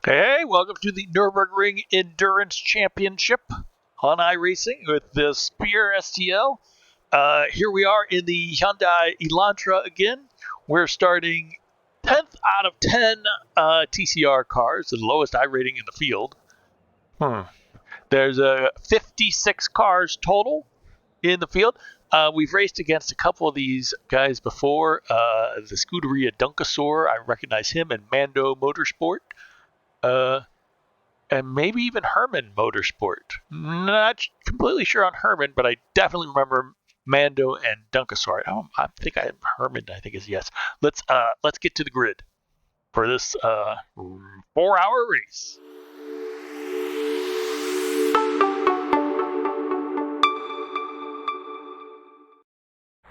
Hey, welcome to the Nurburgring Endurance Championship on iRacing with the TheSpearSTL. Here we are in the Hyundai Elantra again. We're starting 10th out of 10 TCR cars, the lowest I rating in the field. There's 56 cars total in the field. We've raced against a couple of these guys before. The Scuderia Dunkasaur, I recognize him, and Mando Motorsport. And maybe even Herman Motorsport. Not completely sure on Herman, but I definitely remember Mando and Dunkasaur. I think I have Herman. I think is yes. Let's get to the grid for this 4-hour race.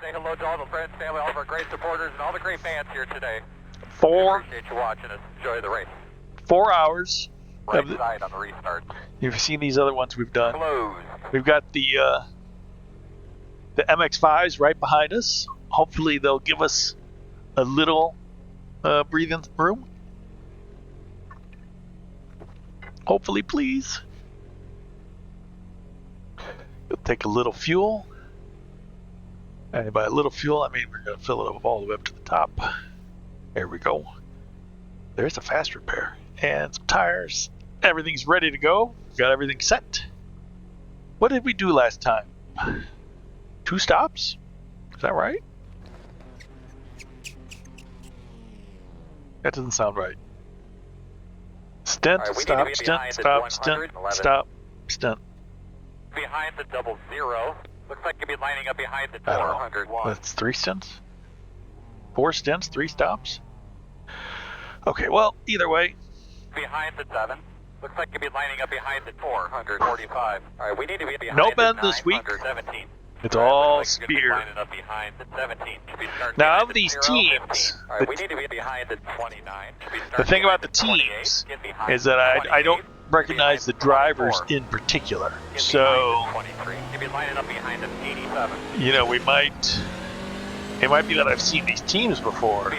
Say hello to all the friends, family, all of our great supporters, and all the great fans here today. We appreciate you watching us. Enjoy the race. 4 hours. Right side on the restart. You've seen these other ones we've done. Close. We've got the MX-5s right behind us. Hopefully they'll give us a little breathing room. Hopefully, please. We'll take a little fuel. And by a little fuel, I mean we're going to fill it up all the way up to the top. There we go. There's a fast repair. And some tires. Everything's ready to go. Got everything set. What did we do last time? 2 stops? Is that right? That doesn't sound right. Stint, right, stop, stint, stop, stint, stop, stint. Behind the 00. Looks like you'll be lining up behind the 401. That's 3 stints? 4 stints, 3 stops? Okay, well, either way. Behind the 7. Looks like you'll be lining up behind the 445. All right, we need to be behind no the bend this week. 17. It's all like spear. Lining up behind the 17. Now, of these teams, right, we need to be behind the 29. The thing about the teams is that I don't recognize the drivers in particular. So, you know, it might be that I've seen these teams before,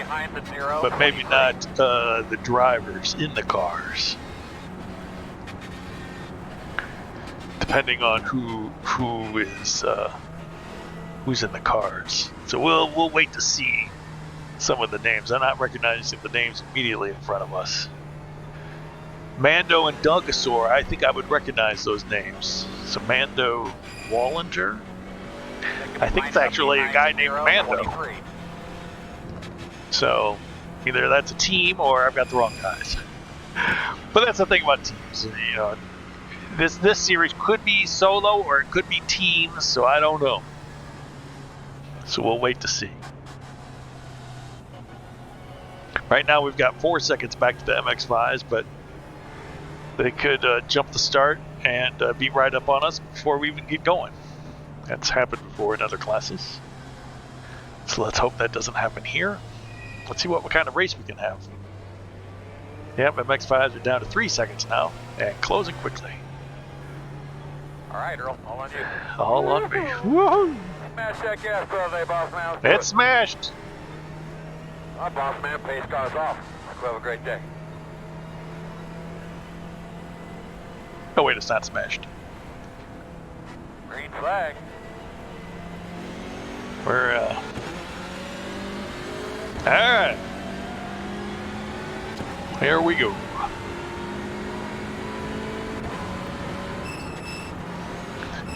but maybe not the drivers in the cars. Depending on who's in the cars. So we'll wait to see some of the names. I'm not recognizing the names immediately in front of us. Mando and Dunkasaur, I think I would recognize those names. So Mando Wallinger. I think it's actually a guy named Mando. So either that's a team or I've got the wrong guys. But that's the thing about teams. You know, this series could be solo or it could be teams, so I don't know. So we'll wait to see. Right now we've got 4 seconds back to the MX-5s, but they could jump the start and be right up on us before we even get going. That's happened before in other classes. So let's hope that doesn't happen here. Let's see what kind of race we can have. Yep, MX-5s are down to 3 seconds now and closing quickly. All right, Earl, all on you. All on me. Woohoo! Smash that gas pedal there, boss man. It's smashed. Our boss man pays cars off. We'll have a great day. Oh wait, it's not smashed. Green flag. We're alright. Here we go.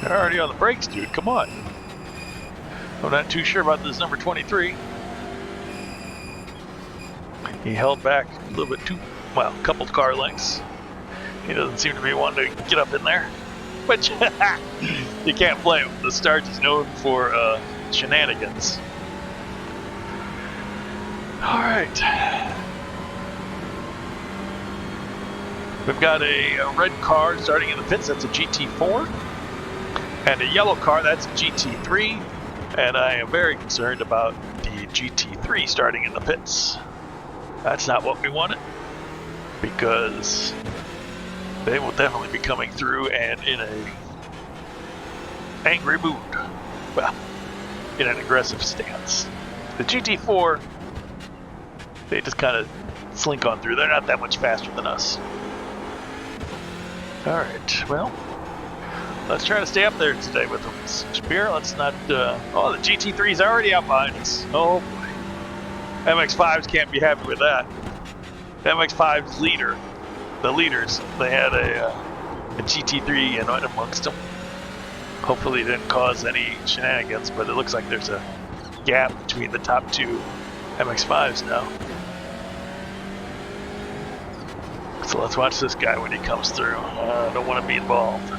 They're already on the brakes, dude. Come on. I'm not too sure about this number 23. He held back a little bit a couple car lengths. He doesn't seem to be wanting to get up in there. But you can't play him. The start is known for shenanigans. Alright. We've got a red car starting in the pits. That's a GT4. And a yellow car, that's a GT3. And I am very concerned about the GT3 starting in the pits. That's not what we wanted, because they will definitely be coming through and in a angry mood. Well, in an aggressive stance. The GT4, they just kind of slink on through. They're not that much faster than us. All right, well, let's try to stay up there today with them. Spear, let's not, oh, the GT3's already out behind us. Oh boy. MX-5s can't be happy with that. The MX-5's leader, the leaders, they had a GT3 in amongst them. Hopefully it didn't cause any shenanigans, but it looks like there's a gap between the top two MX-5s now. So let's watch this guy when he comes through. I don't want to be involved.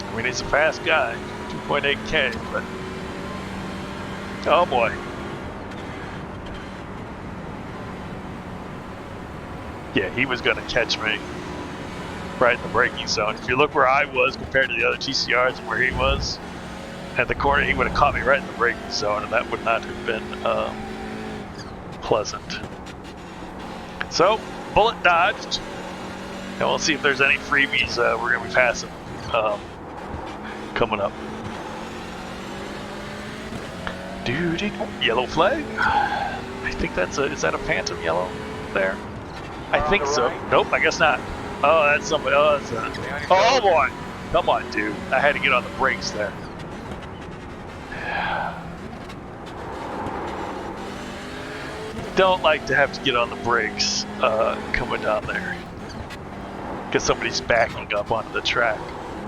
I mean, he's a fast guy, 2.8K, but oh boy. Yeah, he was going to catch me right in the braking zone. If you look where I was compared to the other TCRs and where he was at the corner, he would have caught me right in the braking zone, and that would not have been pleasant. So, bullet dodged, and we'll see if there's any freebies we're going to be passing coming up. Dude, yellow flag. I think that's is that a phantom yellow there? I think so. Right. Nope, I guess not. Oh, that's somebody. Oh, that's a, oh boy! Come on, dude. I had to get on the brakes there. Don't like to have to get on the brakes coming down there because somebody's backing up onto the track.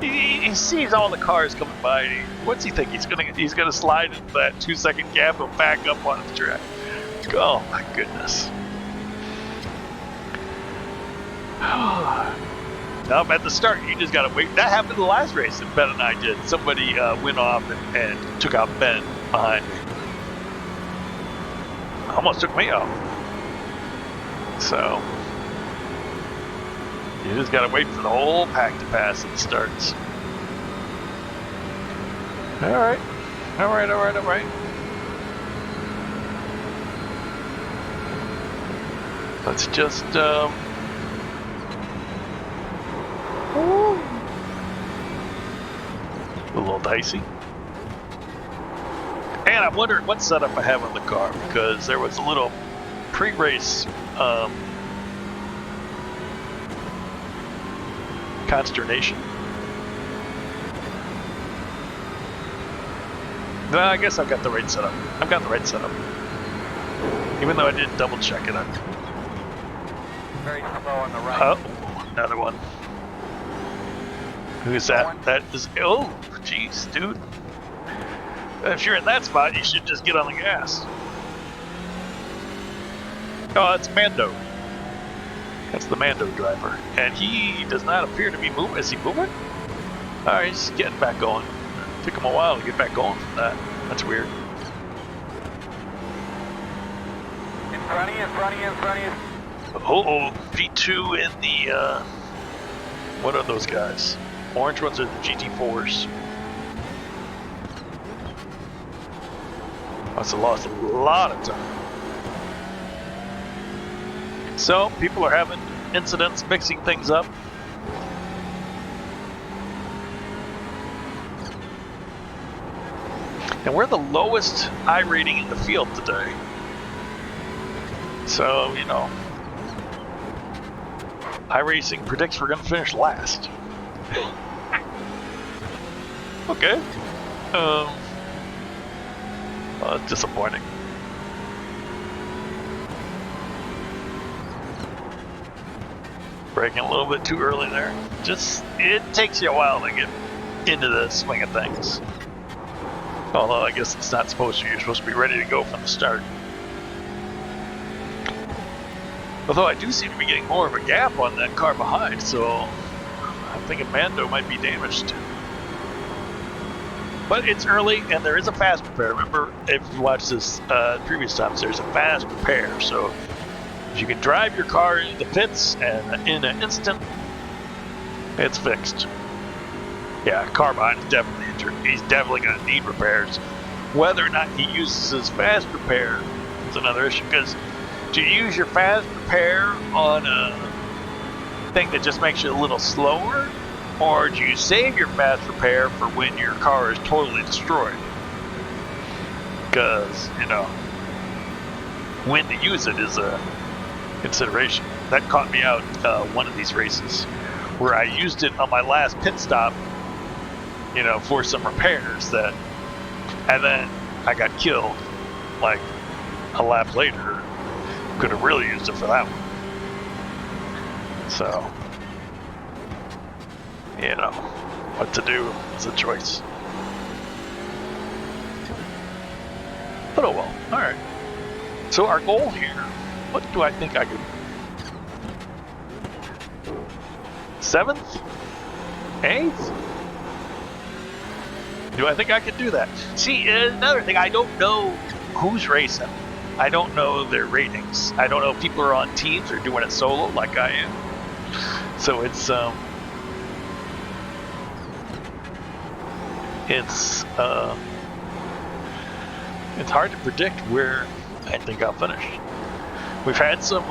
He sees all the cars coming by. And what's he think? He's gonna slide into that 2-second gap and back up onto the track. Oh my goodness. Now I'm at the start. You just gotta wait. That happened in the last race that Ben and I did. Somebody went off and took out Ben behind me. Almost took me out. So you just gotta wait for the whole pack to pass at the starts. Alright. Alright. Let's just a little dicey. And I'm wondering what setup I have on the car, because there was a little pre-race consternation. No, I guess I've got the right setup. Even though I didn't double check it. Very slow on the right. Oh, another one. Who's that? That is, oh, jeez, dude. If you're in that spot, you should just get on the gas. Oh, that's Mando. That's the Mando driver. And he does not appear to be moving. Is he moving? Alright, he's getting back going. Took him a while to get back going from that. That's weird. In front of you. Oh, V2 in the, what are those guys? Orange ones are the GT4s. Must have lost a lot of time. So, people are having incidents, mixing things up. And we're the lowest I rating in the field today. So, you know, iRacing predicts we're going to finish last. Okay. Well, that's disappointing. Braking a little bit too early there. It takes you a while to get into the swing of things. Although I guess it's not supposed to. You're supposed to be ready to go from the start. Although I do seem to be getting more of a gap on that car behind, so I'm thinking Mando might be damaged. But it's early, and there is a fast repair. Remember, if you watch this previous times, there's a fast repair. So if you can drive your car into the pits, and in an instant, it's fixed. Yeah, car behind is definitely injured. He's definitely going to need repairs. Whether or not he uses his fast repair is another issue, because do you use your fast repair on a thing that just makes you a little slower? Or do you save your fast repair for when your car is totally destroyed? Because, you know, when to use it is a consideration. That caught me out one of these races where I used it on my last pit stop, you know, for some repairs and then I got killed like a lap later. Could have really used it for that one. So, you know, what to do is a choice. But oh well, alright. So our goal here, what do I think I could... 7th? 8th? Do I think I could do that? See, another thing, I don't know who's racing. I don't know their ratings. I don't know if people are on teams or doing it solo like I am. So it's hard to predict where I think I'll finish. We've had some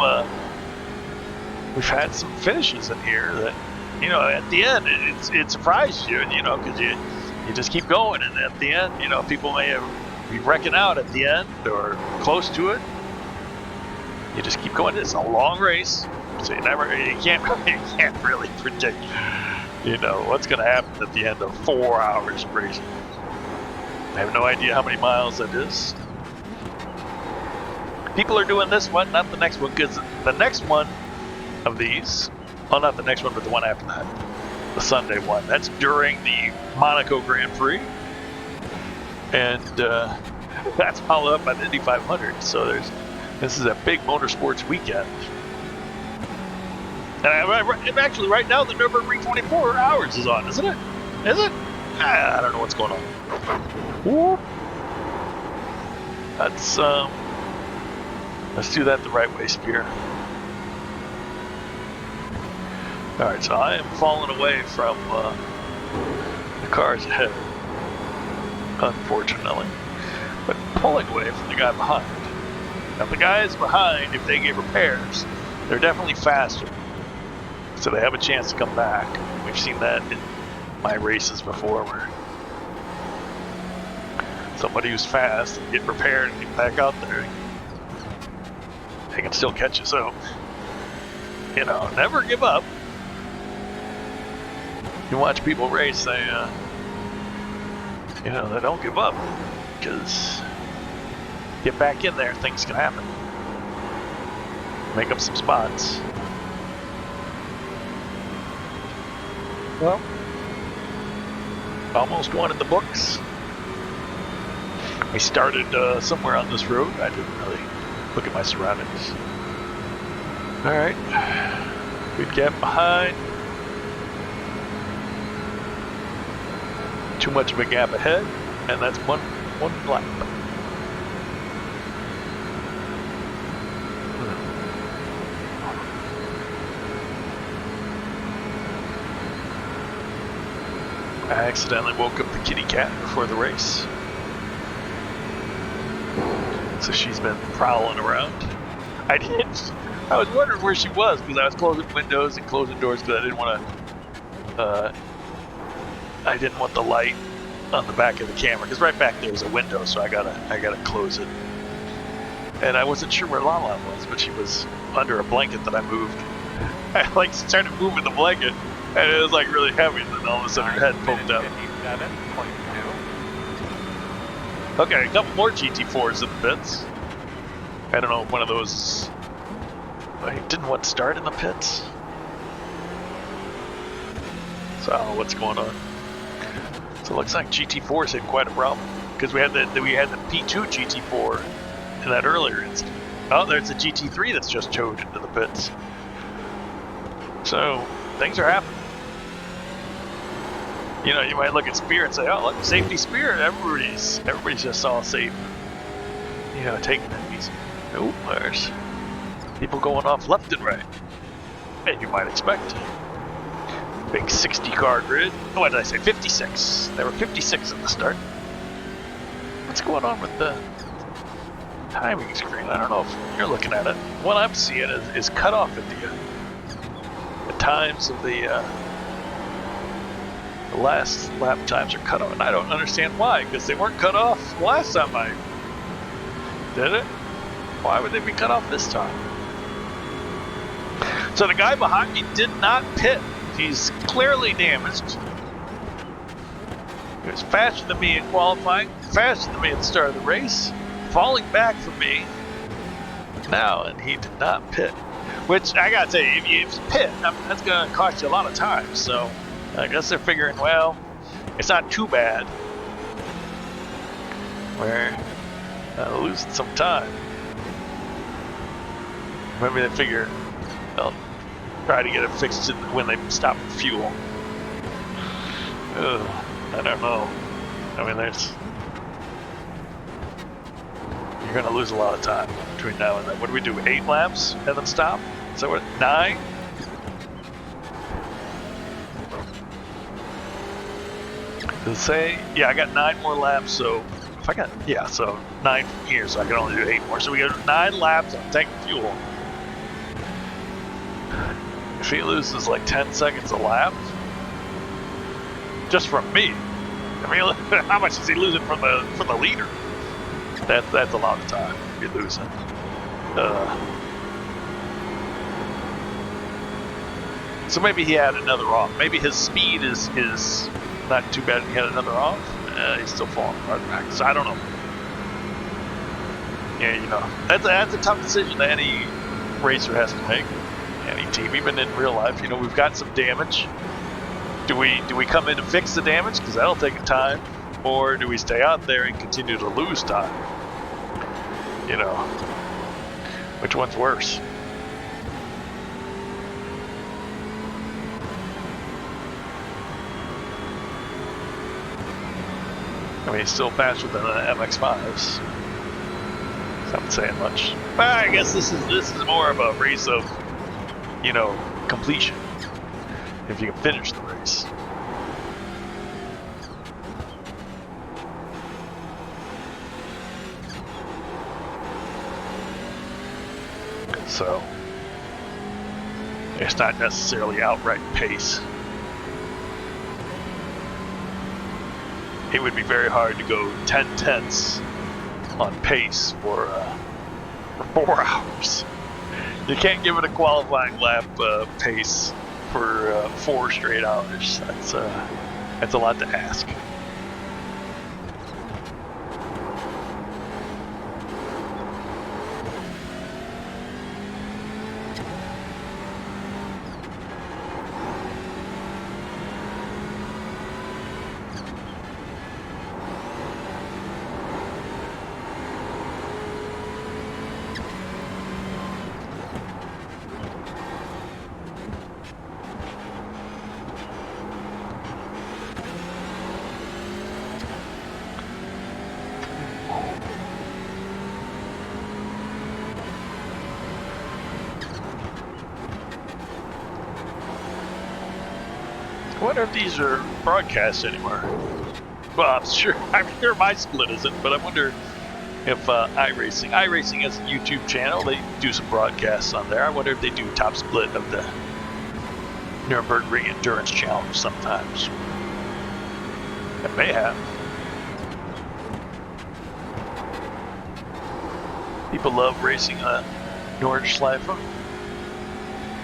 finishes in here that, you know, at the end it surprises you, you know, because you just keep going, and at the end, you know, people may be wrecking out at the end or close to it. You just keep going. It's a long race, so you can't really predict, you know, what's going to happen at the end of 4 hours of racing. I have no idea how many miles that is. People are doing this one, not the next one, because the next one of these, well, not the next one, but the one after that, the Sunday one, that's during the Monaco Grand Prix, and that's followed up by the Indy 500. So this is a big motorsports weekend. And actually, right now, the Nurburgring 24 hours is on, isn't it? Is it? I don't know what's going on. Whoop. Let's do that the right way, Spear. Alright, so I am falling away from the cars ahead, unfortunately, but pulling away from the guy behind. Now the guys behind, if they get repairs, they're definitely faster, so they have a chance to come back. We've seen that in my races before, where somebody who's fast and get repaired and get back out there, they can still catch you. So, you know, never give up. You watch people race, they you know, they don't give up, because get back in there, things can happen. Make up some spots. Well, almost one in the books. We started somewhere on this road. I didn't really look at my surroundings. Alright, good gap behind. Too much of a gap ahead, and that's one lap. I accidentally woke up the kitty cat before the race, so she's been prowling around. I was wondering where she was, because I was closing windows and closing doors, because I didn't want the light on the back of the camera, because right back there is a window, so I gotta close it. And I wasn't sure where Lala was, but she was under a blanket that I moved. I like started moving the blanket, and it was like really heavy, and then all of a sudden her head poked out. Okay, a couple more GT4s in the pits. I don't know if one of those didn't want to start in the pits. So what's going on? So it looks like GT4s had quite a problem, because we had the P2 GT4 in that earlier incident. Oh, there's a GT3 that's just towed into the pits. So things are happening. You know, you might look at Spear and say, "Oh, look, safety Spear." Everybody's just all safe. You know, taking it easy. Oh, there's people going off left and right, and you might expect. Big 60 car grid. Oh, what did I say? 56. There were 56 at the start. What's going on with the timing screen? I don't know if you're looking at it. What I'm seeing is cut off at the times of the last lap times are cut off, and I don't understand why, because they weren't cut off last time I did it. Why would they be cut off this time? So the guy behind me did not pit. He's clearly damaged. He was faster than me in qualifying, faster than me at the start of the race, falling back from me now, and he did not pit. Which, I gotta tell you, if you pit, that's gonna cost you a lot of time. So I guess they're figuring, well, it's not too bad. We're losing some time. Maybe they figure they'll try to get it fixed when they stop for fuel. Ugh, I don't know. I mean, you're going to lose a lot of time between now and then. What do we do? 8 laps? Have them stop? Is that what? 9? Does it say? Yeah, I got 9 more laps, so if I got, yeah, so 9 from here, so I can only do 8 more. So we got 9 laps on tank fuel. If he loses like 10 seconds a lap, just from me, I mean, how much is he losing from the leader? That's a lot of time you're losing. So maybe he had another off. Maybe his speed is not too bad. He had another off. He's still falling hard back. So I don't know. Yeah, you know, that's a tough decision that any racer has to make. Any team, even in real life. You know, we've got some damage. Do we come in to fix the damage, because that'll take time, or do we stay out there and continue to lose time? You know, which one's worse? I mean, he's still faster than the MX-5s. So I'm not saying much. But I guess this is more of a race of, you know, completion. If you can finish the race. So it's not necessarily outright pace. It would be very hard to go 10 tenths on pace for 4 hours. You can't give it a qualifying lap pace for 4 straight hours. That's a lot to ask. I wonder if these are broadcast anymore. Well, I'm sure my split isn't, but I wonder if iRacing has a YouTube channel. They do some broadcasts on there. I wonder if they do top split of the Nurburgring Endurance Challenge sometimes. They may have. People love racing on Nordschleife.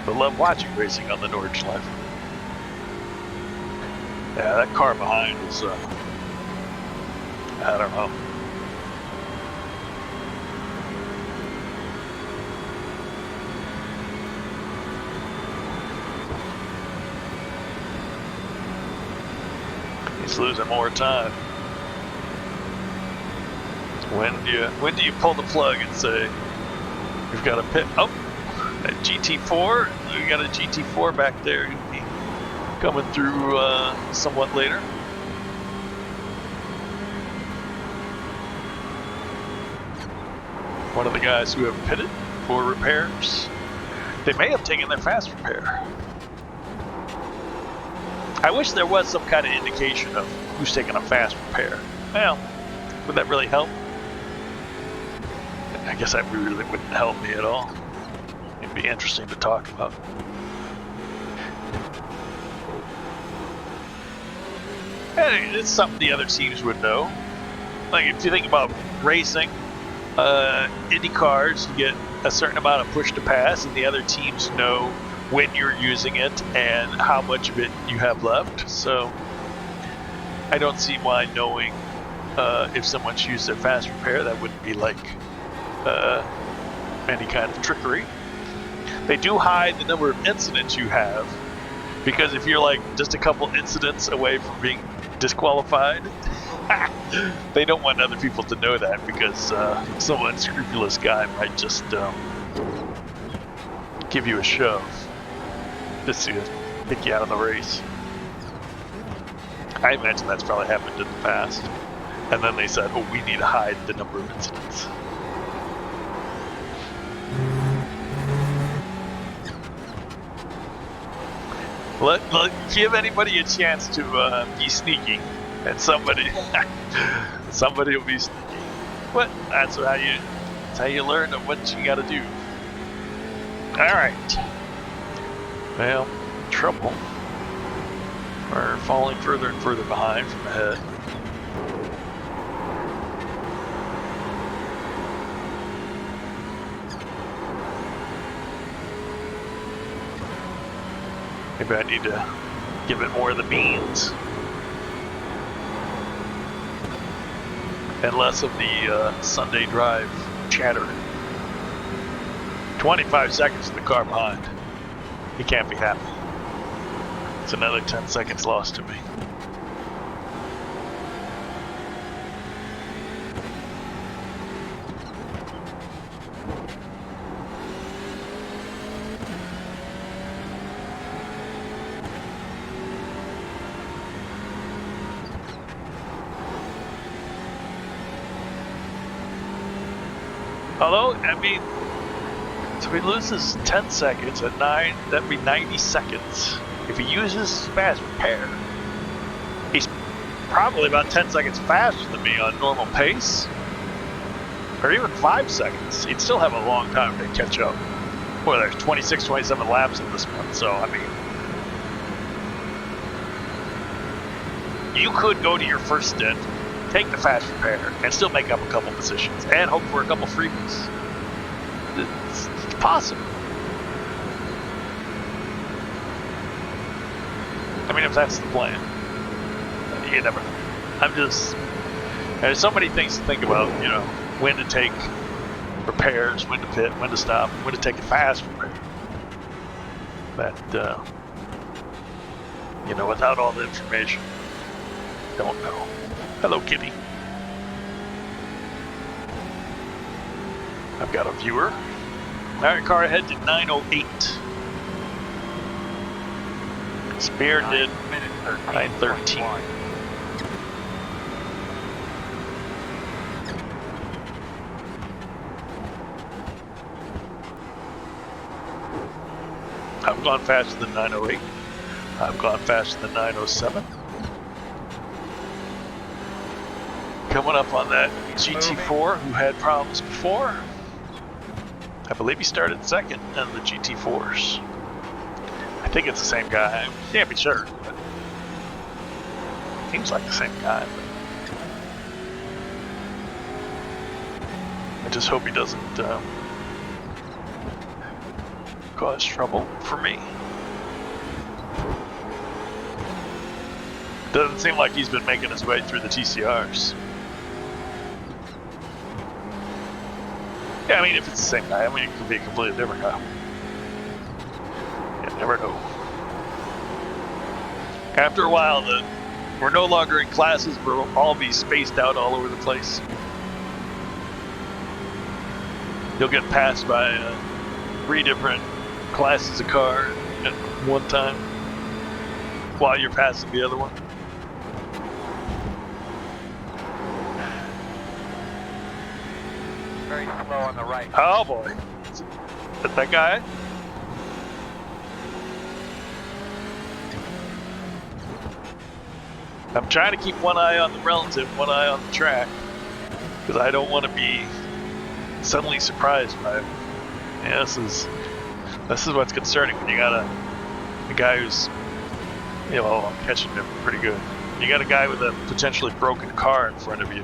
They love watching racing on the Nordschleife. Yeah, that car behind is, I don't know. He's losing more time. When do you pull the plug and say, we've got a pit? Oh, that GT4, we got a GT4 back there. Coming through somewhat later. One of the guys who have pitted for repairs. They may have taken their fast repair. I wish there was some kind of indication of who's taking a fast repair. Well, would that really help? I guess that really wouldn't help me at all. It'd be interesting to talk about. And it's something the other teams would know. Like, if you think about racing, Indy cars, you get a certain amount of push to pass, and the other teams know when you're using it and how much of it you have left. So I don't see why knowing if someone's used their fast repair, that wouldn't be like any kind of trickery. They do hide the number of incidents you have, because if you're like just a couple incidents away from being disqualified, they don't want other people to know that, because some unscrupulous guy might just give you a shove just to kick you out of the race. I imagine that's probably happened in the past. And then they said, oh, we need to hide the number of incidents. Give anybody a chance to be sneaky, and somebody will be sneaky. But that's how you learn what you got to do. All right. Well, trouble. We're falling further and further behind from ahead. Maybe I need to give it more of the beans and less of the Sunday drive chatter. 25 seconds to the car behind. He can't be happy. It's another 10 seconds lost to me. Although, I mean, so he loses 10 seconds at 9, that'd be 90 seconds. If he uses fast repair, he's probably about 10 seconds faster than me on normal pace. Or even 5 seconds. He'd still have a long time to catch up. Well, there's 26, 27 laps in this one, so I mean, you could go to your first stint, take the fast repair, and still make up a couple positions, and hope for a couple freebies. It's possible. I mean, if that's the plan. You never know. There's so many things to think about, you know, when to take repairs, when to pit, when to stop, when to take a fast repair. That, you know, without all the information, don't know. Hello, Kitty. I've got a viewer. All right, car ahead did 9:08. Spear did 9:13. I've gone faster than 9:08. I've gone faster than 9:07. Coming up on that GT4 who had problems before. I believe he started second in the GT4s. I think it's the same guy. I can't be sure, but seems like the same guy. I just hope he doesn't cause trouble for me. Doesn't seem like he's been making his way through the TCRs. Yeah, I mean, if it's the same guy, I mean, it could be a completely different guy. You never know. After a while, we're no longer in classes, we'll all be spaced out all over the place. You'll get passed by 3 different classes of car at one time while you're passing the other one. Very slow on the right. Oh boy. Is that guy? I'm trying to keep one eye on the relative, one eye on the track, because I don't want to be suddenly surprised by it. Yeah, this is what's concerning when you got a guy who's, you know, I'm catching him pretty good. You got a guy with a potentially broken car in front of you.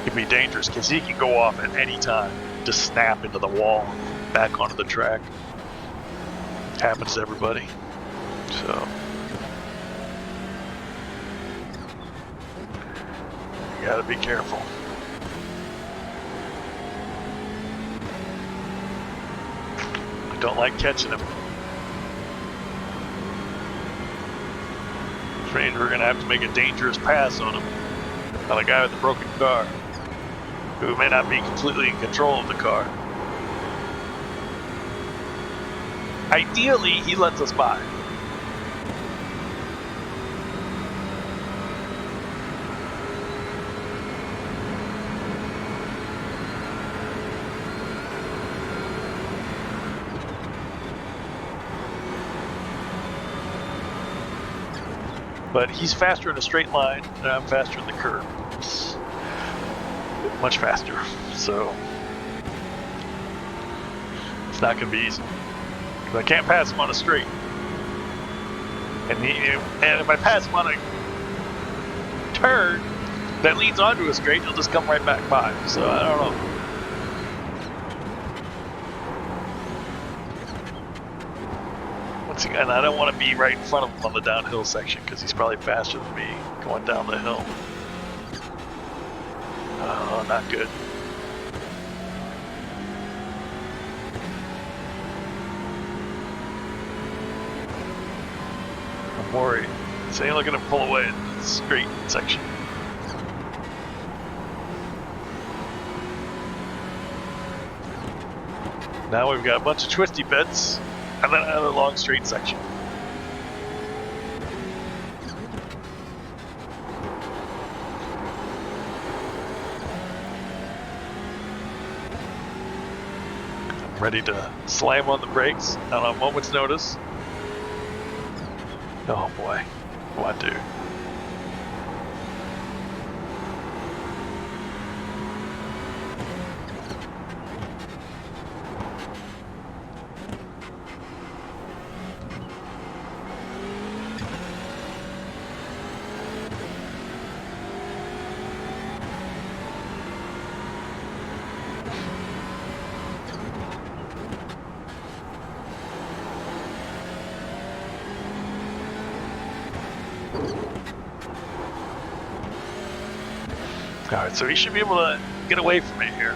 can be dangerous because he can go off at any time, just snap into the wall, back onto the track. Happens to everybody. So you gotta be careful. I don't like catching him. Which means we're gonna have to make a dangerous pass on him. On a guy with a broken car, who may not be completely in control of the car. Ideally, he lets us by. But he's faster in a straight line, and I'm faster in the curve. It's much faster, so it's not going to be easy. I can't pass him on a straight, and if I pass him on a turn that leads onto a straight, he'll just come right back by. So I don't know. Once again, I don't want to be right in front of him on the downhill section because he's probably faster than me going down the hill. Oh, not good. I'm worried. So you're looking to pull away in the straight section. Now we've got a bunch of twisty bits and then another long straight section. I'm ready to slam on the brakes on a moment's notice. Oh boy, what dude? Alright, so he should be able to get away from me here.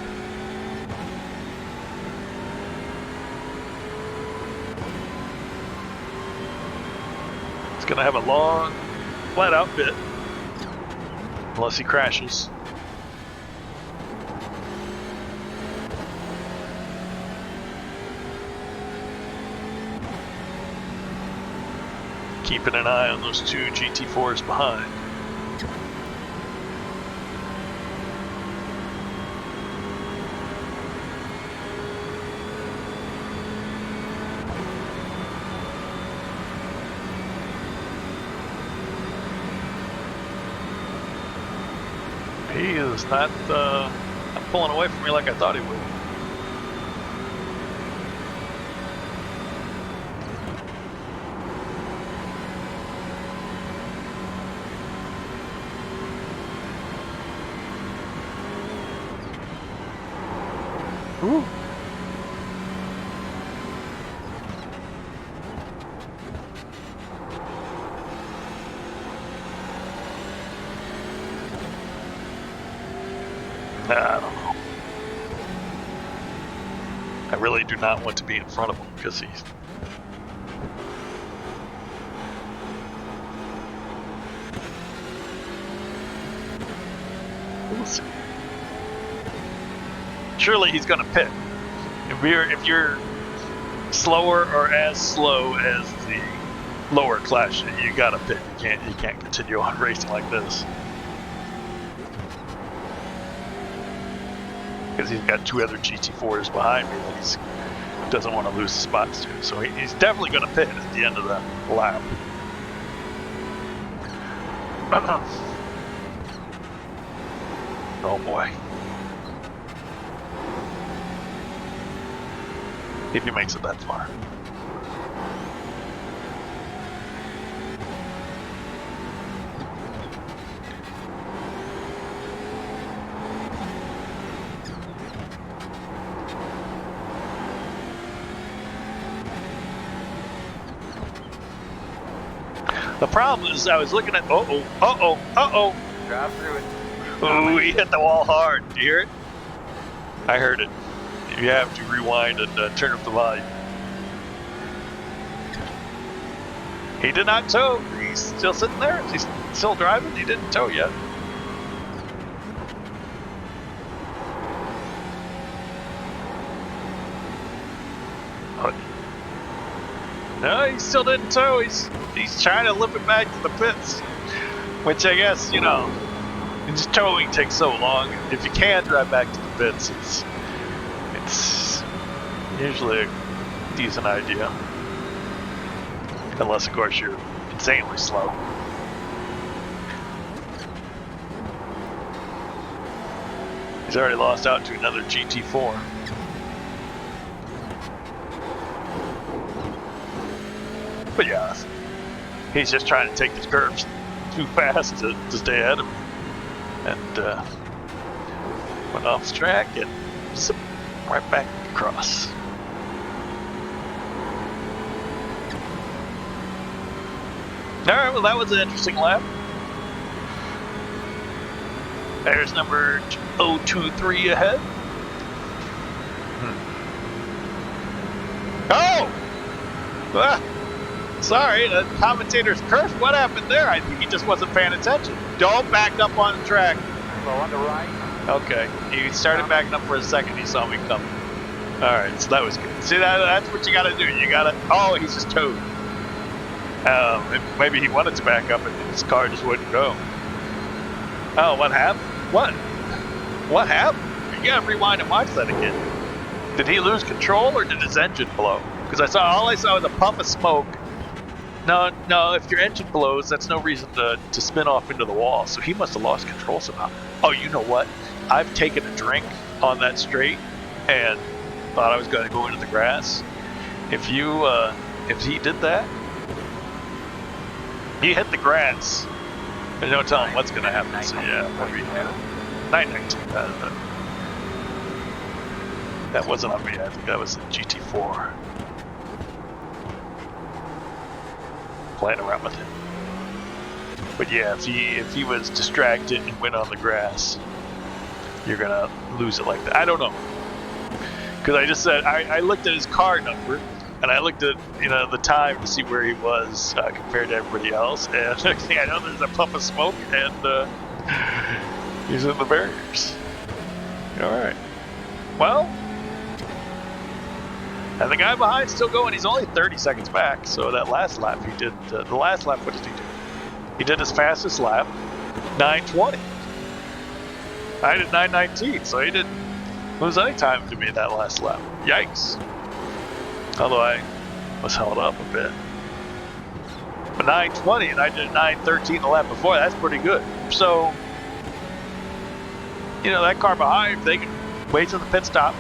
It's gonna have a long, flat out bit. Unless he crashes. Keeping an eye on those two GT4s behind. He is not pulling away from me like I thought he would. Ooh. I don't know. I really do not want to be in front of him because he's... We'll see. Surely he's going to pit. If you're slower or as slow as the lower class, you got to pit. You can't continue on racing like this. Because he's got two other GT4s behind me that he doesn't want to lose the spots to. So he's definitely going to pit at the end of the lap. Oh boy. If he makes it that far. The problem is I was looking at, Drive through it. Oh, he hit the wall hard. Did you hear it? I heard it. You have to rewind and turn up the volume. He did not tow. He's still sitting there. He's still driving. He didn't tow yet. No, he still didn't tow. He's trying to limp it back to the pits, which I guess, you know, just towing takes so long. If you can drive back to the pits, it's usually a decent idea, unless of course you're insanely slow. He's already lost out to another GT4. But yeah, he's just trying to take these curves too fast to stay ahead of me. And went off the track and zip, right back across. Alright, well that was an interesting lap. There's number 023 ahead. Oh! Ah! Sorry, the commentator's cursed. What happened there? I think he just wasn't paying attention. Don't back up on the track. Go on the right. Okay, he started backing up for a second. He saw me coming. All right, so that was good. See, that's what you got to do. You got to. Oh, he's just towed. Maybe he wanted to back up and his car just wouldn't go. Oh, what happened? What happened? You got to rewind and watch that again. Did he lose control or did his engine blow? Because all I saw was a puff of smoke. No, if your engine blows, that's no reason to spin off into the wall. So he must have lost control somehow. Oh, you know what? I've taken a drink on that straight and thought I was going to go into the grass. If he did that, he hit the grass. There's no telling what's going to happen. So yeah, maybe 919. That wasn't on me. I think that was the GT4. Playing around with it. But yeah, if he was distracted and went on the grass, you're gonna lose it like that. I don't know, because I just said I looked at his car number and I looked at the time to see where he was compared to everybody else, and next thing I know, there's a puff of smoke and he's in the barriers. All right, well. And the guy behind still going. He's only 30 seconds back. So that last lap he did, the last lap, what did he do? He did his fastest lap, 9:20. I did 9:19, so he didn't lose any time to me that last lap. Yikes. Although I was held up a bit. But 9:20 and I did 9:13 the lap before. That's pretty good. So, that car behind, they can wait till the pit stop,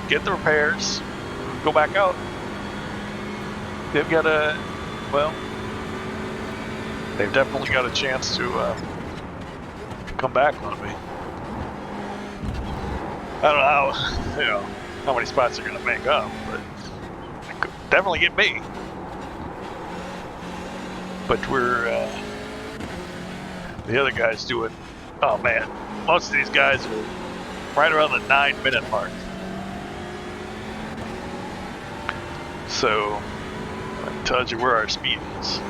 get the repairs, go back out. They've got they've definitely got a chance to come back on me. I don't know how many spots they're gonna make up, but they could definitely get me. But we're the other guys doing. Oh man, most of these guys are right around the 9-minute mark. So, that tells you where our speed is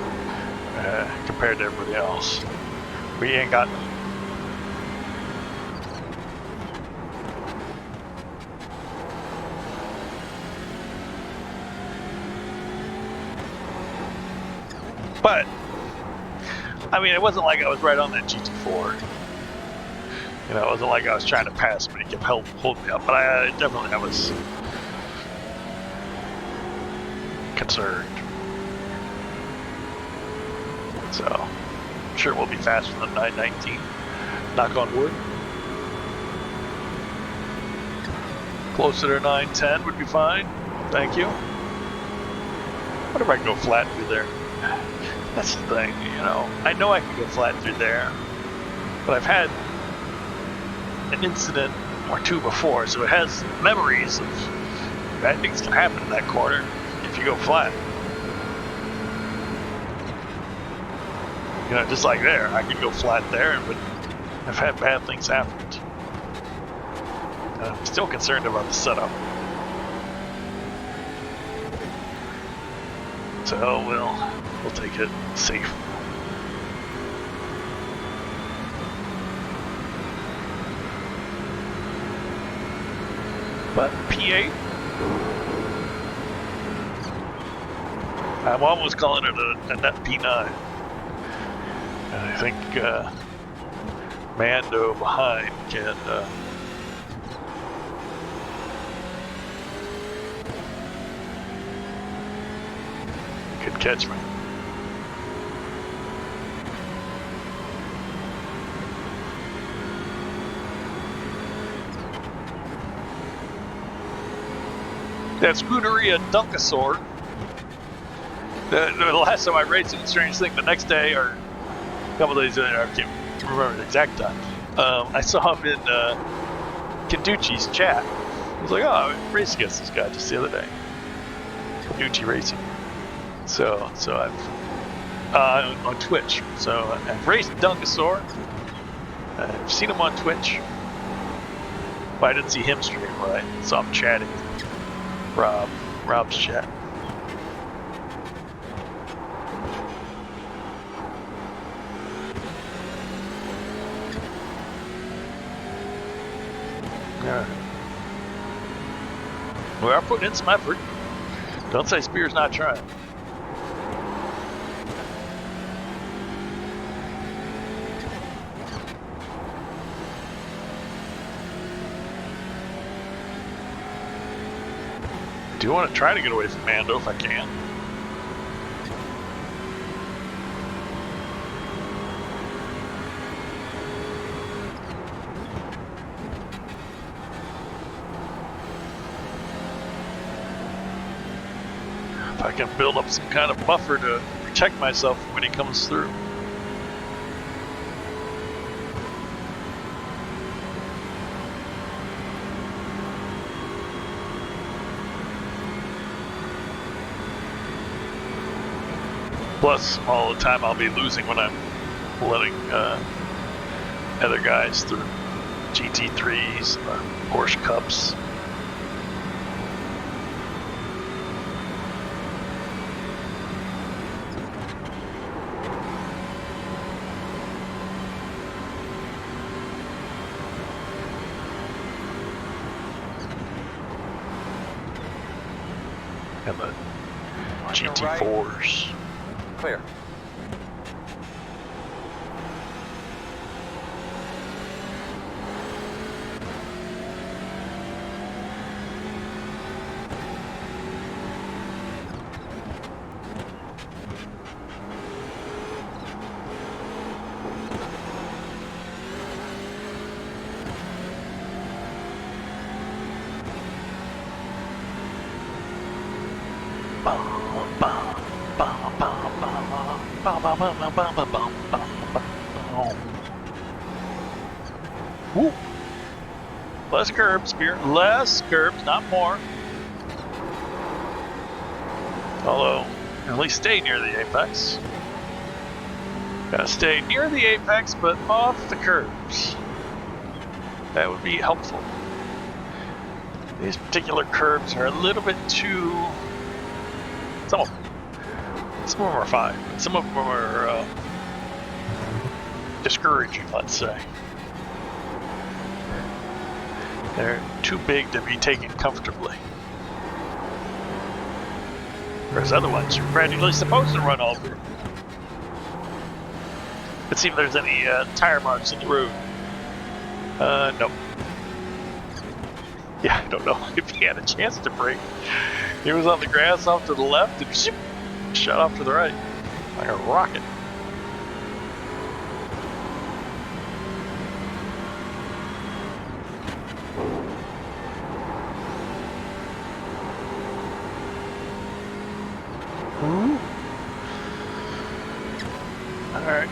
compared to everybody else. We ain't got none. But, I mean, it wasn't like I was right on that GT4. It wasn't like I was trying to pass him and he kept holding me up. But I was concerned. So, I'm sure we'll be faster than 9:19. Knock on wood. Closer to 9:10 would be fine. Thank you. What if I can go flat through there? That's the thing, I know I can go flat through there, but I've had an incident or two before, so it has memories of bad things can happen in that corner if you go flat. You know, just like there, I could go flat there, but I've had bad things happen. I'm still concerned about the setup. So we'll take it safe. But P8, I'm almost calling it a net P9. And I think Mando behind could catch me. That Scuderia Dunkosaur. The last time I raced it, strange thing, the next day or a couple days later, I can't remember the exact time. I saw him in Kenduchi's chat. I was like, oh, I raced against this guy just the other day. Kenduchi Racing. So I've on Twitch. So I've raced Dunkosaur. I've seen him on Twitch. But I didn't see him stream, right? So I'm chatting. Rob's chat. Alright. We are putting in some effort. Don't say Spear's not trying. I do want to try to get away from Mando if I can. If I can build up some kind of buffer to protect myself when he comes through. Plus, all the time I'll be losing when I'm letting other guys through. GT3s, Porsche Cups. And the GT4s. Clear. Woo. Less curbs, Spear. Less curbs, not more. Although, at least stay near the apex. Gotta stay near the apex, but off the curbs. That would be helpful. These particular curbs are a little bit too... Some of them are fine, but some of them are discouraging, let's say. They're too big to be taken comfortably. Whereas other ones, you're practically supposed to run over. Let's see if there's any tire marks in the road. No. Yeah, I don't know if he had a chance to brake. He was on the grass off to the left and shoop, shot off to the right like a rocket. Alright.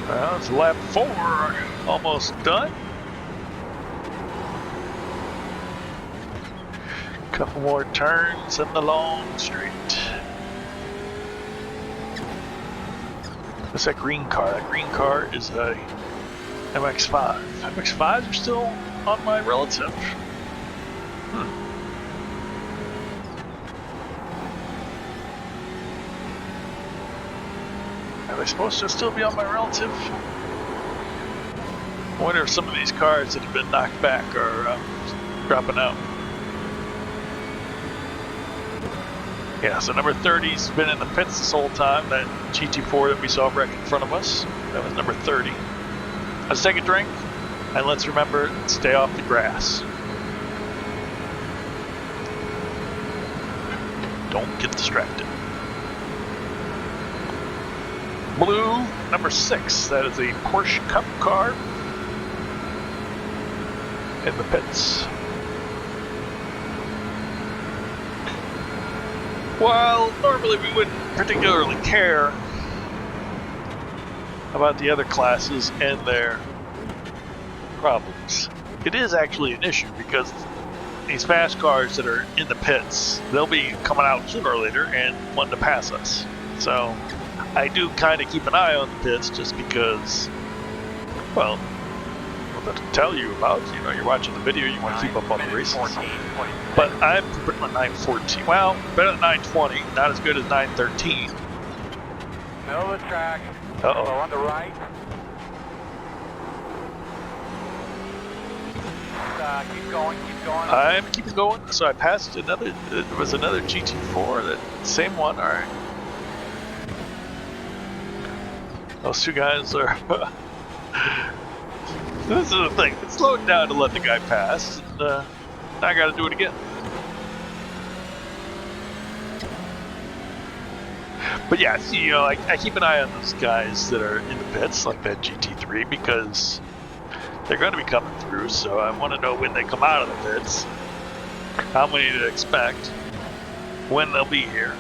Well, it's lap 4, almost done. Couple more turns and the long straight. What's that green car? That green car is a MX-5. MX-5s are still on my relative. Are they supposed to still be on my relative? I wonder if some of these cars that have been knocked back are dropping out. Yeah, so number 30's been in the pits this whole time. That GT4 that we saw wreck in front of us, that was number 30. Let's take a drink, and let's remember, stay off the grass. Don't get distracted. Blue, number 6. That is a Porsche Cup car in the pits. While normally we wouldn't particularly care about the other classes and their problems, it is actually an issue because these fast cars that are in the pits, they'll be coming out sooner or later and wanting to pass us. So I do kind of keep an eye on the pits just because, well, what to tell you about, you know, you're watching the video, you want to keep up on the races. But I'm pretty much 9:14. Well, better than 9:20, not as good as 9:13. Middle of the track. Uh-oh. On the right. Keep going, keep going. I'm keeping going. So I passed another, it was another GT4, that same one, alright. Those two guys are... This is the thing, it slowed down to let the guy pass, and now I gotta do it again. But yeah, you know, I keep an eye on those guys that are in the pits, like that GT3, because they're going to be coming through, so I want to know when they come out of the pits, how many to expect, when they'll be here.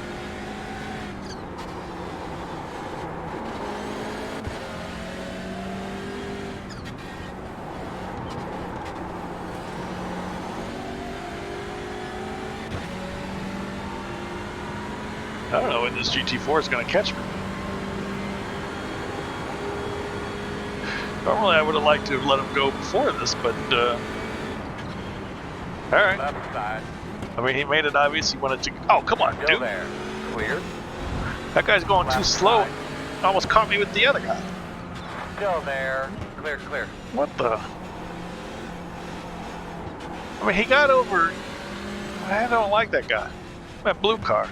I don't know when this GT4 is going to catch me. Normally I would have liked to have let him go before this, but alright. Left side. I mean, he made it obvious he wanted to... Oh, come on, Still dude. there. Clear. That guy's going too Left slow. side. Almost caught me with the other guy. Still there. Clear, clear. What the... I mean, he got over... I don't like that guy. That blue car.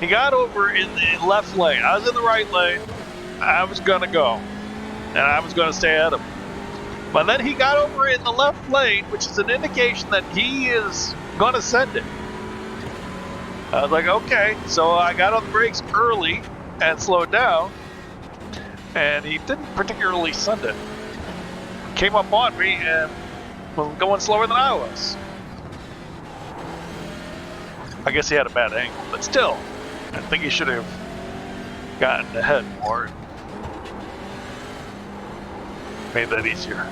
He got over in the left lane. I was in the right lane. I was gonna go. And I was gonna stay ahead of him. But then he got over in the left lane, which is an indication that he is gonna send it. I was like, okay. So I got on the brakes early and slowed down. And he didn't particularly send it. Came up on me and was going slower than I was. I guess he had a bad angle, but still. I think he should have gotten ahead more. Made that easier.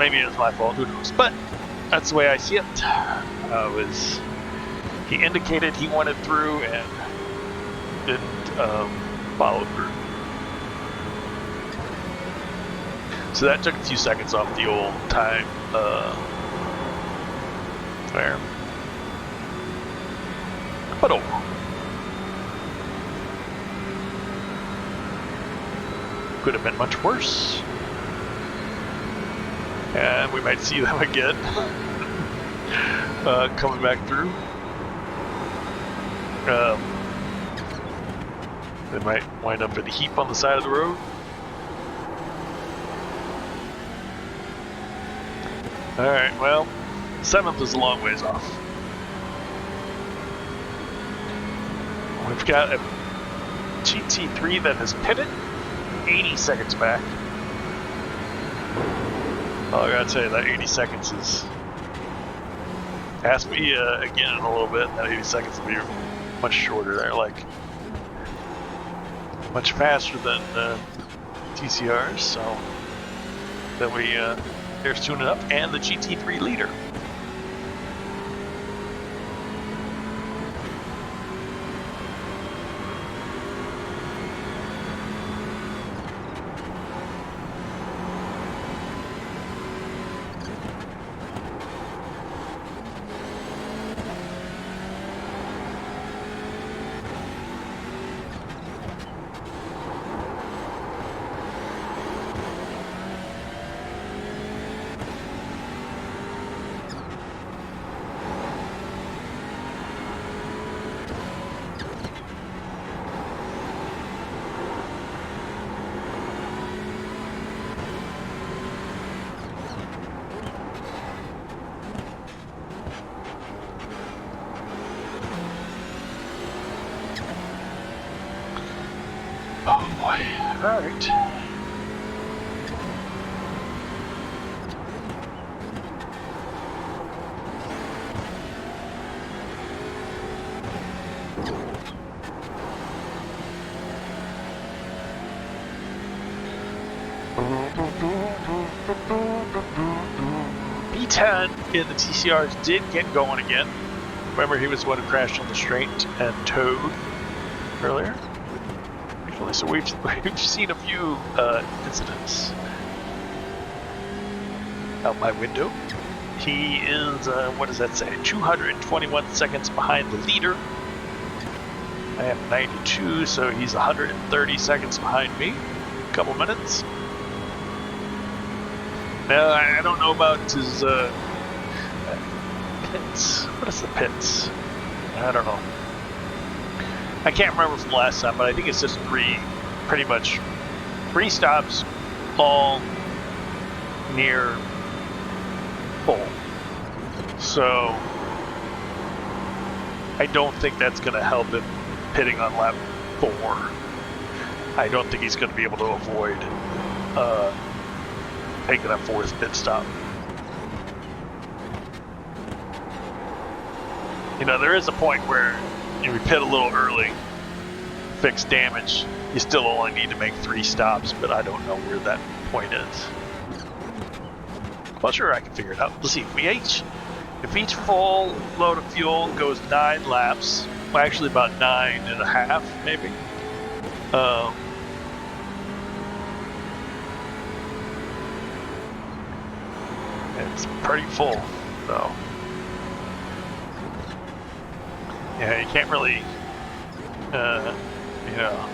Maybe it was my fault, who knows. But that's the way I see it. He indicated he wanted through and didn't follow through. So that took a few seconds off the old time there. But overall. Could have been much worse. And we might see them again coming back through. They might wind up in a heap on the side of the road. Alright, well, 7th is a long ways off. We've got a GT3 that has pitted 80 seconds back. Oh, I gotta tell you, that 80 seconds is... Ask me again in a little bit, that 80 seconds will be much shorter. They're like... much faster than TCRs, so... That we... there's tuning up, and the GT3 leader. boy. All right. B10 in the TCRs did get going again. Remember, he was the one who crashed on the straight and towed earlier. Actually, so we've seen a few incidents out my window. He is, what does that say? 221 seconds behind the leader. I have 92, so he's 130 seconds behind me. A couple minutes. Now, I don't know about his pits. What is the pits? I don't know. I can't remember from last time, but I think it's just pretty much three stops, all near full. So I don't think that's going to help him pitting on lap 4. I don't think he's going to be able to avoid taking a 4th pit stop. You know, there is a point where you pit a little early, fix damage. You still only need to make 3 stops, but I don't know where that point is. Well, sure, I can figure it out. Let's see. If each full load of fuel goes 9 laps, well, actually about 9.5, maybe. It's pretty full, though. Yeah, you can't really, you know,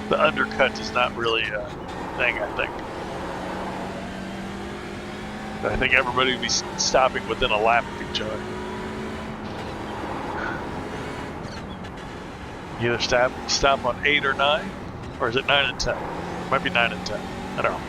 the undercut is not really a thing, I think. I think everybody will be stopping within a lap of each other. Either stop on 8 or 9, or is it 9 and 10? Might be 9 and 10. I don't know.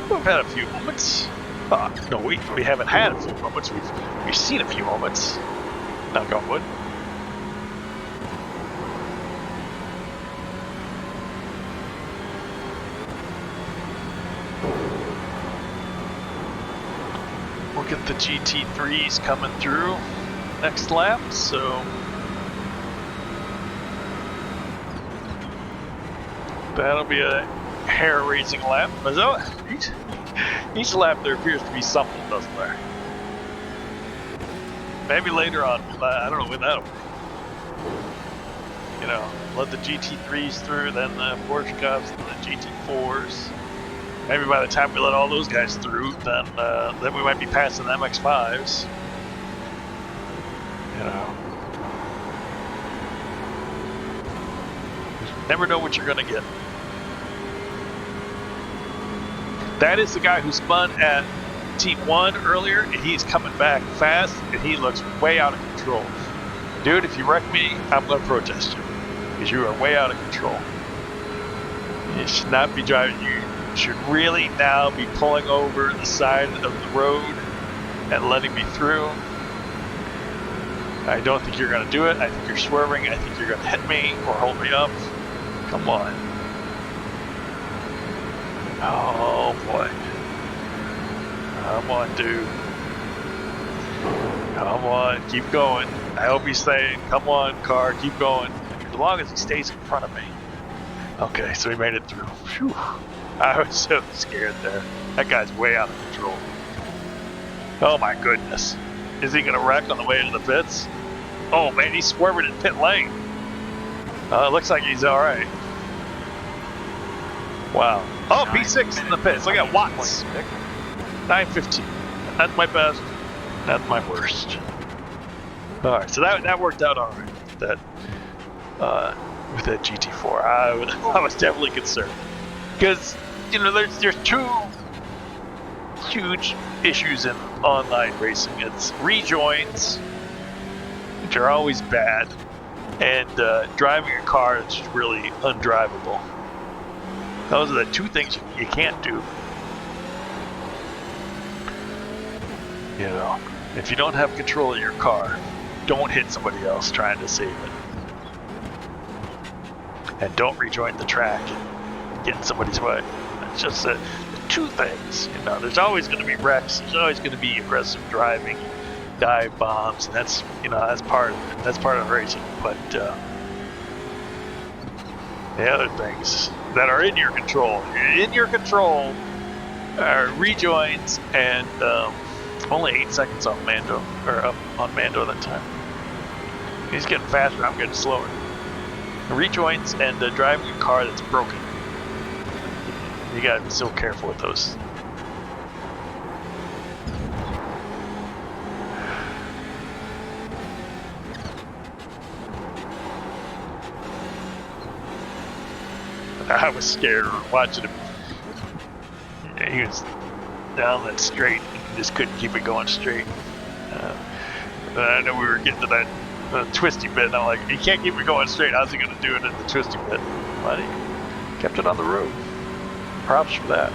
We've had a few moments. No, we haven't had a few moments. We've seen a few moments. Knock on wood. We'll get the GT3s coming through next lap, so that'll be a hair-raising lap. Each lap there appears to be something, doesn't there? Maybe later on, I don't know when that'll be. You know, let the GT3s through, then the Porsche Cups, then the GT4s. Maybe by the time we let all those guys through, then we might be passing the MX-5s. You know. Never know what you're gonna get. That is the guy who spun at Team 1 earlier, and he's coming back fast, and he looks way out of control. Dude, if you wreck me, I'm going to protest you, because you are way out of control. You should not be driving. You should really now be pulling over the side of the road and letting me through. I don't think you're going to do it. I think you're swerving. I think you're going to hit me or hold me up. Come on. Oh boy. Come on, dude. Come on, keep going. I hope he's saying, come on, car, keep going. As long as he stays in front of me. Okay, so he made it through. Whew. I was so scared there. That guy's way out of control. Oh my goodness. Is he gonna wreck on the way into the pits? Oh man, he's swerving in pit lane. It looks like he's alright. Wow. Oh, P6 in the pits. Look at Watts. 9:15. That's my best. That's my worst. All right, so that worked out all right. That with that GT4, I was definitely concerned because there's two huge issues in online racing. It's rejoins, which are always bad, and driving a car that's just really undrivable. Those are the two things you can't do. If you don't have control of your car, don't hit somebody else trying to save it. And don't rejoin the track and get in somebody's way. It's just the two things. There's always going to be wrecks. There's always going to be aggressive driving, dive bombs, and that's part of it. That's part of racing. But the other things that are in your control, are rejoins and only 8 seconds on Mando, or up on Mando that time. He's getting faster, I'm getting slower. Rejoins and driving a car that's broken. You gotta be so careful with those. I was scared watching him. He was down that straight and he just couldn't keep it going straight. I know we were getting to that twisty bit, and I'm like, he can't keep it going straight. How's he going to do it in the twisty bit? But he kept it on the road. Props for that.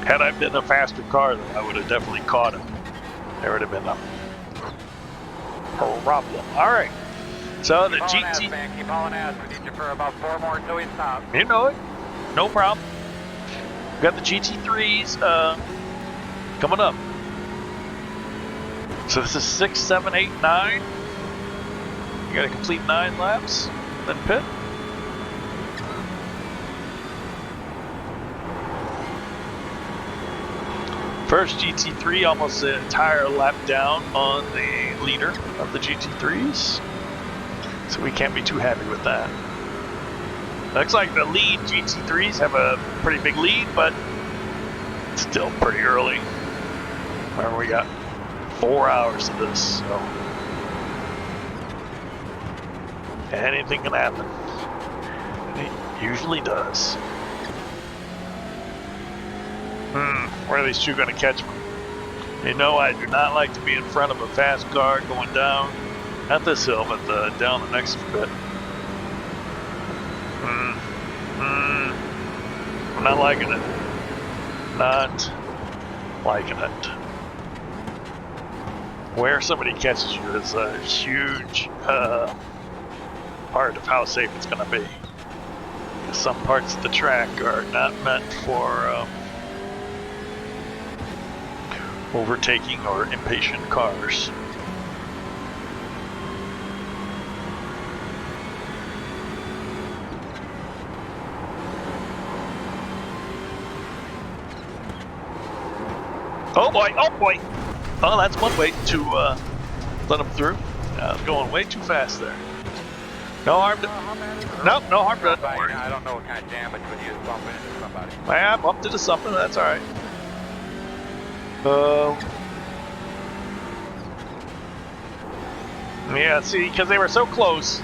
Had I been a faster car, then I would have definitely caught him. There would have been a problem. All right. So the GT. Man, keep hauling ass. We need you for about 4 more until we stop. You know it. No problem. We got the GT3s coming up. So this is 6, 7, 8, 9. You got to complete 9 laps, then pit. First GT3 almost the entire lap down on the leader of the GT3s. So we can't be too happy with that. Looks like the lead GT3s have a pretty big lead, but it's still pretty early. Remember, we got 4 hours of this, so anything can happen. And it usually does. Where are these two going to catch me? I do not like to be in front of a fast car going down, not this hill, but down the next bit. I'm not liking it. Not liking it. Where somebody catches you is a huge part of how safe it's going to be. Some parts of the track are not meant for overtaking or impatient cars. Oh boy, oh boy! Oh, that's one way to let them through. I was going way too fast there. No harm done. Nope, no harm done. Don't worry. I don't know what kind of damage when you bumping into somebody. I bumped into something, that's alright. Yeah, see, because they were so close,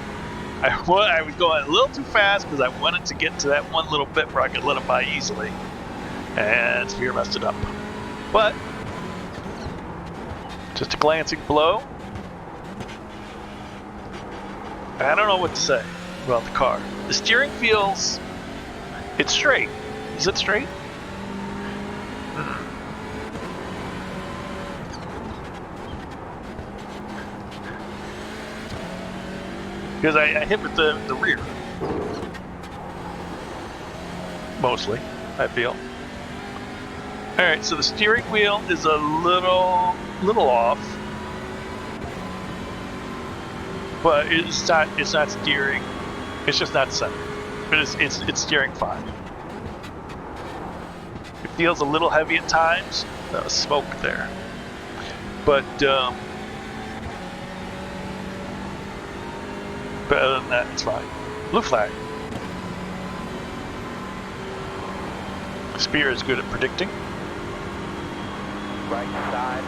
I was going a little too fast because I wanted to get to that one little bit where I could let them by easily. And Spear messed it up. But just a glancing blow. I don't know what to say about the car. The steering feels... it's straight. Is it straight? Because I hit with the rear. Mostly, I feel. Alright, so the steering wheel is a little off. But it's not steering. It's just not centered. But it's steering fine. It feels a little heavy at times. Smoke there. But other than that, it's fine. Blue flag. Spear is good at predicting. Right side.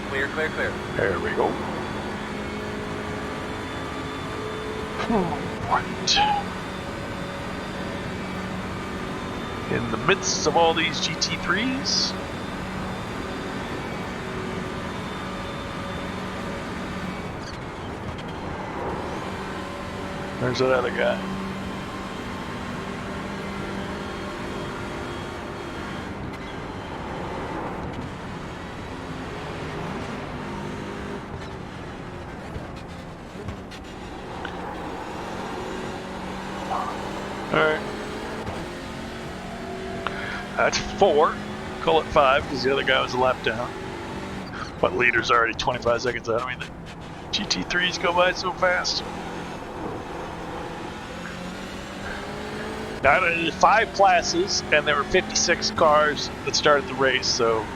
Clear, clear, clear. There we go. Right. In the midst of all these GT3s. There's that other guy. Alright. That's 4. Call it 5 because the other guy was a lap down. But leader's already 25 seconds out. I mean, the GT3s go by so fast. Now, 5 classes, and there were 56 cars that started the race, so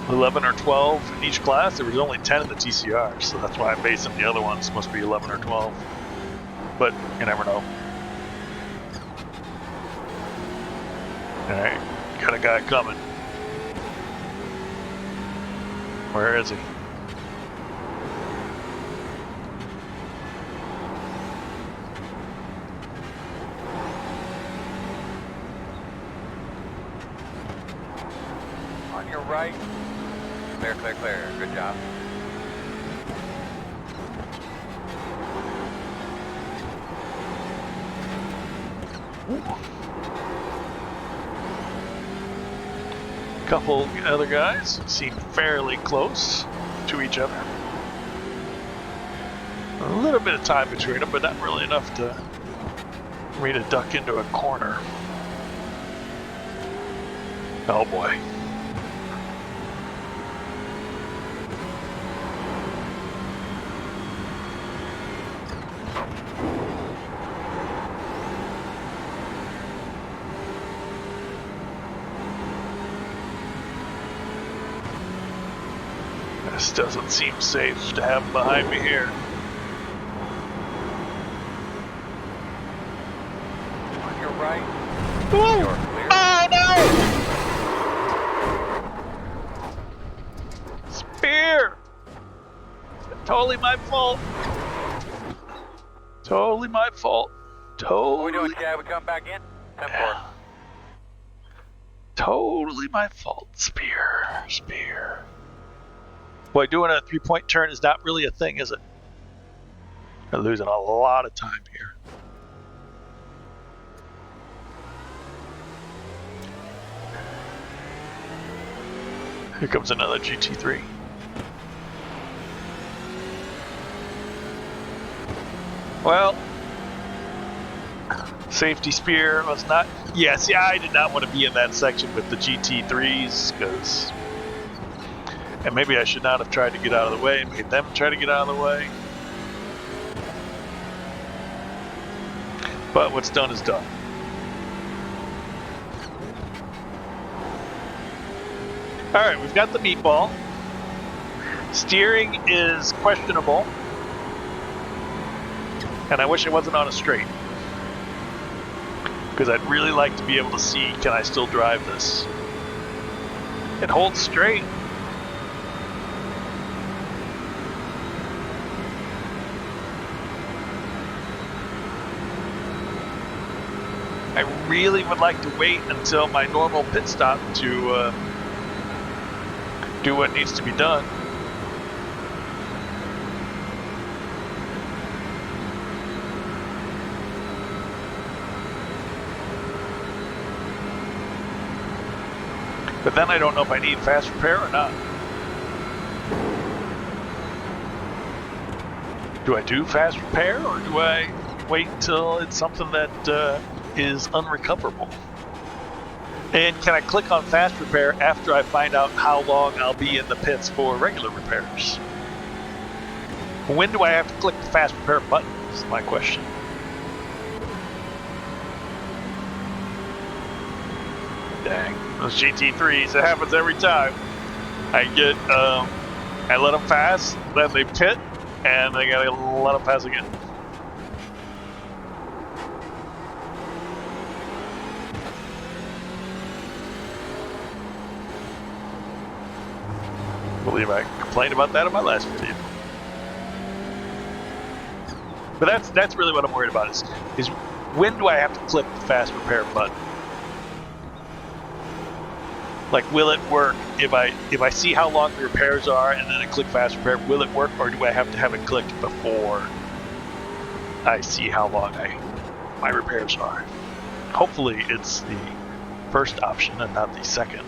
11 or 12 in each class. There was only 10 in the TCR, so that's why I'm basing the other ones must be 11 or 12. But you never know. Alright, got a guy coming. Where is he? On your right. Clear, clear, clear. Good job. Couple other guys seem fairly close to each other. A little bit of time between them, but not really enough for me to duck into a corner. Oh boy. This doesn't seem safe to have behind me here. On your right. Ooh. You're clear. Oh no! Spear! Totally my fault. Totally my fault. What are we Totally. doing, Chad? We come back in? 10-4. Totally my fault. Spear. Spear. Boy, doing a 3-point turn is not really a thing, is it? We're losing a lot of time here. Here comes another GT3. Well, safety spear was not. Yeah, see, I did not want to be in that section with the GT3s because. And maybe I should not have tried to get out of the way, made them try to get out of the way. But what's done is done. Alright, we've got the meatball. Steering is questionable. And I wish it wasn't on a straight. Because I'd really like to be able to see, can I still drive this? It holds straight. I really would like to wait until my normal pit stop to do what needs to be done. But then I don't know if I need fast repair or not. Do I do fast repair or do I wait until it's something that is unrecoverable? And can I click on fast repair after I find out how long I'll be in the pits for regular repairs? When do I have to click the fast repair button is my question. Dang, those GT3s, it happens every time. I get, I let them pass, then they pit, and I gotta let them pass again. believe I complained about that in my last video. But that's really what I'm worried about is when do I have to click the fast repair button? Like, will it work if I see how long the repairs are and then I click fast repair? Will it work, or do I have to have it clicked before I see how long my repairs are? Hopefully it's the first option and not the second.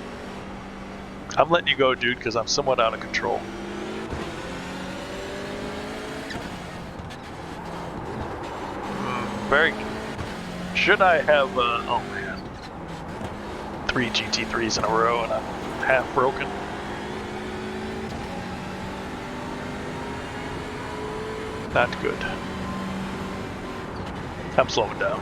I'm letting you go, dude, because I'm somewhat out of control. Very. Should I have? Oh man, 3 GT3s in a row and I'm half broken. Not good. I'm slowing down.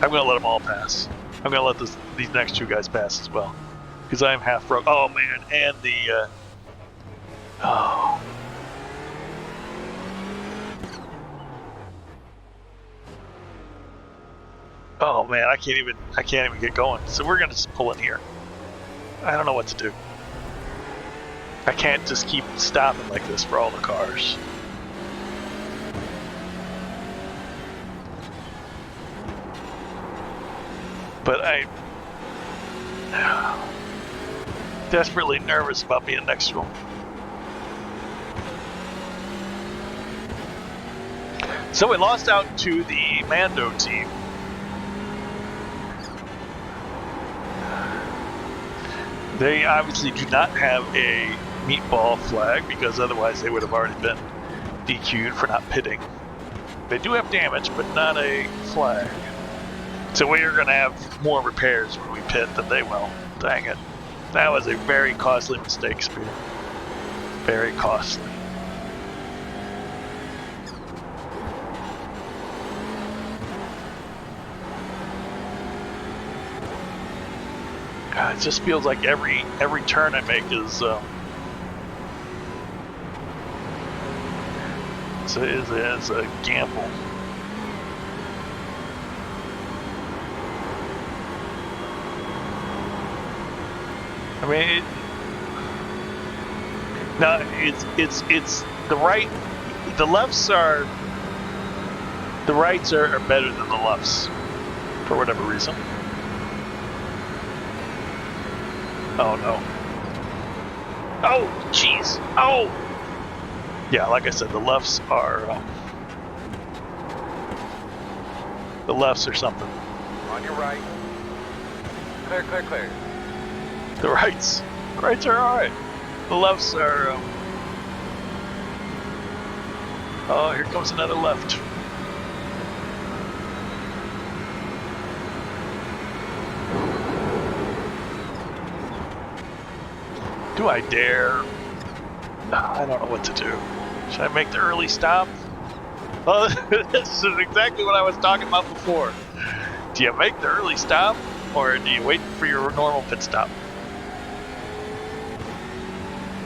I'm gonna let them all pass. I'm gonna let these next two guys pass as well, because I'm half broke. Oh man, and the oh. Oh man, I can't even get going. So we're gonna just pull in here. I don't know what to do. I can't just keep stopping like this for all the cars. But I'm desperately nervous about being next to him. So we lost out to the Mando team. They obviously do not have a meatball flag, because otherwise they would have already been DQ'd for not pitting. They do have damage, but not a flag. So we are going to have more repairs when we pit than they will. Dang it. That was a very costly mistake, Spear. Very costly. God, it just feels like every turn I make is is a gamble. I mean, no, it's the right. The lefts are. The rights are better than the lefts, for whatever reason. Oh no. Oh jeez. Oh. Yeah, like I said, the lefts are. The lefts are something. On your right. Clear, clear, clear. The rights are alright. The lefts are. Oh, here comes another left. Do I dare? I don't know what to do. Should I make the early stop? Oh, this is exactly what I was talking about before. Do you make the early stop, or do you wait for your normal pit stop?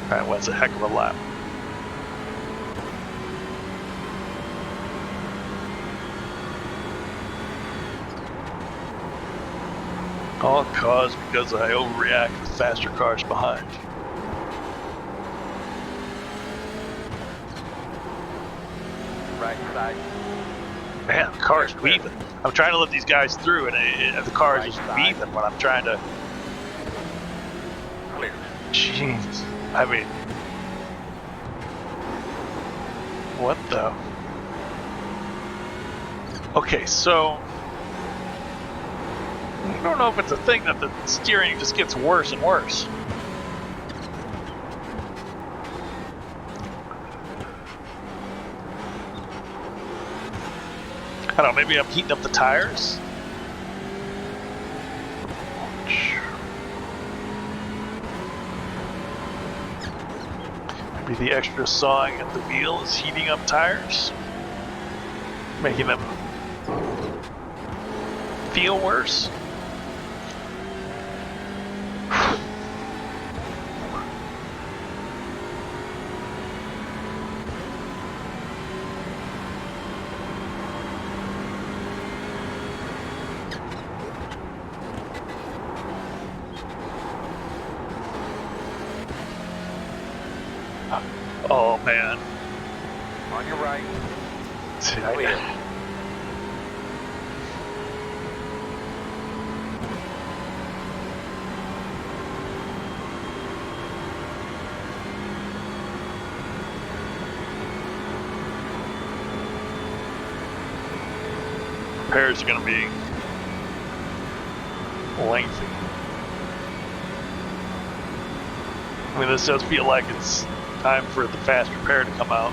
That was a heck of a lap. All caused because I overreact with faster cars behind. Right side. Man, the car's weaving. I'm trying to let these guys through, and the car is just weaving when I'm trying to. Clear. Jeez. I mean, what the? Okay, so I don't know if it's a thing that the steering just gets worse and worse. I don't know, maybe I'm heating up the tires? Maybe the extra sawing at the wheel is heating up tires, making them feel worse. man. On your right. Clear. Repairs are going to be lengthy. I mean, this does feel like it's time for the fast repair to come out.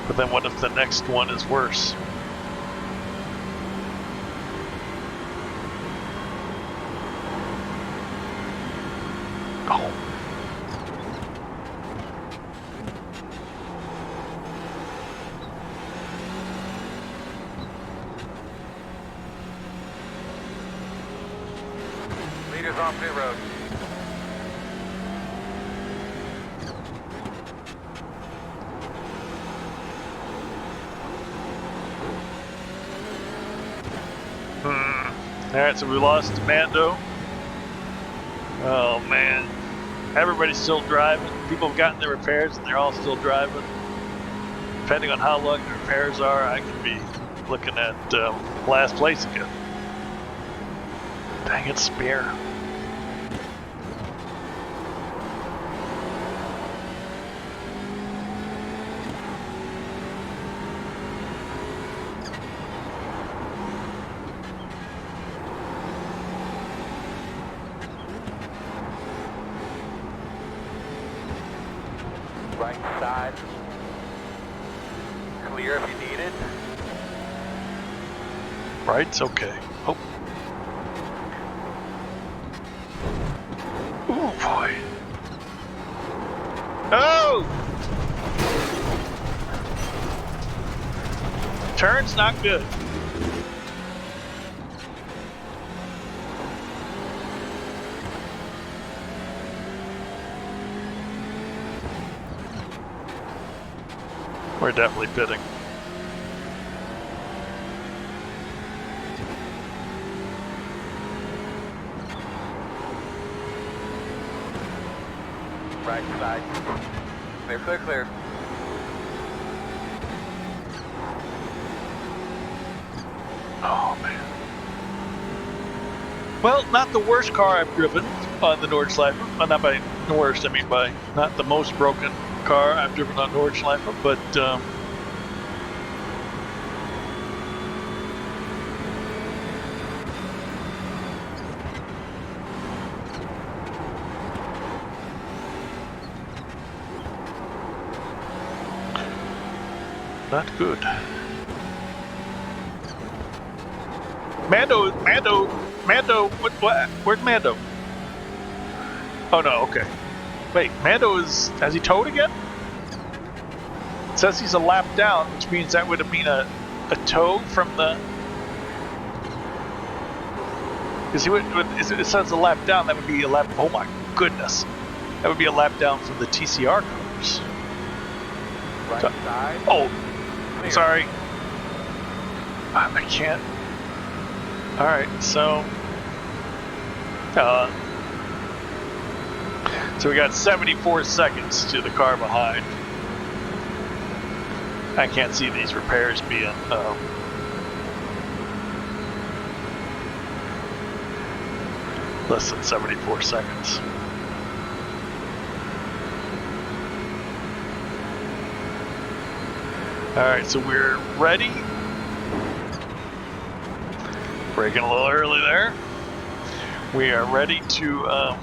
But then what if the next one is worse? Oh. Leaders off new road. Alright, so we lost Mando. Oh man. Everybody's still driving. People have gotten their repairs and they're all still driving. Depending on how long the repairs are, I could be looking at last place again. Dang it, Spear. Right side. Clear if you need it. Right's okay. Oh. Oh boy. Oh! Turn's not good. We're definitely pitting. Right side. Clear, clear, clear. Oh man. Well, not the worst car I've driven on the Nordschleife. Well, not by the worst, I mean by not the most broken car I've driven on Nordschleife, but not good. Mando, where's Mando? Oh no, okay. Wait, Mando has he towed again? It says he's a lap down, which means that would mean a tow from the... Because it says a lap down, that would be a lap, oh my goodness. That would be a lap down from the TCR cars. Right side. Oh, Clear. sorry. I can't. Alright, so we got 74 seconds to the car behind. I can't see these repairs being less than 74 seconds. Alright, so we're ready. Braking a little early there. We are ready to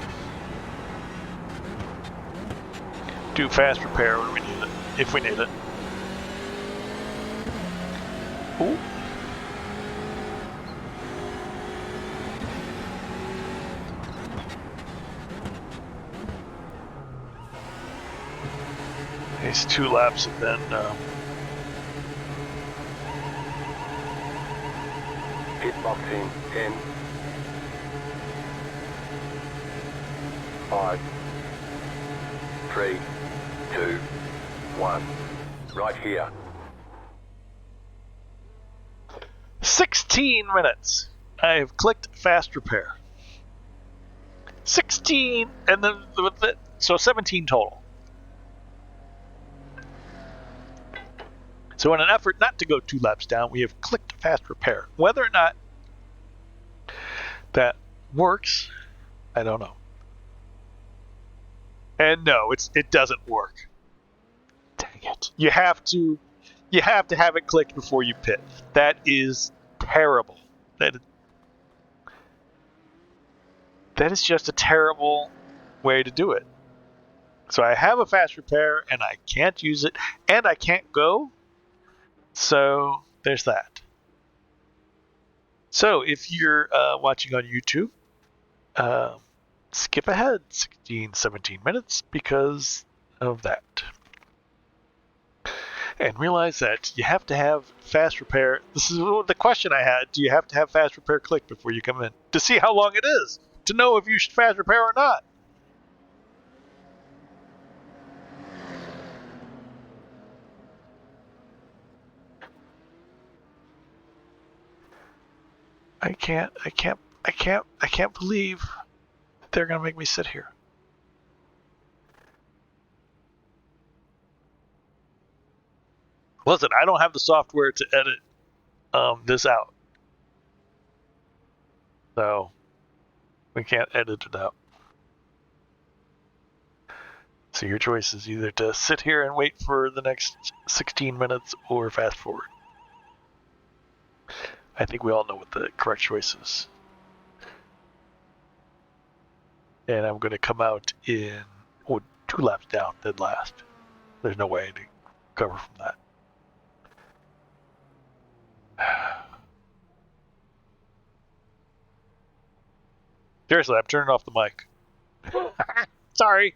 do fast repair when we need it, if we need it. Ooh. These 2 laps have been Hitboxing in 5, 3, 2, 1. Right here. 16 minutes. I have clicked fast repair. 16, and then so 17 total. So in an effort not to go 2 laps down, we have clicked fast repair. Whether or not that works, I don't know. And no, it doesn't work. Dang it! You have to have it clicked before you pit. That is terrible. That is just a terrible way to do it. So I have a fast repair and I can't use it and I can't go. So there's that. So if you're watching on YouTube, skip ahead 16, 17 minutes because of that. And realize that you have to have fast repair. This is the question I had. Do you have to have fast repair clicked before you come in? To see how long it is. To know if you should fast repair or not. I can't believe they're going to make me sit here. Listen, I don't have the software to edit this out. So we can't edit it out. So your choice is either to sit here and wait for the next 16 minutes or fast forward. I think we all know what the correct choice is. And I'm going to come out in 2 laps down, dead last. There's no way to cover from that. Seriously, I'm turning off the mic. Sorry.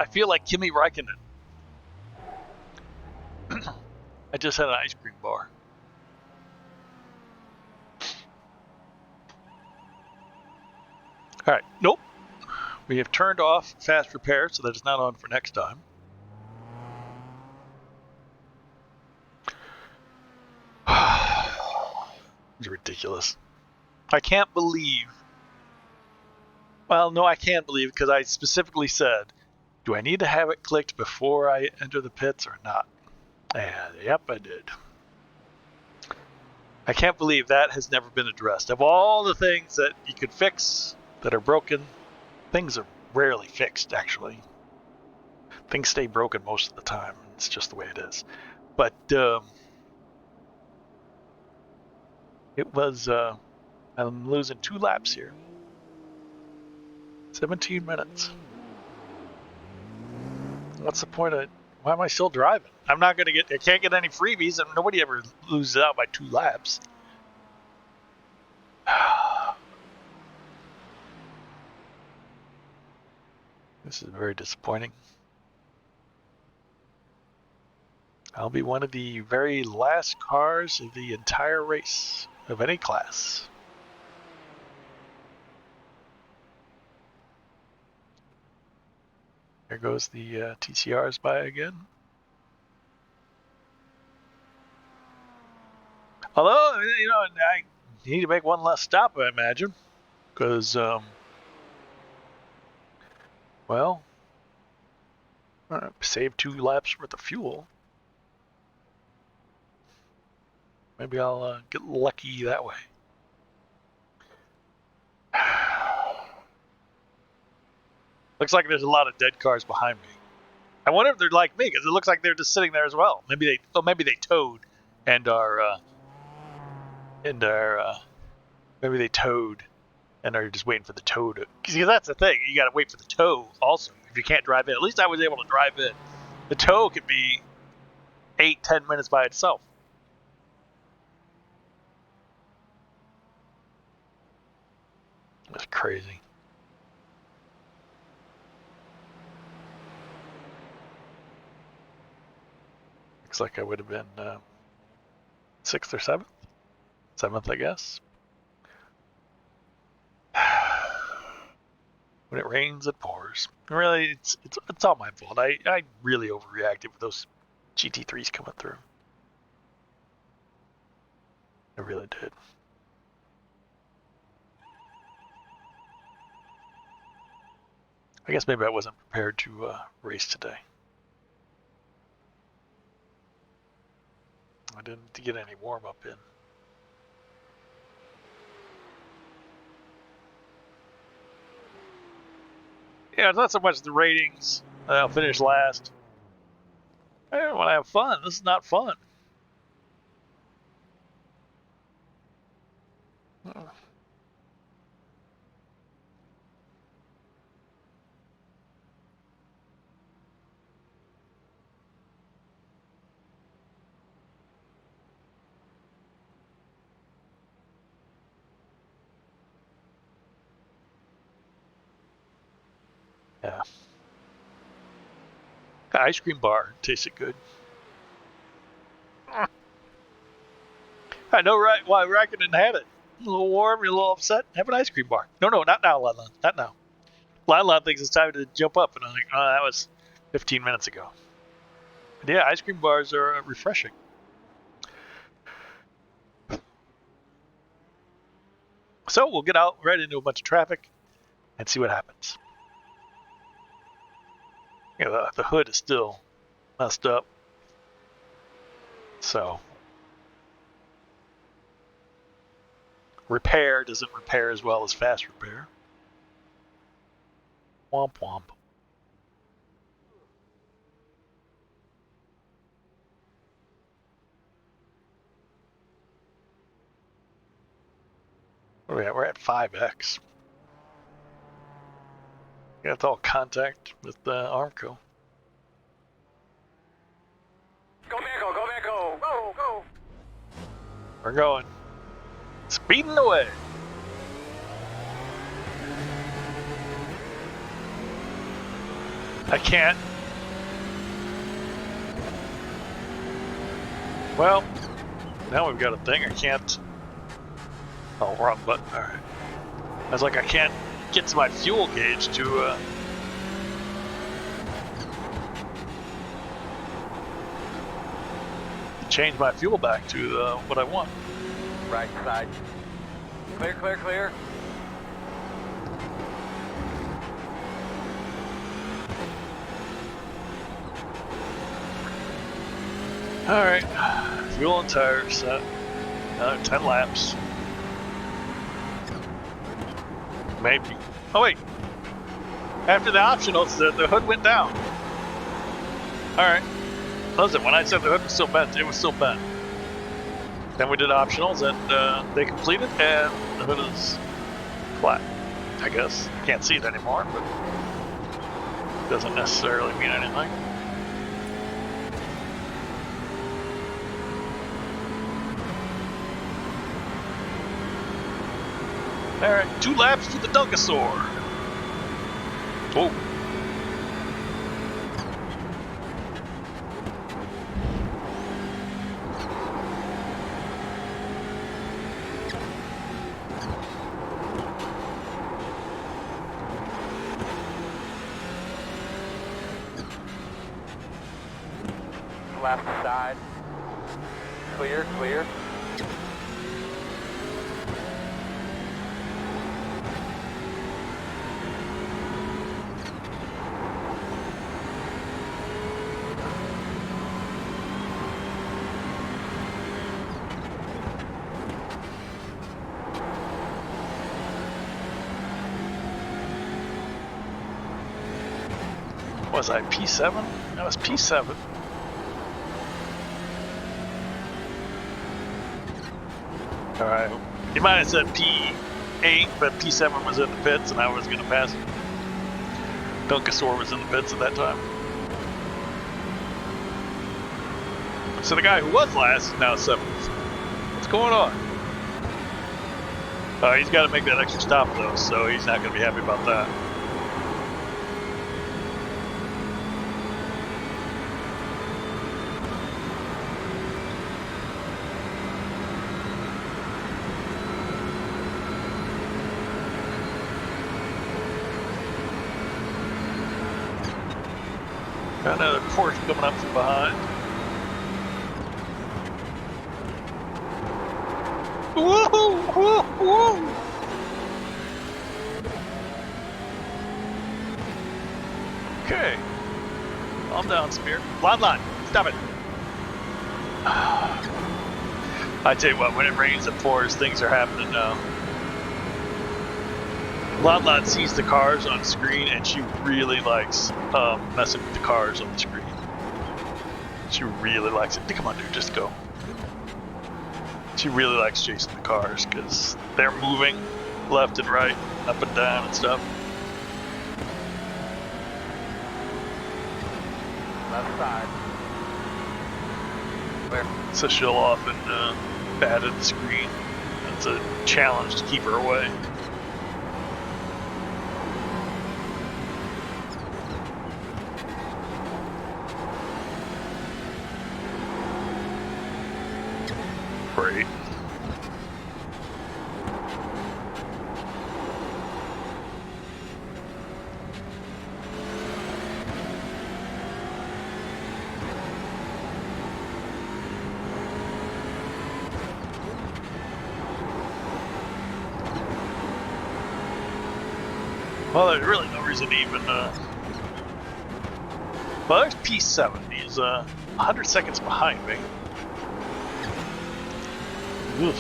I feel like Kimi Räikkönen. I just had an ice cream bar. All right, nope. We have turned off fast repair, so that is not on for next time. It's ridiculous. I can't believe. Well, no, I can't believe because I specifically said, do I need to have it clicked before I enter the pits or not? And yep, I did. I can't believe that has never been addressed. Of all the things that you could fix that are broken, things are rarely fixed, actually. Things stay broken most of the time. It's just the way it is. But it was, I'm losing 2 laps here. 17 minutes. What's the point of, why am I still driving? I'm not going to get, I can't get any freebies, and nobody ever loses out by 2 laps. This is very disappointing. I'll be one of the very last cars of the entire race of any class. There goes the TCRs by again. Although, you know, I need to make one less stop, I imagine, because, well, save 2 laps worth of fuel. Maybe I'll get lucky that way. Looks like there's a lot of dead cars behind me. I wonder if they're like me, because it looks like they're just sitting there as well. Maybe they towed and are maybe they towed and are just waiting for the tow to. Because that's the thing, you got to wait for the tow also. If you can't drive in, at least I was able to drive in. The tow could be 8-10 minutes by itself. That's crazy. Looks like I would have been 6th or 7th. 7th, I guess. When it rains, it pours. Really, it's all my fault. I really overreacted with those GT3s coming through. I really did. I guess maybe I wasn't prepared to race today. I didn't get any warm-up in. Yeah, it's not so much the ratings. I'll finish last. I don't want to have fun. This is not fun. Yeah. The ice cream bar tasted good. I know, right? Why Räikkönen had it. A little warm, you're a little upset. Have an ice cream bar. No, not now, Lala. Not now. Lala thinks it's time to jump up, and I'm like, oh, that was 15 minutes ago. But yeah, ice cream bars are refreshing. So we'll get out right into a bunch of traffic and see what happens. Yeah, the hood is still messed up. So repair doesn't repair as well as fast repair. Womp womp. Where are we at? We're at 5x. Yeah, it's all contact with Armco. Go back, go. We're going. Speeding away. I can't. Well, now we've got a thing. I can't. Oh, wrong button. All right. I was like, I can't get to my fuel gauge to change my fuel back to what I want. Right side. Clear, clear, clear. All right, fuel and tires set. Another 10 laps. Maybe. Oh wait. After the optionals, the hood went down. All right. Listen, when I said the hood was still bent, it was still bent. Then we did optionals, and they completed, and the hood is flat. I guess can't see it anymore, but doesn't necessarily mean anything. All right, 2 laps to the Dunkasaur. Whoa. Left side. Clear, clear. Was I P7? That was P7. Alright. You might have said P8, but P7 was in the pits and I was going to pass it. Dunkasaur was in the pits at that time. So the guy who was last is now 7th. What's going on? He's got to make that extra stop though, so he's not going to be happy about that. Got another Porsche coming up from behind. Woohoo! Woo! Okay. Calm down, Spear. Blind line. Stop it. I tell you what, when it rains and pours, things are happening now. Lon sees the cars on screen and she really likes messing with the cars on the screen. She really likes it. Come on, dude, just go. She really likes chasing the cars because they're moving left and right, up and down and stuff. Left side. Clear. So she'll often bat at the screen. It's a challenge to keep her away. Great. Well, there's really no reason to even, well, there's P7. He's 100 seconds behind me. Oof.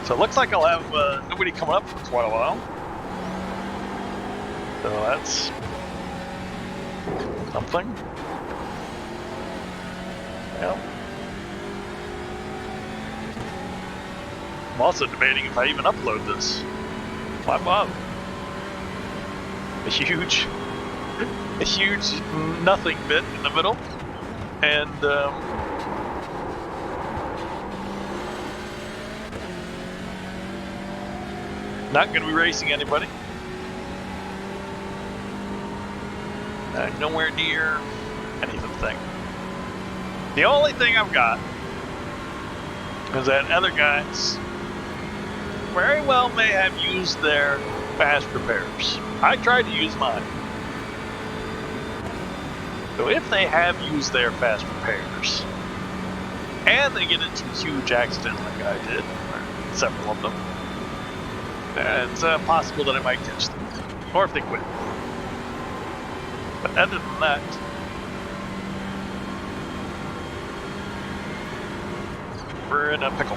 So it looks like I'll have nobody coming up for quite a while. So that's something. Yeah. I'm also debating if I even upload this. Why bother? A huge nothing bit in the middle, and Not going to be racing anybody. Nowhere near anything. The only thing I've got is that other guys very well may have used their fast repairs. I tried to use mine. So if they have used their fast repairs, and they get into a huge accident like I did, or several of them, then it's possible that I might catch them. Or if they quit. But other than that, we're in a pickle.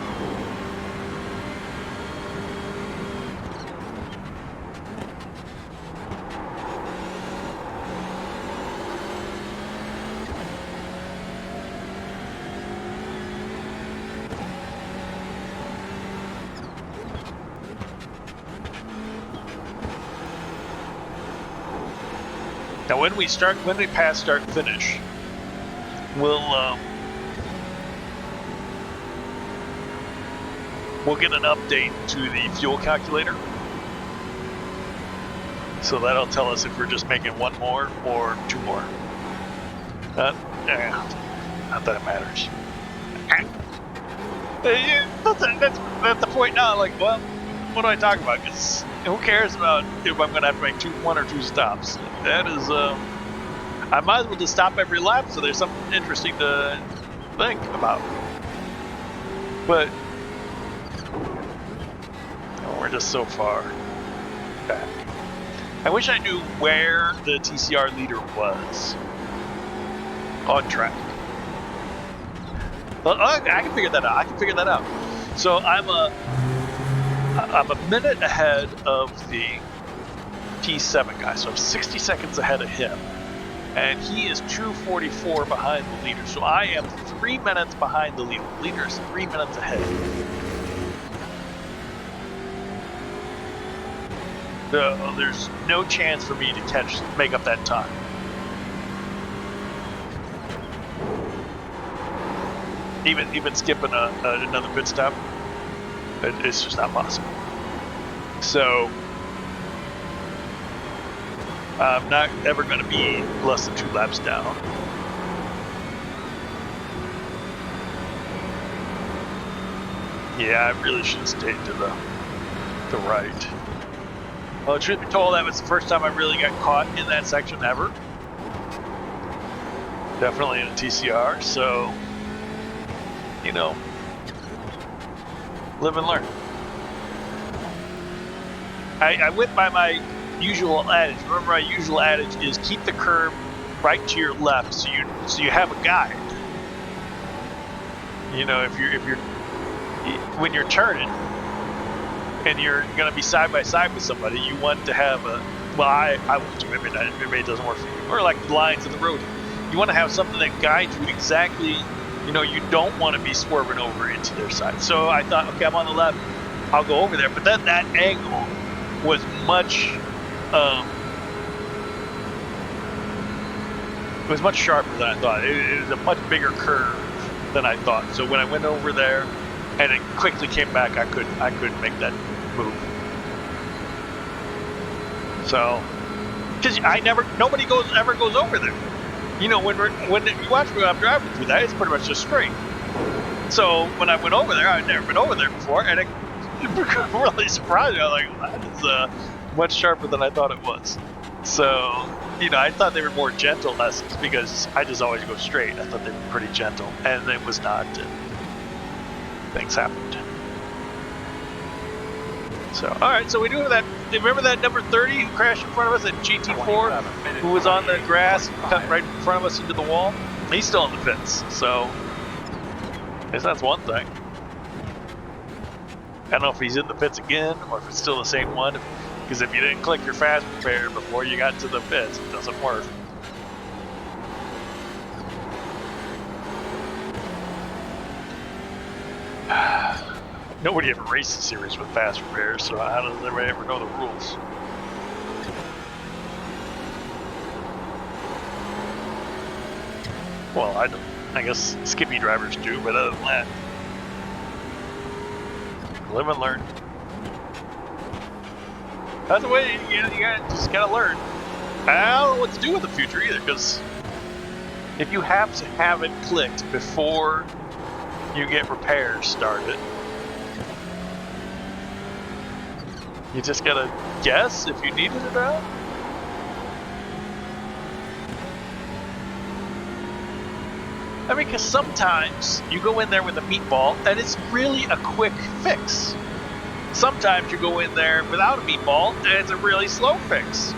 Now, when we pass start and finish, we'll get an update to the fuel calculator. So that'll tell us if we're just making one more or two more. Not that it matters. That's the point now. Like, well, what do I talk about? Because who cares about if I'm going to have to make one or two stops? That is, I might as well just stop every lap so there's something interesting to think about. But we're just so far back. I wish I knew where the TCR leader was on track. Well, I can figure that out. So I'm a minute ahead of the T7 guy, so I'm 60 seconds ahead of him, and he is 2:44 behind the leader. So I am 3 minutes behind the leader. The leader is 3 minutes ahead. So there's no chance for me to make up that time. Even skipping another pit stop, it's just not possible. So I'm not ever going to be less than 2 laps down. Yeah, I really should have stayed to the right. Well, truth be told, that was the first time I really got caught in that section ever. Definitely in a TCR, so, you know, live and learn. I went by my usual adage. Remember, my usual adage is keep the curb right to your left, so you have a guide. You know, if you're when you're turning and you're going to be side by side with somebody, you want to have a, well, I want to, maybe it doesn't work for you, or like the lines in the road. You want to have something that guides you exactly. You know, you don't want to be swerving over into their side. So I thought, okay, I'm on the left, I'll go over there. But then that angle was much, it was much sharper than I thought. It was a much bigger curve than I thought. So when I went over there and it quickly came back, I couldn't make that move. So, because nobody ever goes over there. You know, when you watch me when I'm driving through that, it's pretty much just straight. So when I went over there, I'd never been over there before, and it really surprised me. I was like, that is much sharper than I thought it was. So, you know, I thought they were more gentle lessons because I just always go straight. I thought they were pretty gentle, and it was not. Things happened. So, all right, so we do have that. Remember that number 30 who crashed in front of us, that GT4, who was on the grass, cut right in front of us into the wall? He's still in the pits, so I guess that's one thing. I don't know if he's in the pits again or if it's still the same one, because if you didn't click your fast repair before you got to the pits, it doesn't work. Nobody ever raced a series with fast repairs, so how does everybody ever know the rules? Well, I don't. I guess Skippy drivers do, but other than that, live and learn. That's the way you just gotta learn. I don't know what to do in the future either, because if you have to have it clicked before you get repairs started, you just gotta guess if you needed it or not. I mean, because sometimes you go in there with a meatball and it's really a quick fix. Sometimes you go in there without a meatball and it's a really slow fix.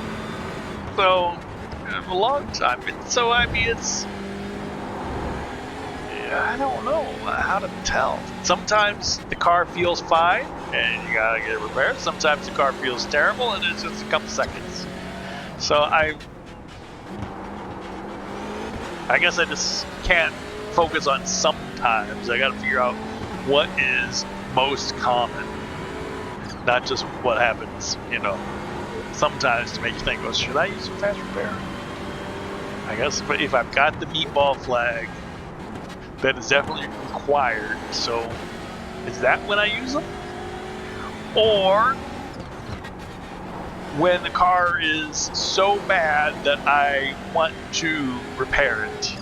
So, a long time. So, I mean, it's... I don't know how to tell. Sometimes the car feels fine and you gotta get it repaired. Sometimes the car feels terrible and it's just a couple seconds. So, I guess I just can't focus on sometimes. I gotta figure out what is most common. Not just what happens, you know, sometimes to make you think, well, should I use a fast repair? I guess, but if I've got the meatball flag, that is definitely required. So, is that when I use them? Or when the car is so bad that I want to repair it?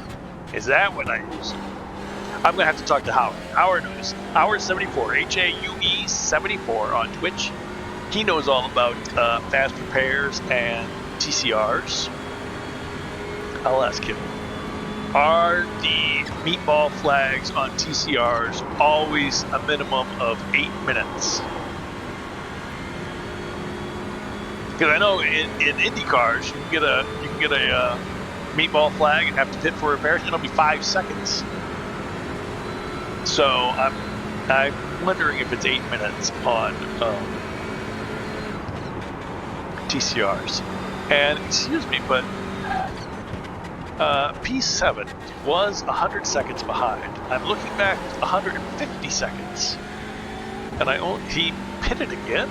Is that when I use them? I'm going to have to talk to Howard. Howard knows. Howard74, H-A-U-E 74 on Twitch. He knows all about fast repairs and TCRs. I'll ask him. Are the meatball flags on TCRs always a minimum of 8 minutes? Because I know in Indy cars you can get a meatball flag and have to pit for repairs, and it'll be 5 seconds. So I'm wondering if it's 8 minutes on TCRs. And excuse me, but P7 was 100 seconds behind. I'm looking back 150 seconds, and he pitted again.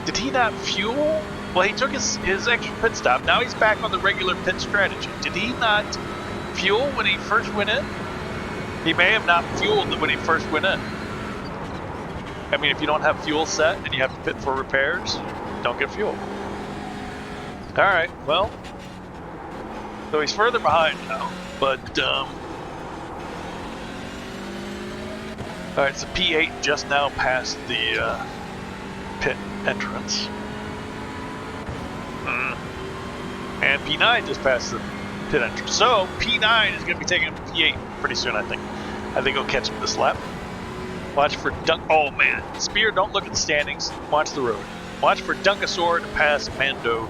Did he not fuel? Well, he took his extra pit stop. Now he's back on the regular pit strategy. Did he not fuel when he first went in? He may have not fueled when he first went in. I mean, if you don't have fuel set and you have to pit for repairs, don't get fuel. All right, well, so he's further behind now, but all right, so P8 just now passed the pit entrance. And P9 just passed the pit entrance. So P9 is going to be taking P8 pretty soon, I think. I think he'll catch him this lap. Watch for oh man, Spear, don't look at the standings. Watch the road. Watch for Dunkasaur to pass Mando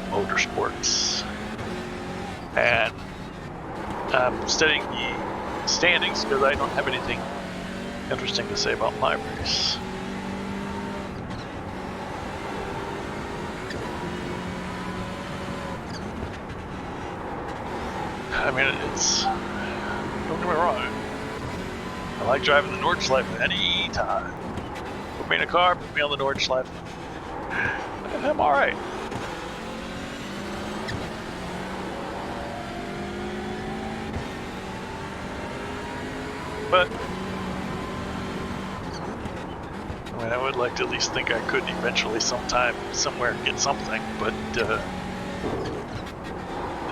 Motorsports. And I'm studying the standings because I don't have anything interesting to say about my race. I mean, don't get me wrong, I like driving the Nordschleife any time. Put me in a car, put me on the Nordschleife, and I'm alright. But, I mean, I would like to at least think I could eventually sometime, somewhere get something, but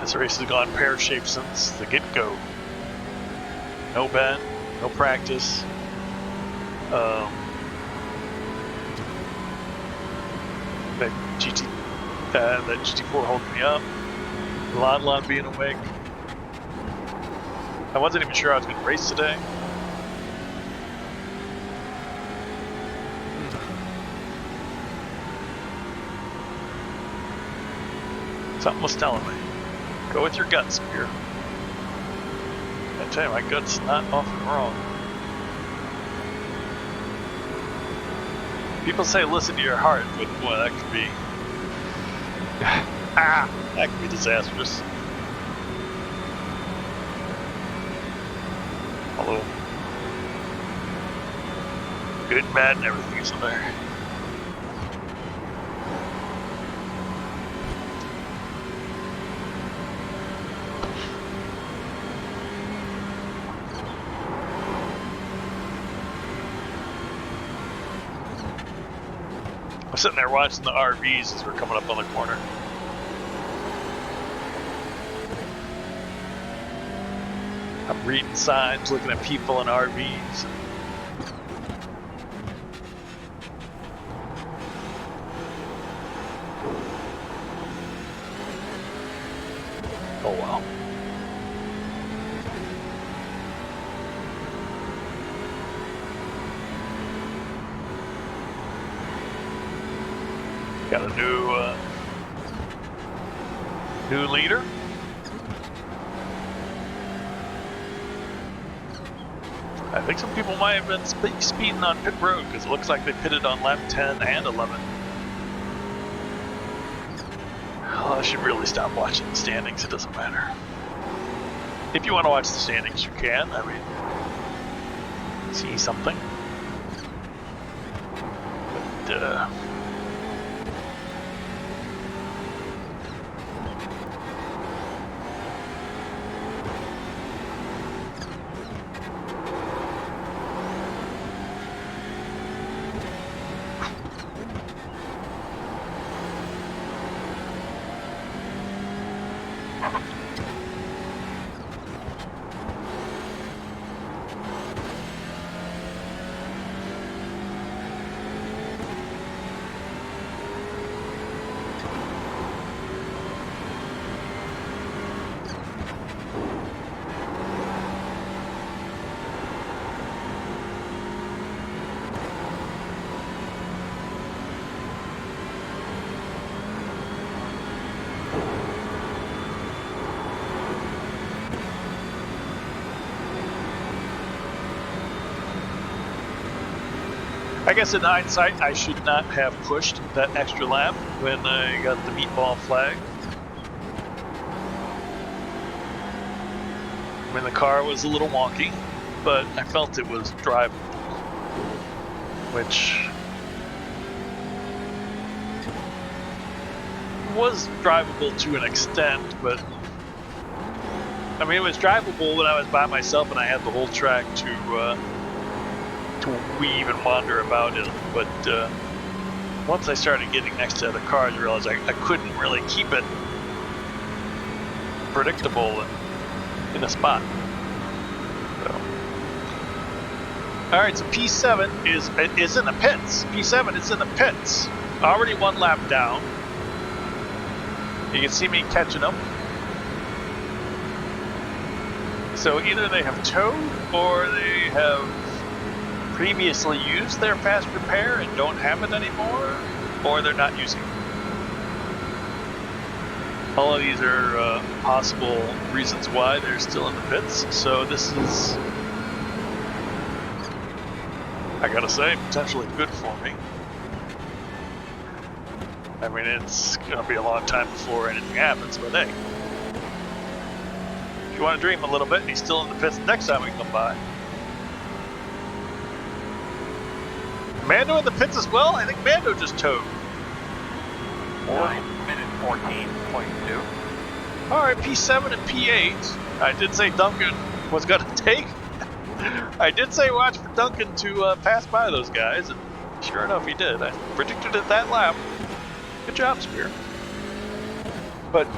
this race has gone pear-shaped since the get-go. No bend, no practice. The GT4 holding me up. Lon being awake. I wasn't even sure I was going to race today. Something was telling me. Go with your guts, Spear. I tell you, my gut's not often wrong. People say listen to your heart, but boy, that could be... that could be disastrous. Although, good, bad, and everything is in there. I'm sitting there watching the RVs as we're coming up on the corner. I'm reading signs, looking at people in RVs. Oh well. Got a new leader. I think some people might have been speeding on pit road because it looks like they pitted on lap 10 and 11. Oh, I should really stop watching the standings. It doesn't matter. If you want to watch the standings, you can. I mean, see something. But, I guess in hindsight, I should not have pushed that extra lap when I got the meatball flag. I mean, the car was a little wonky, but I felt it was drivable, which was drivable to an extent, but I mean, it was drivable when I was by myself and I had the whole track to weave and wander about it, but once I started getting next to other cars, I realized I couldn't really keep it predictable in a spot. So. Alright, so P7 is in the pits. P7 is in the pits. Already one lap down. You can see me catching them. So either they have towed or they have previously used their fast repair and don't have it anymore, or they're not using it. All of these are possible reasons why they're still in the pits, so this is, I gotta say, potentially good for me. I mean, it's gonna be a long time before anything happens, but hey. If you want to dream a little bit and he's still in the pits next time we come by. Mando in the pits as well? I think Mando just towed. 9 minutes 14.2. Alright, P7 and P8. I did say Duncan was going to take. I did say watch for Duncan to pass by those guys, and sure enough he did. I predicted it that lap. Good job, Spear. But,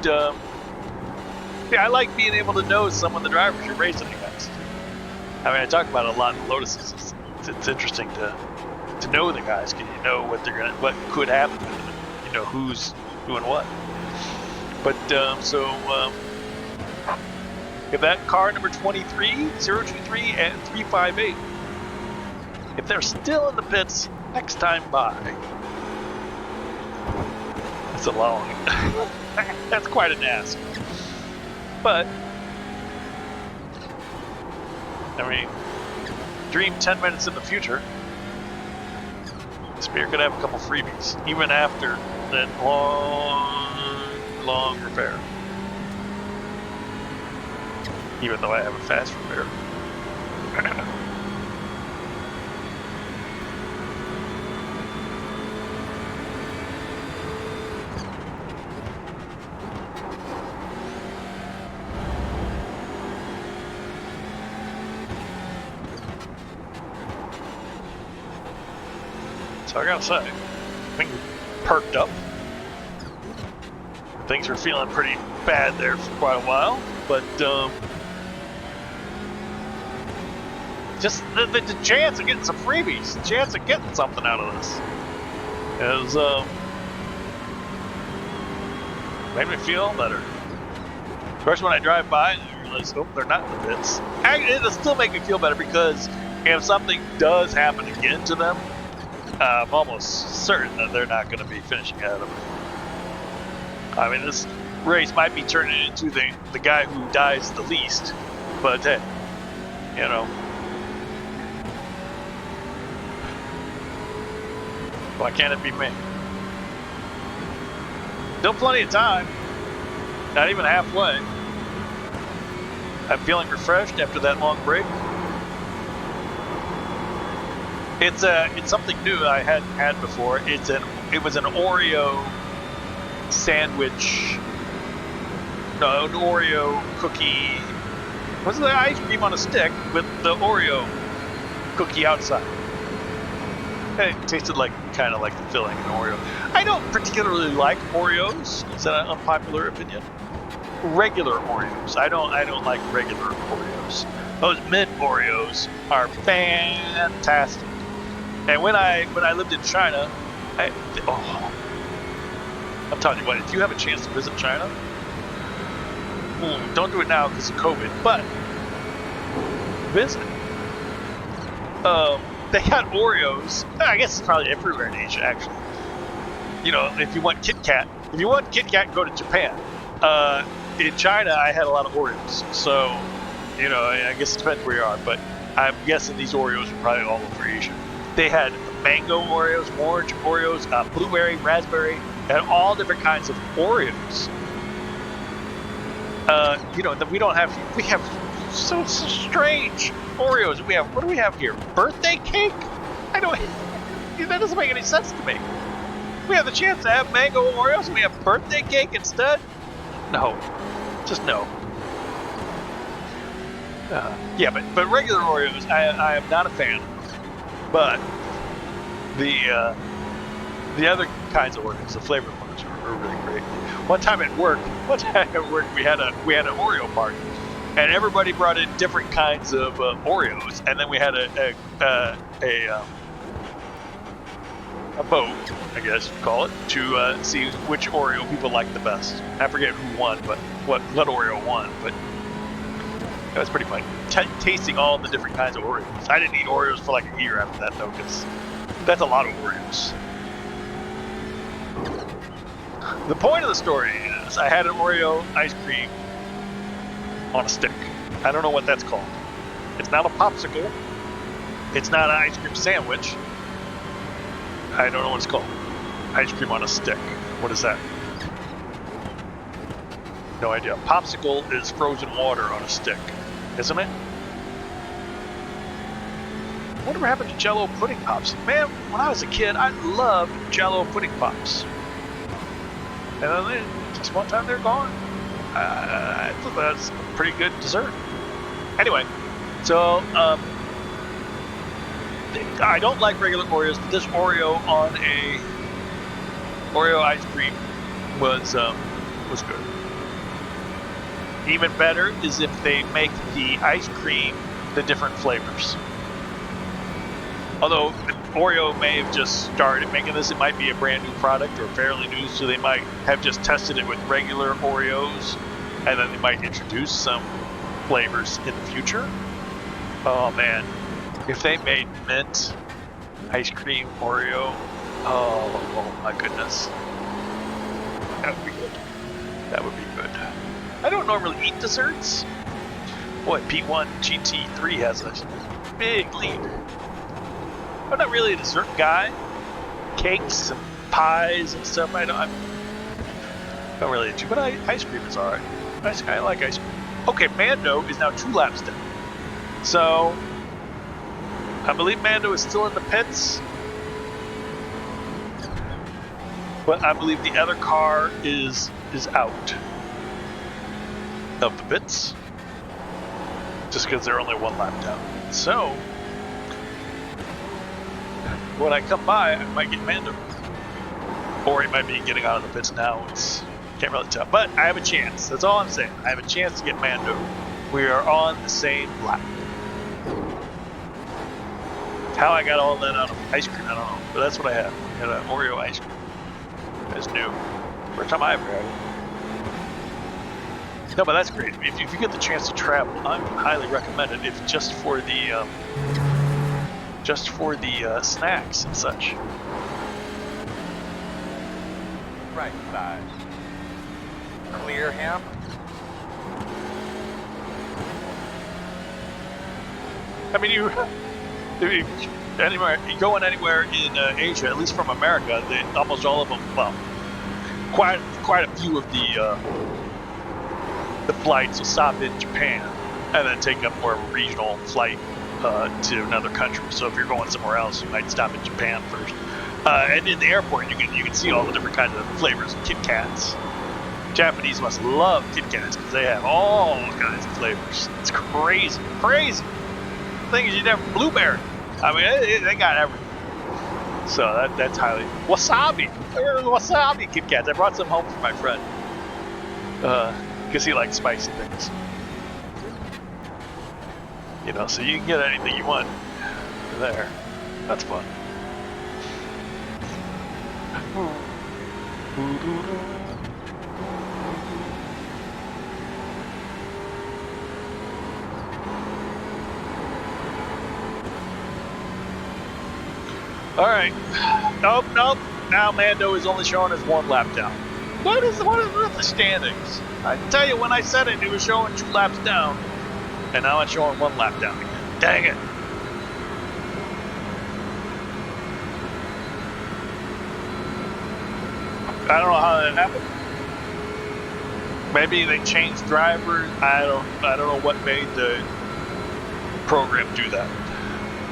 yeah, I like being able to know some of the drivers you're racing against. I mean, I talk about it a lot in Lotuses. It's interesting to know the guys, because you know what what could happen, you know who's doing what. But if that car number 23, 023 and 358, if they're still in the pits next time by, that's a long, that's quite an ask. But I mean, dream 10 minutes in the future. Spear could have a couple freebies, even after that long repair. Even though I have a fast repair. So I gotta say, Things perked up. Things were feeling pretty bad there for quite a while, but just the chance of getting some freebies, the chance of getting something out of this is made me feel better. Especially when I drive by and I realize, oh, they're not in the pits. It'll still make me feel better because if something does happen again to them, I'm almost certain that they're not going to be finishing ahead of me. I mean, this race might be turning into the guy who dies the least, but hey, you know. Why can't it be me? Still plenty of time. Not even halfway. I'm feeling refreshed after that long break. It's something new I hadn't had before. It was an Oreo sandwich. No, an Oreo cookie. Was the ice cream on a stick with the Oreo cookie outside? And it tasted kind of like the filling in Oreo. I don't particularly like Oreos. Is that an unpopular opinion? Regular Oreos. I don't like regular Oreos. Those mint Oreos are fantastic. And when I lived in China, I'm telling you what, if you have a chance to visit China, don't do it now because of COVID, but visit. They got Oreos. I guess it's probably everywhere in Asia, actually. You know, if you want Kit Kat, go to Japan. In China, I had a lot of Oreos, so you know, I guess it depends where you are. But I'm guessing these Oreos are probably all over Asia. They had mango Oreos, orange Oreos, blueberry, raspberry, and all different kinds of Oreos. You know, that we have so strange Oreos. What do we have here? Birthday cake? That doesn't make any sense to me. We have the chance to have mango Oreos and we have birthday cake instead? No. Just no. Yeah, but regular Oreos, I am not a fan of. But the other kinds of Oreos, the flavored ones, are really great. One time at work, we had an Oreo party, and everybody brought in different kinds of Oreos, and then we had a vote, I guess you'd call it, to see which Oreo people liked the best. I forget who won, but what Oreo won, but it was pretty fun. Tasting all the different kinds of Oreos. I didn't eat Oreos for like a year after that, though, because that's a lot of Oreos. The point of the story is I had an Oreo ice cream on a stick. I don't know what that's called. It's not a popsicle. It's not an ice cream sandwich. I don't know what it's called. Ice cream on a stick. What is that? No idea. Popsicle is frozen water on a stick, isn't it? Whatever happened to Jell-O pudding pops? Man, when I was a kid, I loved Jell-O pudding pops. And then just one time they're gone. I thought that's a pretty good dessert. Anyway, so I don't like regular Oreos, but this Oreo on a Oreo ice cream was good. Even better is if they make the ice cream the different flavors. Although Oreo may have just started making this, it might be a brand new product or fairly new, so they might have just tested it with regular Oreos, and then they might introduce some flavors in the future. Oh man, if they made mint ice cream Oreo, oh my goodness, that would be good. That would be good. I don't normally eat desserts. Boy, P1 GT3 has a big lead. I'm not really a dessert guy. Cakes and pies and stuff, I don't really into, but ice cream is alright. I like ice cream. Okay, Mando is now 2 laps down. So, I believe Mando is still in the pits. But I believe the other car is out of the pits. Just because they're only 1 lap down. So, when I come by, I might get Mando. Or he might be getting out of the pits now. Can't really tell. But I have a chance. That's all I'm saying. I have a chance to get Mando. We are on the same lap. How I got all that out of ice cream, I don't know. But that's what I have. I got an Oreo ice cream. It's new. First time I ever had it. No, but that's great. If you get the chance to travel, I would highly recommend it. If just for the snacks and such. Right side. Clear him. I mean, you going anywhere in Asia, at least from America, almost all of them, well, quite a few of the flights will stop in Japan and then take up more of a regional flight to another country. So if you're going somewhere else, you might stop in Japan first. And in the airport, you can see all the different kinds of flavors of Kit Kats. Japanese must love Kit Kats because they have all kinds of flavors. It's crazy. The thing is, you never blueberry. I mean, they got everything. So that's highly wasabi. There were wasabi Kit Kats. I brought some home for my friend because he likes spicy things. You know, so you can get anything you want there. That's fun. All right. Nope. Now Mando is only showing us 1 lap down. What is with the standings? I can tell you, when I said it was showing 2 laps down, and now it's showing 1 lap down again. Dang it. I don't know how that happened. Maybe they changed drivers. I don't know what made the program do that.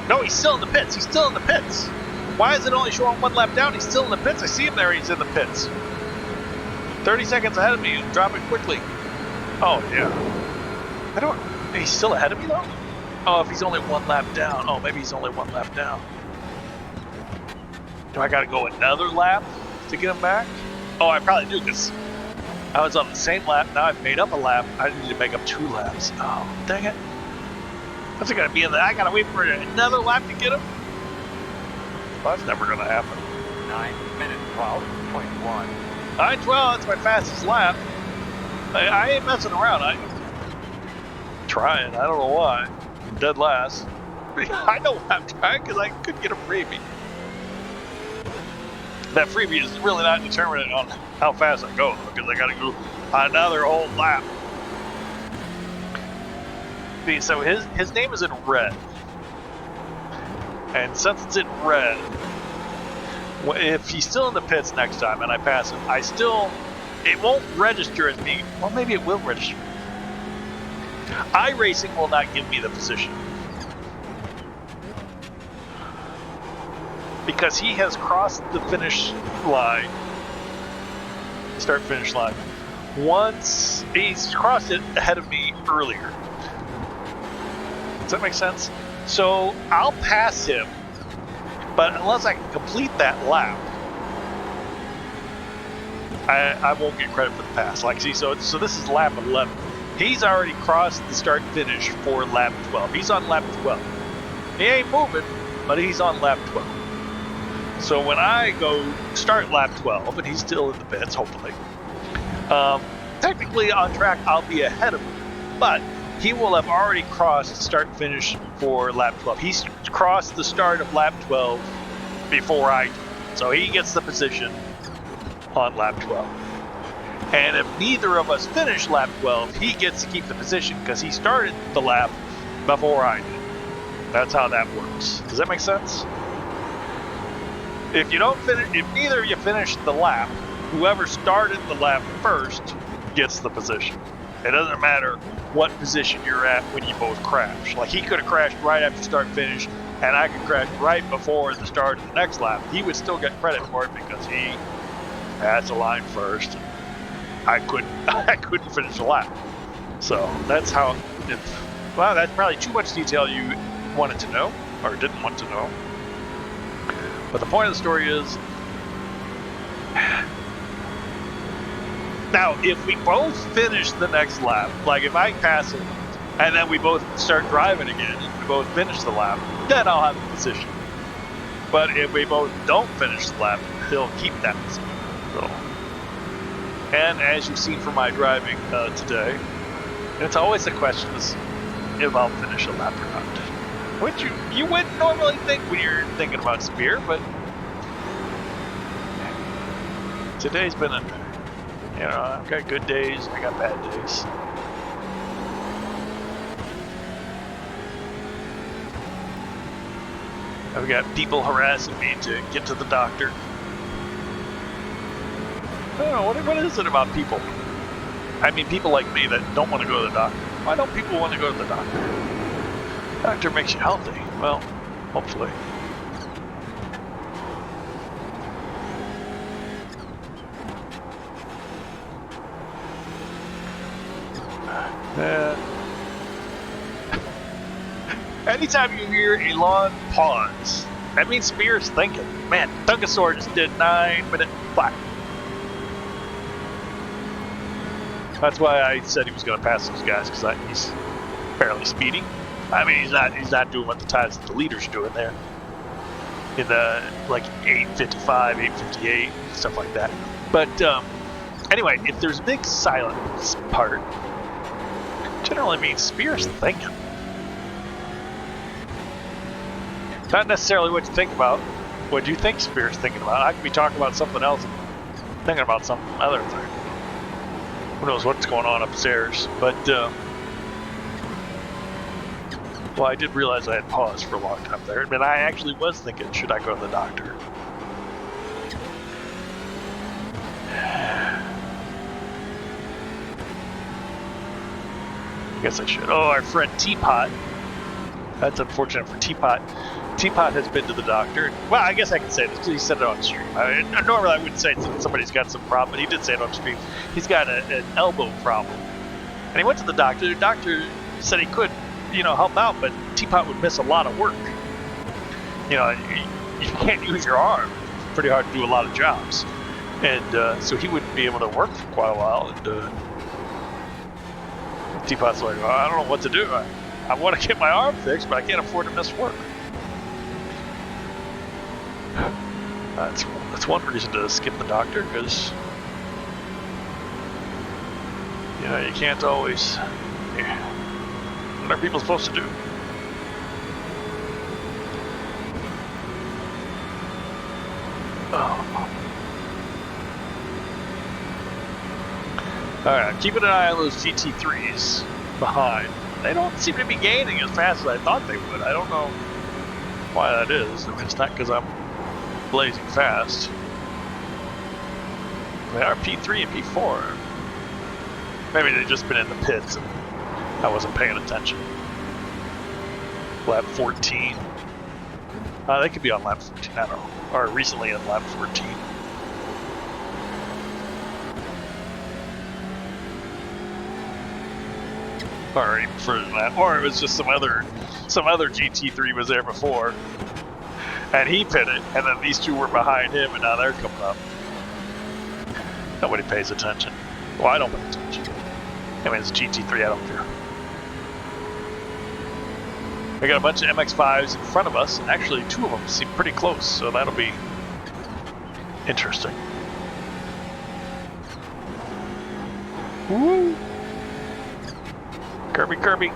No, he's still in the pits. Why is it only showing 1 lap down? He's still in the pits. I see him there. He's in the pits. 30 seconds ahead of me and dropping quickly. Oh, yeah. He's still ahead of me, though? Oh, if he's only 1 lap down. Oh, maybe he's only 1 lap down. Do I got to go another lap to get him back? Oh, I probably do, because I was on the same lap. Now I've made up a lap. I need to make up 2 laps. Oh, dang it. What's it going to be in there? I got to wait for another lap to get him? Well, that's never going to happen. 9 minutes, 12.1. 9:12, that's my fastest lap. I ain't messing around. I'm trying. I don't know why. I'm dead last. I know why I'm trying, because I could get a freebie. That freebie is really not determinant on how fast I go, because I got to go another whole lap. So his name is in red. And since it's in red, if he's still in the pits next time and I pass him, it won't register as me. Well, maybe it will register. iRacing will not give me the position. Because he has crossed the finish line, start-finish line, once. He's crossed it ahead of me earlier. Does that make sense? So I'll pass him, but unless I can complete that lap, I won't get credit for the pass. Like, see, so this is lap 11. He's already crossed the start-finish for lap 12. He's on lap 12. He ain't moving, but he's on lap 12. So when I go start lap 12, and he's still in the pits, hopefully, technically on track, I'll be ahead of him. But he will have already crossed start-finish for lap 12. He's crossed the start of lap 12 before I do. So he gets the position on lap 12. And if neither of us finish lap 12, he gets to keep the position because he started the lap before I did. That's how that works. Does that make sense? If neither of you finish the lap, whoever started the lap first gets the position. It doesn't matter what position you're at when you both crash. Like, he could have crashed right after start finish, and I could crash right before the start of the next lap. He would still get credit for it because he had to line first. I couldn't finish the lap. So that's how. Well, that's probably too much detail you wanted to know or didn't want to know. But the point of the story is, Now, if we both finish the next lap, like if I pass him, and then we both start driving again, and we both finish the lap, then I'll have the position. But if we both don't finish the lap, he'll keep that position. So, and as you've seen from my driving today, it's always the question is if I'll finish a lap or not. Which you wouldn't normally think when you're thinking about Spear, but today's been a, you know, I've got good days, I got bad days. I've got people harassing me to get to the doctor. I don't know, what is it about people? I mean, people like me that don't want to go to the doctor. Why don't people want to go to the doctor? The doctor makes you healthy. Well, hopefully. Anytime you hear a long pause, that means Spear's thinking. Man, Dungasaur just did 9-minute flat. That's why I said he was going to pass those guys, because he's fairly speedy. I mean, he's not doing what the times that the leader's doing there. In the, like, 8:55, 8:58, stuff like that. But, anyway, if there's a big silence part, generally means Spear's thinking. Not necessarily what you think about. What do you think Spear's thinking about? I could be talking about something else and thinking about some other thing. Who knows what's going on upstairs. But, well, I did realize I had paused for a long time there. I mean, I actually was thinking, should I go to the doctor? I guess I should. Oh, our friend Teapot. That's unfortunate for Teapot. Teapot has been to the doctor. Well, I guess I can say this. He said it on stream. Normally I wouldn't say that somebody's got some problem, but he did say it on stream. He's got an elbow problem. And he went to the doctor. The doctor said he could, you know, help out, but Teapot would miss a lot of work. You know, you can't use your arm. It's pretty hard to do a lot of jobs. And so he wouldn't be able to work for quite a while. And Teapot's like, well, I don't know what to do. I want to get my arm fixed, but I can't afford to miss work. That's one reason to skip the doctor, because you know you can't always. What are people supposed to do? Oh. All right, keeping an eye on those GT3s behind. They don't seem to be gaining as fast as I thought they would. I don't know why that is. I mean, it's not because I'm blazing fast. They are P3 and P4. Maybe they've just been in the pits and I wasn't paying attention. Lap 14. They could be on lap 14, I don't know. Or recently on lap 14. Or even further than that. Or it was just some other GT3 was there before. And he pitted, and then these two were behind him, and now they're coming up. Nobody pays attention. Well, I don't pay attention. I mean, it's GT3, I don't care. We got a bunch of MX-5s in front of us. Actually, two of them seem pretty close, so that'll be interesting. Woo! Kirby, Kirby.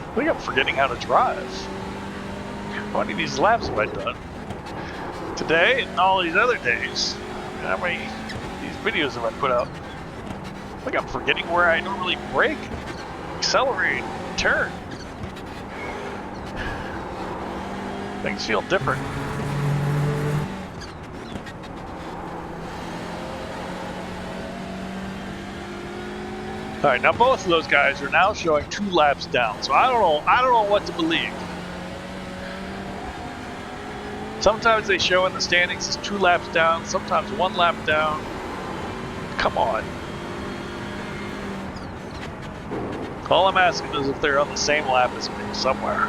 I think I'm forgetting how to drive. How many of these laps have I done? Today and all these other days. How many of these videos have I put out? I think I'm forgetting where I normally brake, accelerate, turn. Things feel different. All right, now both of those guys are now showing 2 laps down. So I don't know what to believe. Sometimes they show in the standings as 2 laps down, sometimes 1 lap down. Come on. All I'm asking is if they're on the same lap as me somewhere.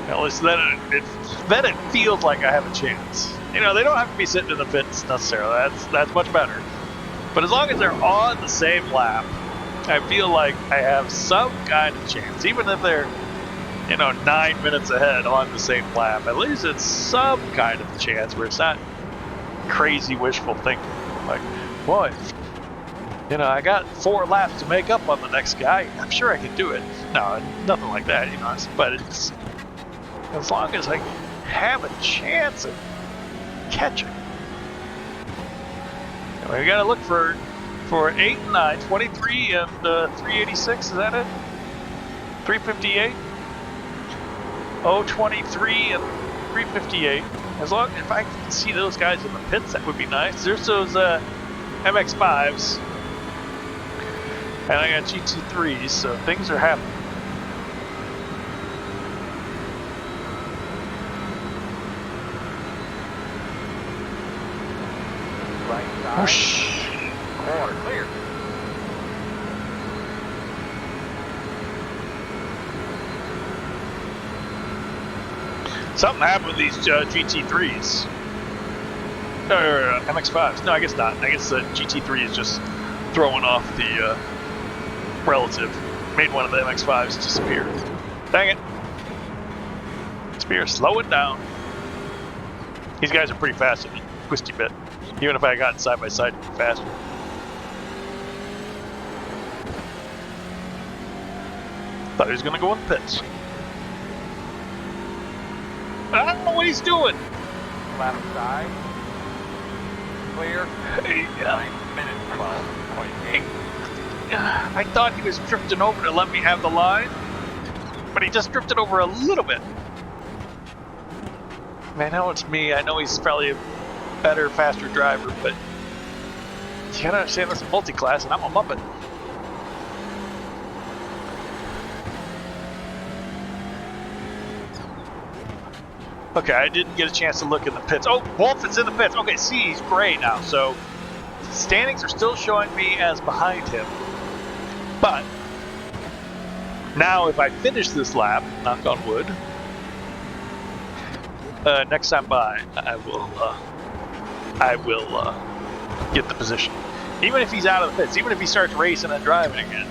At least then it feels like I have a chance. You know, they don't have to be sitting in the pits necessarily. That's much better. But as long as they're on the same lap, I feel like I have some kind of chance. Even if they're, 9 minutes ahead on the same lap, at least it's some kind of chance where it's not crazy wishful thinking. Like, boy, I got 4 laps to make up on the next guy. I'm sure I can do it. No, nothing like that, but it's as long as I have a chance of catching. We gotta look for 8 and 9, 23 and 386, is that it? 358? 023 and 358. As long if I can see those guys in the pits, that would be nice. There's those MX5s. And I got GT3s, so things are happening. Whoosh. Corner clear. Something happened with these GT3s. Or MX5s. No, I guess not. I guess the GT3 is just throwing off the relative. Made one of the MX5s disappear. Dang it. Spear, slow it down. These guys are pretty fast in the twisty bit. Even if I got side by side, it'd be faster. Thought he was gonna go in the pits. I don't know what he's doing. Left side. Clear. 9 minutes 12.8. I thought he was drifting over to let me have the line, but he just drifted over a little bit. Man, I know it's me. I know he's probably a better, faster driver, but you gotta understand this is multi-class, and I'm a Muppet. Okay, I didn't get a chance to look in the pits. Oh, Wolf is in the pits. Okay, see, he's gray now, so standings are still showing me as behind him. But now if I finish this lap, knock on wood, next time by, I will get the position. Even if he's out of the pits, even if he starts racing and driving again,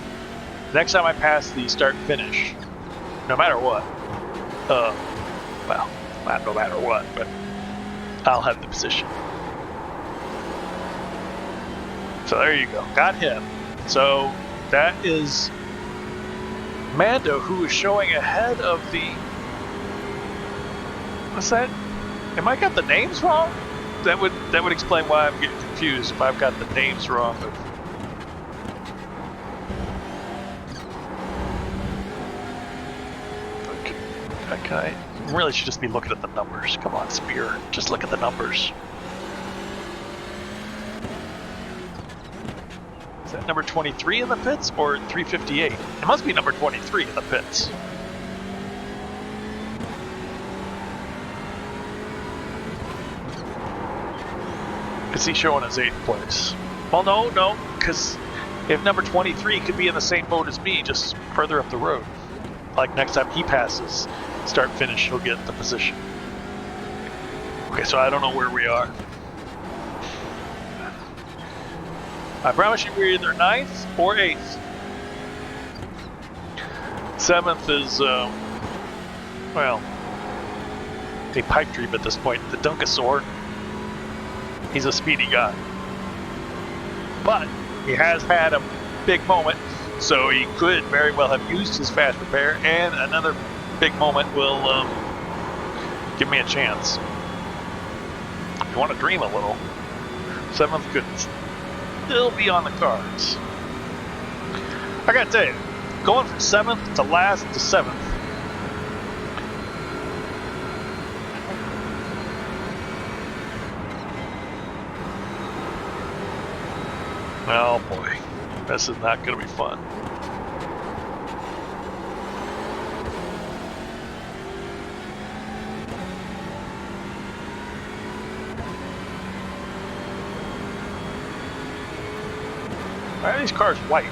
next time I pass the start and finish, no matter what, well, not no matter what, but I'll have the position. So there you go, got him. So that is Mando, who is showing ahead of the, what's that? Am I got the names wrong? That would explain why I'm getting confused if I've got the names wrong. Okay, I really should just be looking at the numbers. Come on, Spear, just look at the numbers. Is that number 23 in the pits or 358? It must be number 23 in the pits. Is he showing his 8th place? Well, no, because if number 23 could be in the same boat as me, just further up the road. Like next time he passes, start finish, he'll get the position. Okay, so I don't know where we are. I promise you we're either 9th or 8th. 7th is, well, a pipe dream at this point. The Dunkosaur. He's a speedy guy. But he has had a big moment, so he could very well have used his fast repair, and another big moment will give me a chance. If you want to dream a little, 7th could still be on the cards. I gotta tell you, going from 7th to last to 7th, oh boy, this is not going to be fun. Why are these cars white?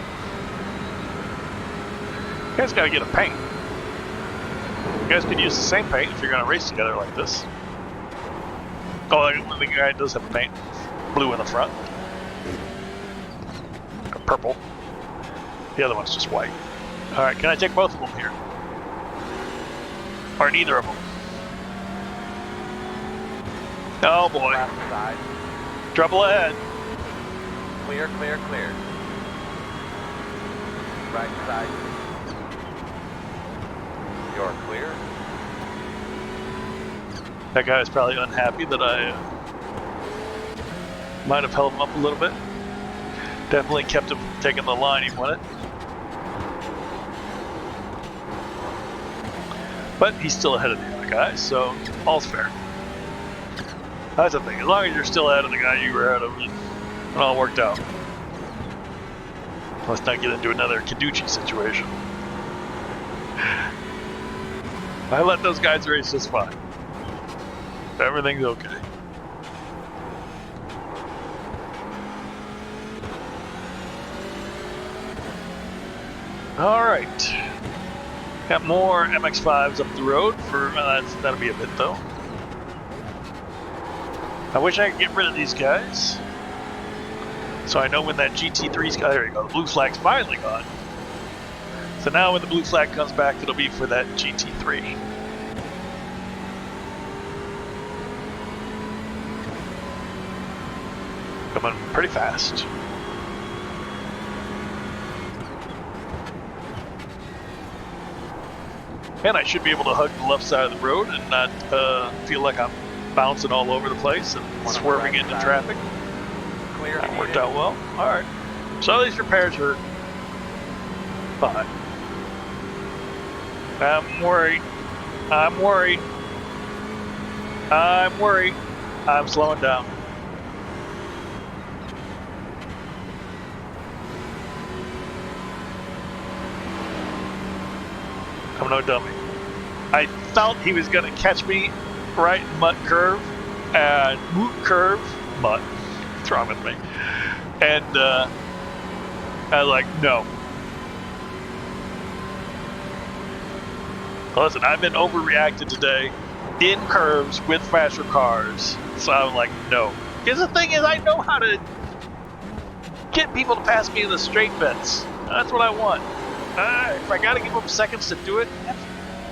You guys gotta get a paint. You guys could use the same paint if you're gonna race together like this. Oh, the guy does have a paint. Blue in the front. Or purple. The other one's just white. Alright, can I take both of them here? Or neither of them? Oh boy. Left side. Trouble ahead. Clear, clear, clear. Right side. You're clear. That guy is probably unhappy that I might have held him up a little bit. Definitely kept him from taking the line he wanted. But he's still ahead of the other guy, so all's fair. That's the thing. As long as you're still ahead of the guy you were ahead of, it all worked out. Let's not get into another Kaduchi situation. I let those guys race just fine. Everything's okay. Alright. Got more MX-5s up the road for, that'll be a bit though. I wish I could get rid of these guys. So I know when that GT3's got, there you go, the blue flag's finally gone. So now when the blue flag comes back, it'll be for that GT3. Coming pretty fast. And I should be able to hug the left side of the road and not feel like I'm bouncing all over the place and swerving into traffic. Clear. That worked out well. Alright. So these repairs are fine. I'm worried. I'm worried. I'm worried. I'm slowing down. I'm no dummy. I thought he was going to catch me right in Mutt Curve, and Moot Curve, Mutt, what's wrong with me? And I was like, no. Listen, I've been overreacted today in curves with faster cars, so I'm like, no. Because the thing is, I know how to get people to pass me in the straight bits. That's what I want. If I gotta give them seconds to do it, I've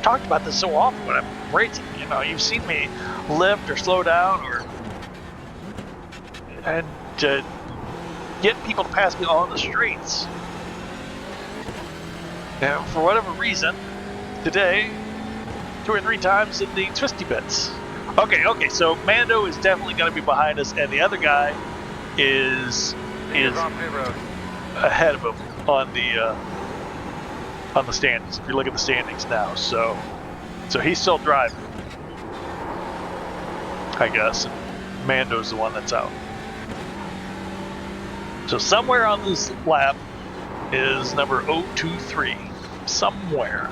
talked about this so often when I'm racing. You know, you've seen me lift or slow down and get people to pass me on the streets. And for whatever reason, today, 2 or 3 times in the twisty bits. Okay, so Mando is definitely going to be behind us, and the other guy is ahead of him on the standings. If you look at the standings now, so he's still driving, I guess. And Mando's the one that's out. So somewhere on this lap is number 023. Somewhere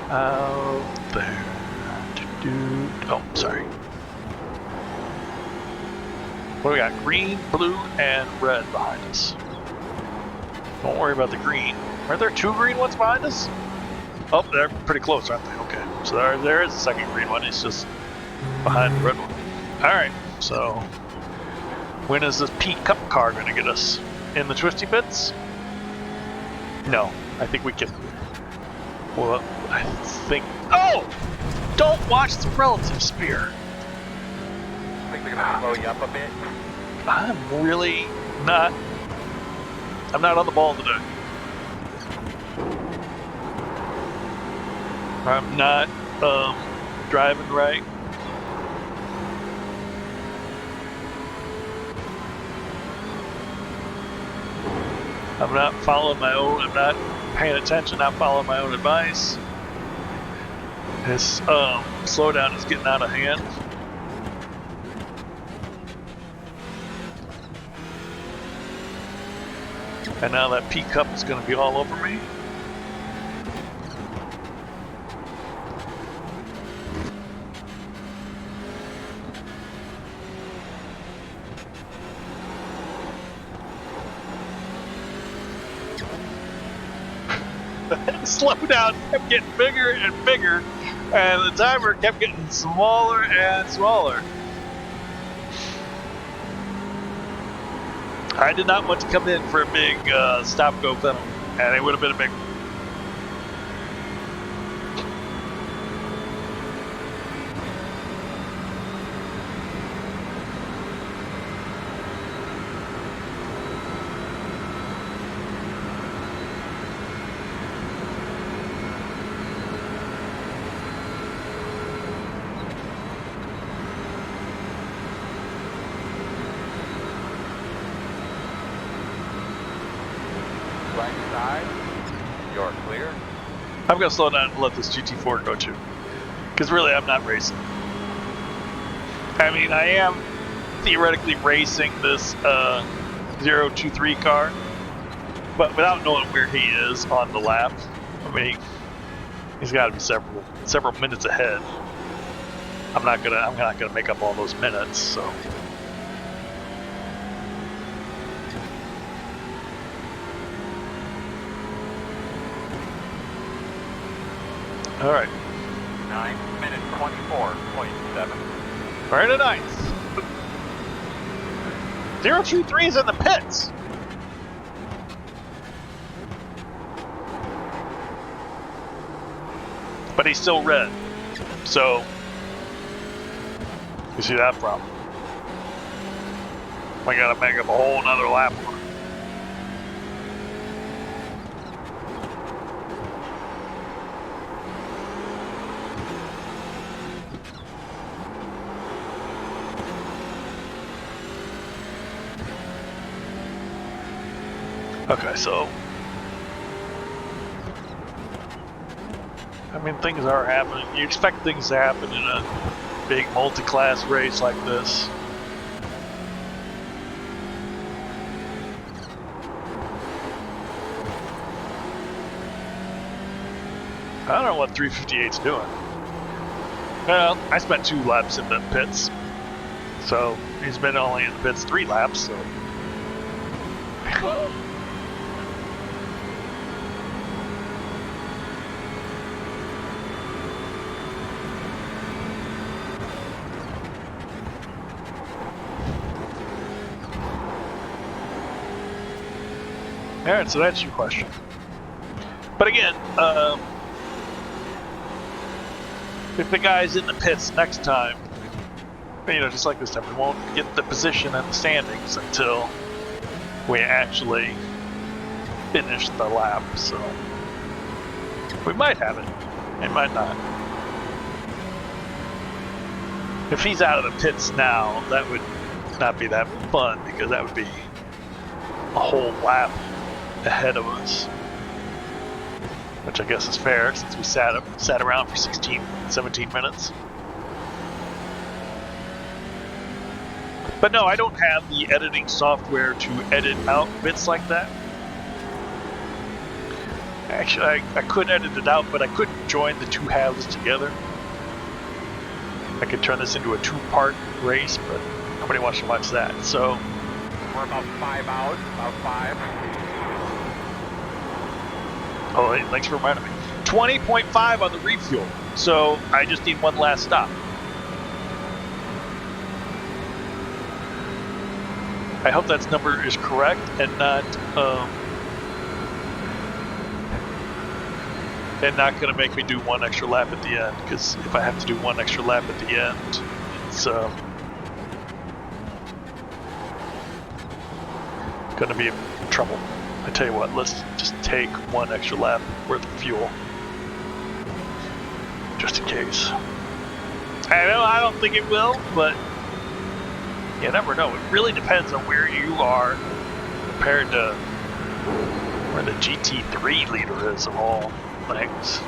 out there. Oh, sorry. What do we got? Green, blue, and red behind us. Don't worry about the green. Are there 2 green ones behind us? Oh, they're pretty close, aren't they? Okay. So there is a second green one. It's just behind the red one. Alright, so when is this Pete Cup car going to get us? In the twisty bits? No, I think we can. Well, I think. Oh! Don't watch the relative spear. I think they're gonna slow you up a bit. I'm really not. I'm not on the ball today. I'm not driving right. I'm not following my own. I'm not paying attention. Not following my own advice. This slowdown is getting out of hand. And now that P cup is going to be all over me. The slowdown kept getting bigger and bigger, and the timer kept getting smaller and smaller. I did not want to come in for a big stop-go penalty, and it would have been a big one. Right side, you're clear. I'm going to slow down and let this GT4 go too. Because really, I'm not racing. I mean, I am theoretically racing this 023 car, but without knowing where he is on the lap. I mean, he's got to be several minutes ahead. I'm not gonna make up all those minutes, so. All right. 9 minutes 24.7. Very nice. 023 is in the pits. But he's still red. So, you see that problem. I gotta make up a whole nother lap on it. Okay, so I mean, things are happening. You expect things to happen in a big multi-class race like this. I don't know what 358's doing. Well, I spent 2 laps in the pits, so he's been only in the pits 3 laps, so. Alright, so that's your question. But again, if the guy's in the pits next time, you know, just like this time, we won't get the position and the standings until we actually finish the lap, so we might have it, it might not. If he's out of the pits now, that would not be that fun, because that would be a whole lap ahead of us, which I guess is fair since we sat around for 17 minutes. But no, I don't have the editing software to edit out bits like that. Actually, I could edit it out, but I couldn't join the 2 halves together. I could turn this into a 2-part race, but nobody wants to watch that, so. We're about 5 out, about 5. Oh, hey, thanks for reminding me. 20.5 on the refuel, so I just need 1 last stop. I hope that number is correct and not going to make me do 1 extra lap at the end, because if I have to do 1 extra lap at the end, it's going to be trouble. I tell you what, let's just take 1 extra lap worth of fuel, just in case. I don't think it will, but you never know. It really depends on where you are compared to where the GT3 leader is of all things.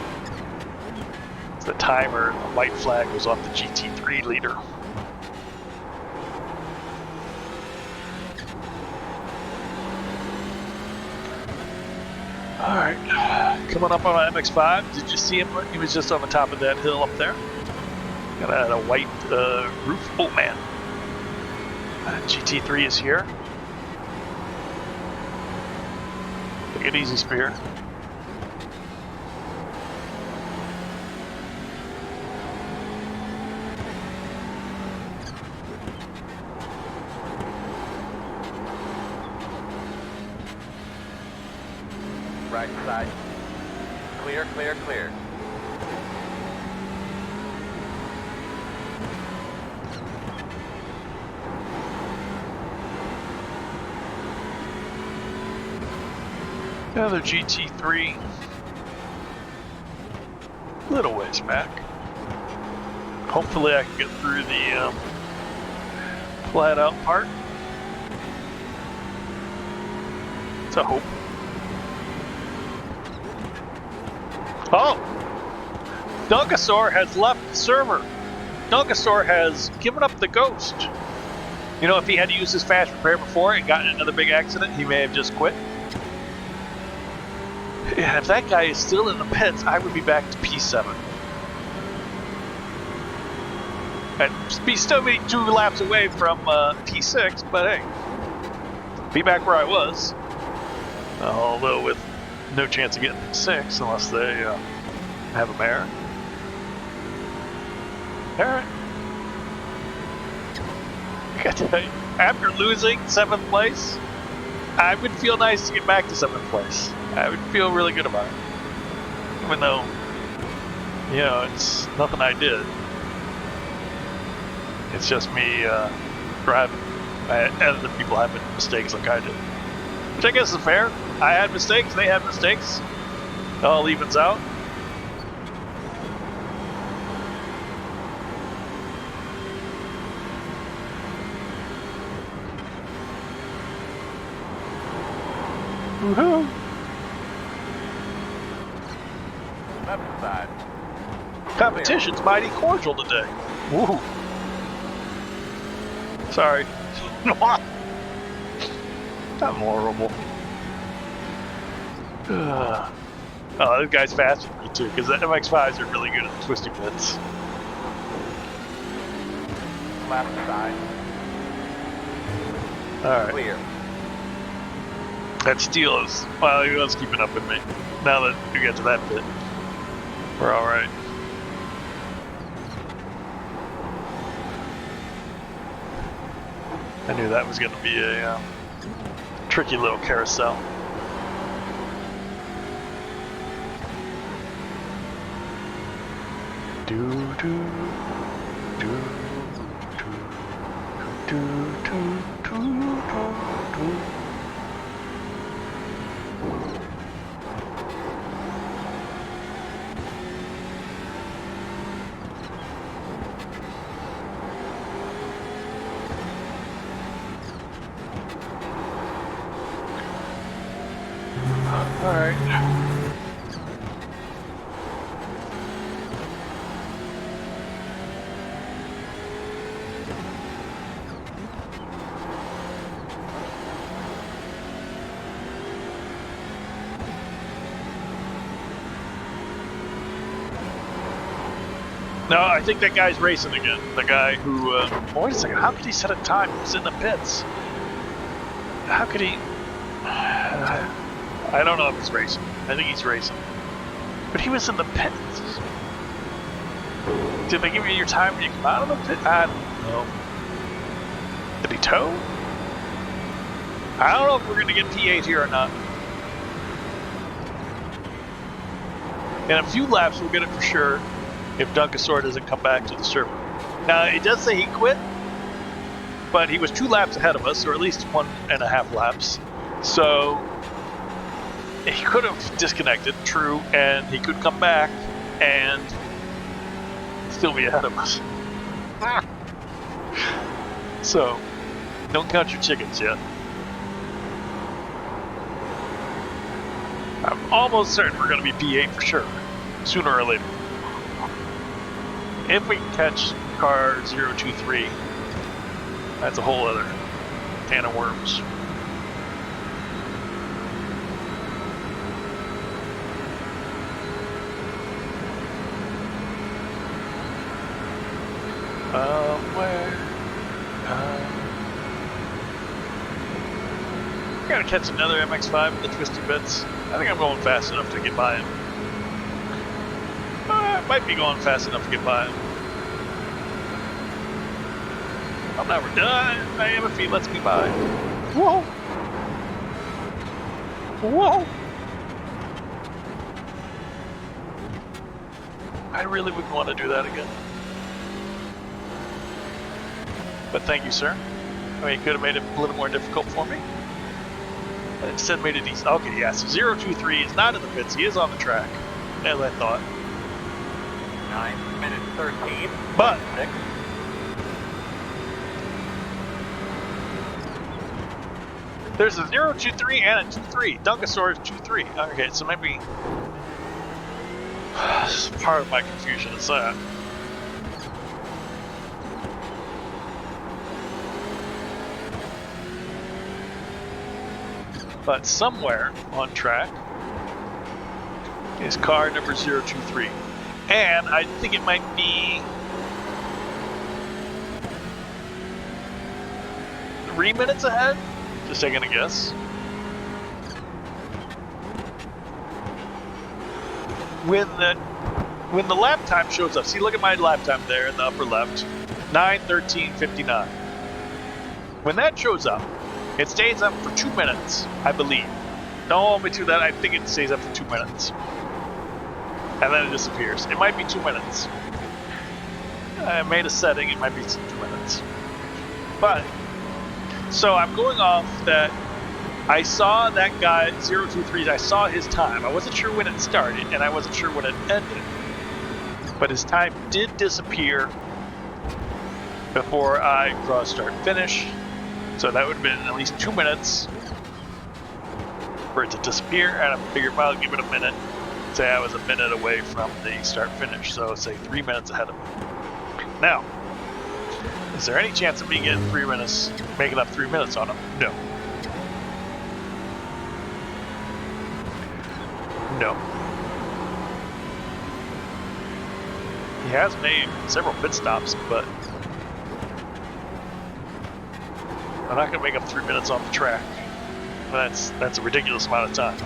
The timer, the white flag was off the GT3 leader. Alright, coming up on an MX-5. Did you see him? He was just on the top of that hill up there. Got a white roof. Oh man. GT3 is here. Take it easy, Spear. right side. Clear, clear, clear. Another GT3. Little ways back. Hopefully I can get through the flat out part. It's a hope. Oh! Dunkasaur has left the server. Dunkasaur has given up the ghost. You know, if he had used his fast repair before and gotten in another big accident, he may have just quit. And if that guy is still in the pits, I would be back to P7. I'd be still be 2 laps away from P6, but hey, be back where I was. Although with no chance of getting 6 unless they have a mare. Alright. I gotta tell you, after losing 7th place, I would feel nice to get back to 7th place. I would feel really good about it. Even though, you know, it's nothing I did. It's just me driving. Other people having mistakes like I did. Which I guess is fair. I had mistakes, they had mistakes. It all evens out. Woohoo! Left side. Competition's mighty cordial today. Woo! Sorry. I'm horrible. Oh, this guy's faster than me too, because the MX-5s are really good at the twisty bits. Left side. Alright. Clear. That steel is, well, he was keeping up with me. Now that we get to that bit, we're alright. I knew that was going to be a tricky little carousel. Do do do do do do do do. All right. No, I think that guy's racing again. The guy who, wait a second, how could he set a time? He was in the pits. How could he? I don't know if he's racing. I think he's racing. But he was in the pits. Did they give you your time when you come out of the pit? I don't know. Did he tow? I don't know if we're going to get P8 here or not. In a few laps, we'll get it for sure if Dunkasaur doesn't come back to the server. Now, it does say he quit, but he was 2 laps ahead of us, or at least 1.5 laps. So he could have disconnected, true, and he could come back and still be ahead of us. So, don't count your chickens yet. I'm almost certain we're going to be P8 for sure, sooner or later. If we can catch car 023, that's a whole other can of worms. I'm gonna catch another MX-5 with the twisty bits. I think I'm going fast enough to get by him. I might be going fast enough to get by him. I'm never done. I am if he lets me by. Whoa! Whoa! really wouldn't want to do that again. But thank you, sir. I mean, you could have made it a little more difficult for me. But instead made it easy. Okay, yeah, so 023 is not in the pits. He is on the track, as I thought. 9 minutes 13. But 6. there's a 023 and a 23. Dunkosaurus 23. Okay, so maybe part of my confusion is that. But somewhere on track is car number 023. And I think it might be 3 minutes ahead. Just taking a guess. When the lap time shows up, see, look at my lap time there in the upper left, 9:13:59. When that shows up, it stays up for 2 minutes, I believe. Don't hold me to that. I think it stays up for 2 minutes, and then it disappears. It might be 2 minutes. I made a setting. It might be 2 minutes, but. So I'm going off that I saw that guy 023. I saw his time. I wasn't sure when it started, and I wasn't sure when it ended. But his time did disappear before I cross start finish. So that would have been at least 2 minutes for it to disappear. And I figured, well, I'll give it a minute. Say I was a minute away from the start finish. So say 3 minutes ahead of me. Now, is there any chance of me getting 3 minutes, making up 3 minutes on him? No. No. He has made several pit stops, but I'm not going to make up 3 minutes on the track. That's a ridiculous amount of time.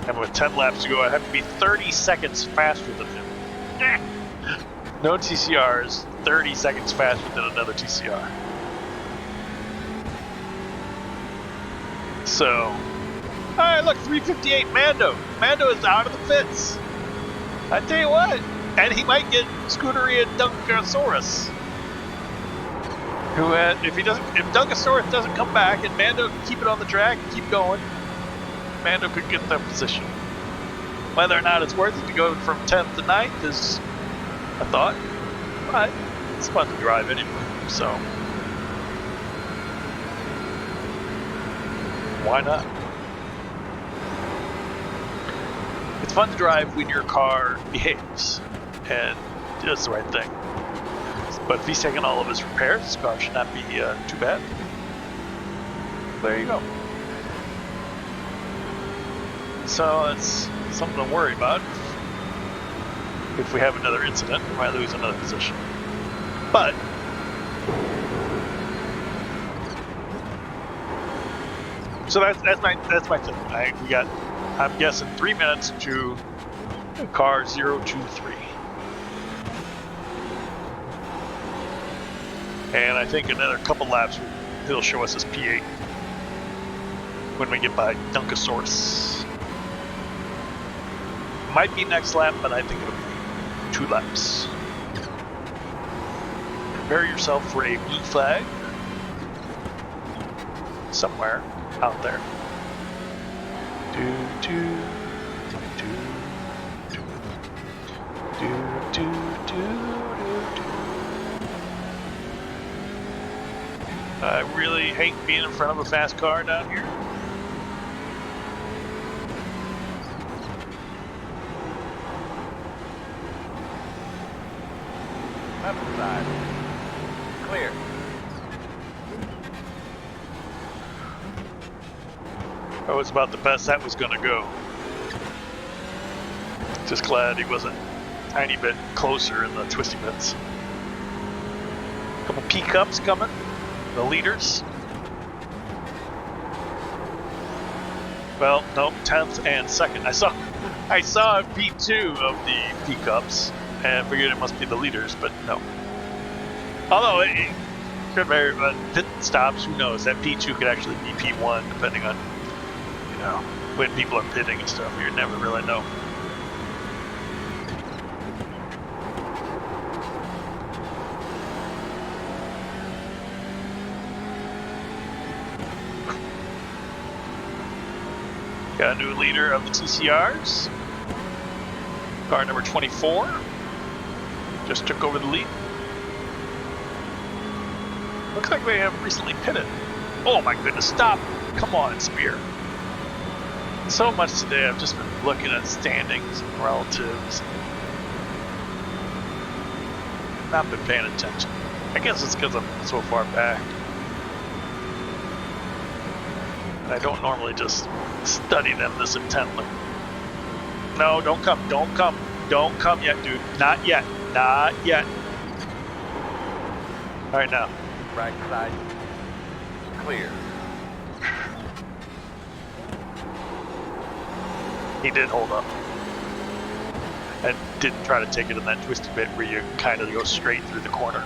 And with 10 laps to go, I have to be 30 seconds faster than him. No TCR is 30 seconds faster than another TCR. So, alright, look, 358 Mando. Mando is out of the pits. I tell you what, and he might get Scootery and Dunkosaurus. Who, if Dunkosaurus doesn't come back and Mando can keep it on the track and keep going, Mando could get that position. Whether or not it's worth it to go from 10th to 9th is a thought, but it's fun to drive anyway, so why not? It's fun to drive when your car behaves and does the right thing. But if he's taking all of his repairs, his car should not be too bad. There you go. So it's something to worry about. If we have another incident, we might lose another position. But so that's my thing. I'm guessing 3 minutes to car 023. And I think another couple laps he'll show us his P8 when we get by Dunkosaurus. Might be next lap, but I think it'll be 2 laps. Prepare yourself for a blue flag somewhere out there. I really hate being in front of a fast car down here. Left side. Clear. That was about the best that was going to go. Just glad he wasn't a tiny bit closer in the twisty bits. Couple P-cups coming, the leaders. Well, no, 10th and 2nd. I saw a P2 of the P-cups and figured it must be the leaders, but no. Although it could vary, but pit stops, who knows? That P2 could actually be P1 depending on, when people are pitting and stuff. You never really know. Got a new leader of the TCRs. Car number 24. Just took over the lead. Looks like they have recently pitted. Oh my goodness, stop. Come on, Spear. So much today, I've just been looking at standings and relatives. Not been paying attention. I guess it's because I'm so far back. And I don't normally just study them this intently. No, don't come, don't come. Don't come yet, dude. Not yet, not yet. All right, now. Right side. Clear. He did hold up. And didn't try to take it in that twisty bit where you kind of go straight through the corner.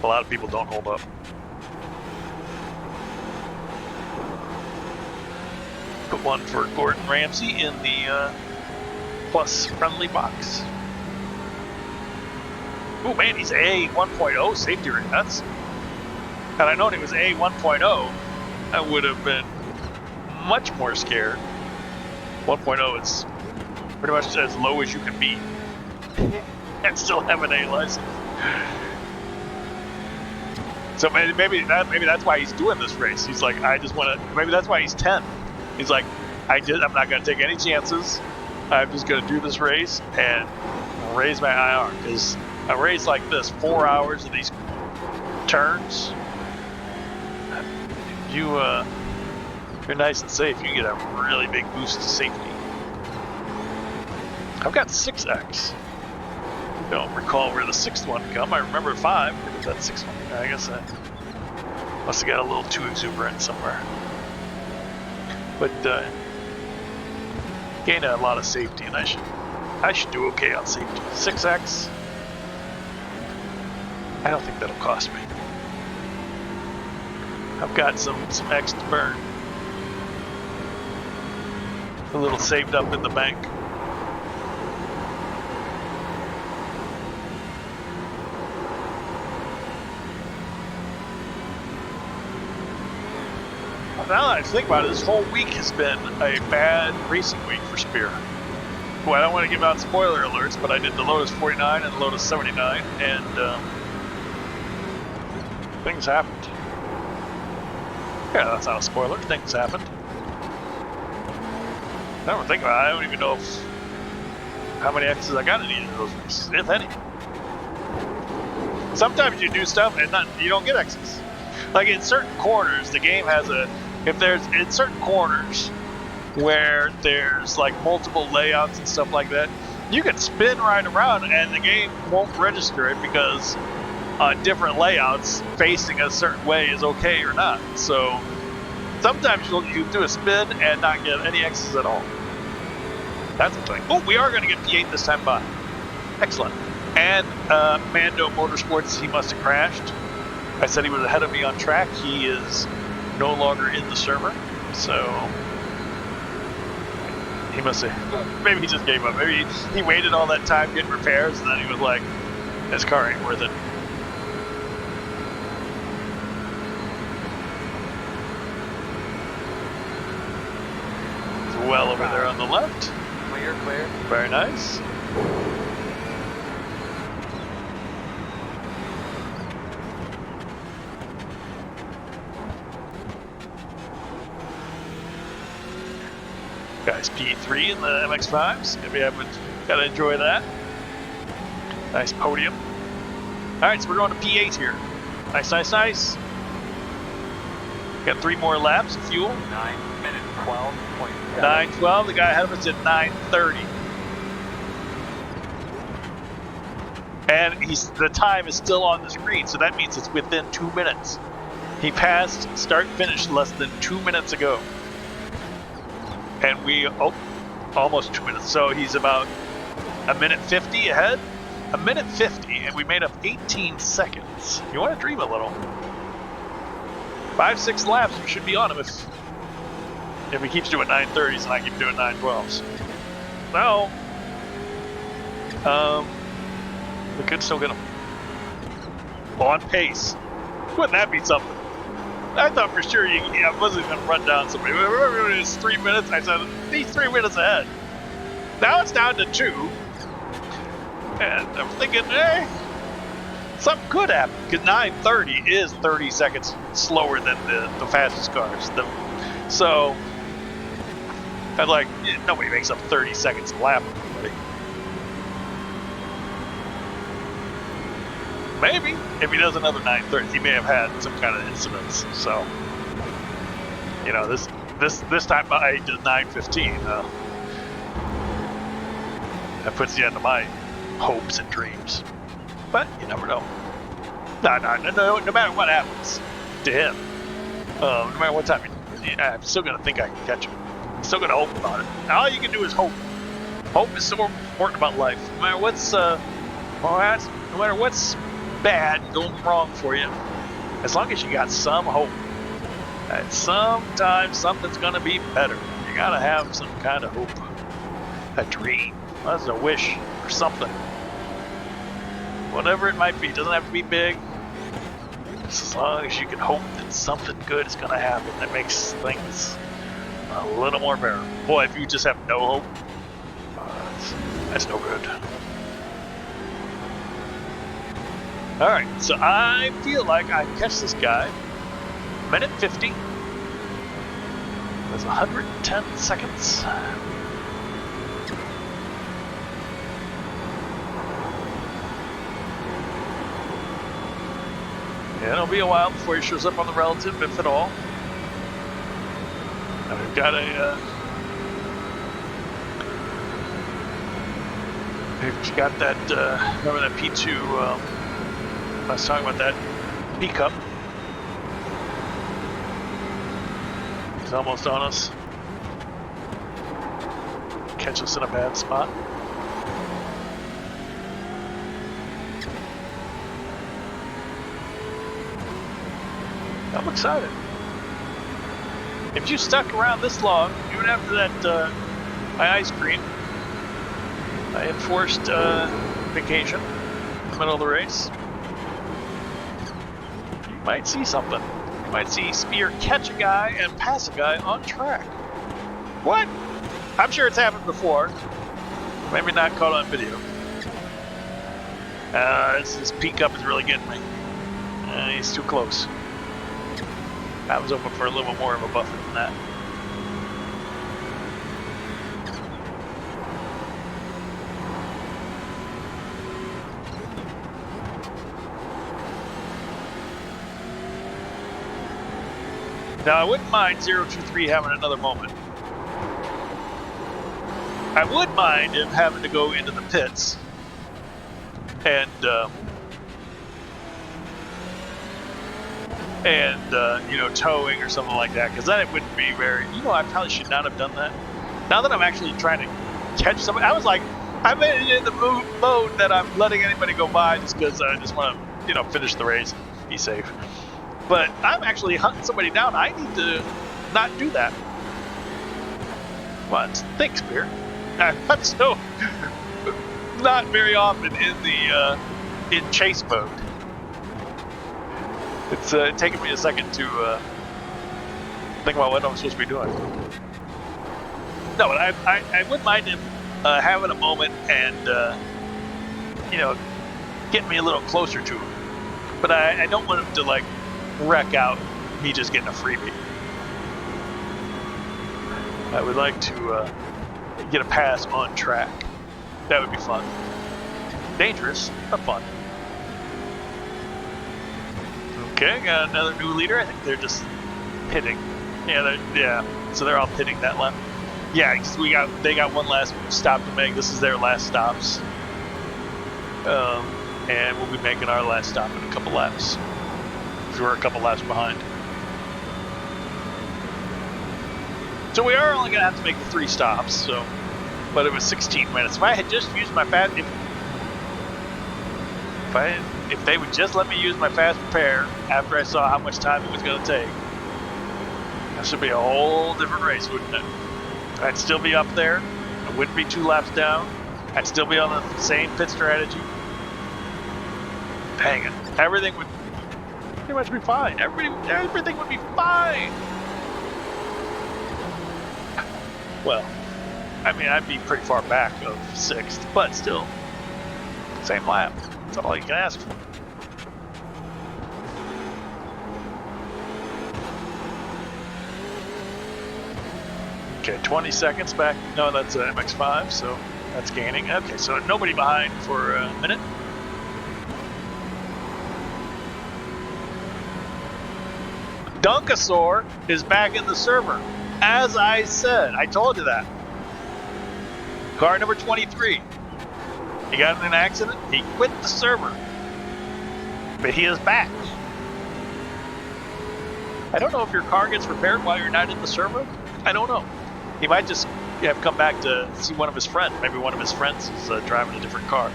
A lot of people don't hold up. Put one for Gordon Ramsay in the plus friendly box. Oh man, he's A 1.0 safety rating. That's. Had I known he was A 1.0, I would have been much more scared. 1.0 is pretty much as low as you can be and still have an A license. So maybe that's why he's doing this race. He's like, I just want to. Maybe that's why he's 10. He's like, I'm not going to take any chances. I'm just going to do this race and raise my IR, because a race like this, 4 hours of these turns, you're nice and safe. You get a really big boost to safety. I've got 6X. Don't recall where the 6th one come. I remember 5. Where did that 6th one? I guess I must have got a little too exuberant somewhere. But gained a lot of safety, and I should do okay on safety. 6X. I don't think that'll cost me. I've got some X to burn. A little saved up in the bank. Now that I think about it, this whole week has been a bad racing week for Spear. Well, I don't want to give out spoiler alerts, but I did the Lotus 49 and the Lotus 79, and things happened. Yeah, that's not a spoiler. Things happened. I don't think about it. I don't even know how many X's I got in either of those races, if any. Sometimes you do stuff and you don't get X's. Like in certain corners, the game has in certain corners where there's like multiple layouts and stuff like that, you can spin right around and the game won't register it because different layouts facing a certain way is okay or not. So sometimes you do a spin and not get any X's at all. That's a thing. Oh, we are going to get P8 this time by. Excellent. And Mando Motorsports, he must have crashed. I said he was ahead of me on track. He is no longer in the server, so he must have, maybe he just gave up. Maybe he waited all that time getting repairs, and then he was like, this car ain't worth it. It's well over there on the left. Clear, clear. Very nice. Guys, P3 in the MX-5s. Gotta enjoy that. Nice podium. Alright, so we're going to P8 here. Nice, nice, nice. Got 3 more laps of fuel. 9 minutes, 12.7. 9:12. The guy ahead of us at 9:30. And the time is still on the screen, so that means it's within 2 minutes. He passed start-finish less than 2 minutes ago. And almost 2 minutes. So he's about a minute 50 ahead. A minute 50, and we made up 18 seconds. You want to dream a little. 5-6 laps, we should be on him if he keeps doing 930s and I keep doing 912s. No. We could still get him on pace. Wouldn't that be something? I thought for sure I wasn't going to run down somebody. Remember it was 3 minutes? I said, he's 3 minutes ahead. Now it's down to 2. And I'm thinking, hey, something could happen. Because 930 is 30 seconds slower than the fastest cars. So, I'm like, nobody makes up 30 seconds a lap with anybody. Maybe if he does another 930, he may have had some kind of incidents. So, you know, this time I did 915. That puts the end of my hopes and dreams. But you never know. No matter what happens to him, no matter what time, I'm still gonna think I can catch him. I'm still gonna hope about it. All you can do is hope. Hope is so important about life. No matter what's bad going wrong for you, as long as you got some hope that sometimes something's gonna be better. You gotta have some kind of hope, a dream, that's a wish or something, whatever it might be. It doesn't have to be big, just as long as you can hope that something good is gonna happen. That makes things a little more bearable. Boy, if you just have no hope, that's no good. All right, so I feel like I catch this guy. Minute 50. That's 110 seconds. Yeah, it'll be a while before he shows up on the relative, if at all. And we've got we've got that, remember that P2, I was talking about that pickup. He's almost on us. Catch us in a bad spot. I'm excited. If you stuck around this long, even after that my ice cream, my enforced vacation in the middle of the race, you might see something. You might see Spear catch a guy and pass a guy on track. What? I'm sure it's happened before. Maybe not caught on video. This pickup is really getting me. He's too close. I was hoping for a little more of a buffer than that. Now, I wouldn't mind 023 having another moment. I would mind him having to go into the pits and you know, towing or something like that, because then it wouldn't be very, you know, I probably should not have done that. Now that I'm actually trying to catch somebody, I was like, I'm in the mode that I'm letting anybody go by just because I just want to, you know, finish the race and be safe. But I'm actually hunting somebody down. I need to not do that. Well, thanks, Spear. I'm so not very often in the in chase mode. It's taken me a second to think about what I'm supposed to be doing. No, but I wouldn't mind him having a moment and you know, getting me a little closer to him. But I don't want him to like wreck out me just getting a freebie. I would like to get a pass on track. That would be fun. Dangerous, but fun. Okay, got another new leader. I think they're just pitting. Yeah, so they're all pitting that lap. Yeah, because they got one last stop to make. This is their last stops. And we'll be making our last stop in a couple laps. We're a couple laps behind. So we are only going to have to make the 3 stops, so, but it was 16 minutes. If I had just used my fast, if they would just let me use my fast prepare after I saw how much time it was going to take, This would be a whole different race, wouldn't it? I'd still be up there. I wouldn't be 2 laps down. I'd still be on the same pit strategy. Dang it. Everything would pretty much be fine. Everything would be fine. Well, I mean, I'd be pretty far back of 6th, but still, same lap. That's all you can ask for. Okay, 20 seconds back. No, that's MX-5, so that's gaining. Okay, so nobody behind for a minute. Dunkasaur is back in the server. As I said, I told you that. Car number 23. He got in an accident. He quit the server. But he is back. I don't know if your car gets repaired while you're not in the server. I don't know. He might just have come back to see one of his friends. Maybe one of his friends is driving a different car.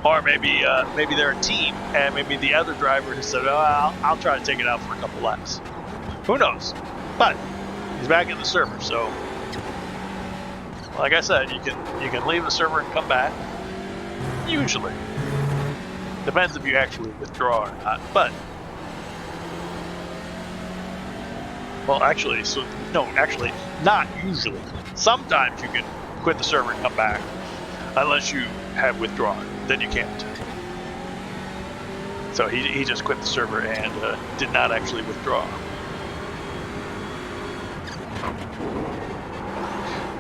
Or maybe they're a team, and maybe the other driver has said, "Oh, I'll try to take it out for a couple laps." Who knows? But he's back in the server, so like I said, you can leave the server and come back. Usually, depends if you actually withdraw or not. But well, actually, not usually. Sometimes you can quit the server and come back, unless you have withdrawn. Then you can't. So he just quit the server and did not actually withdraw.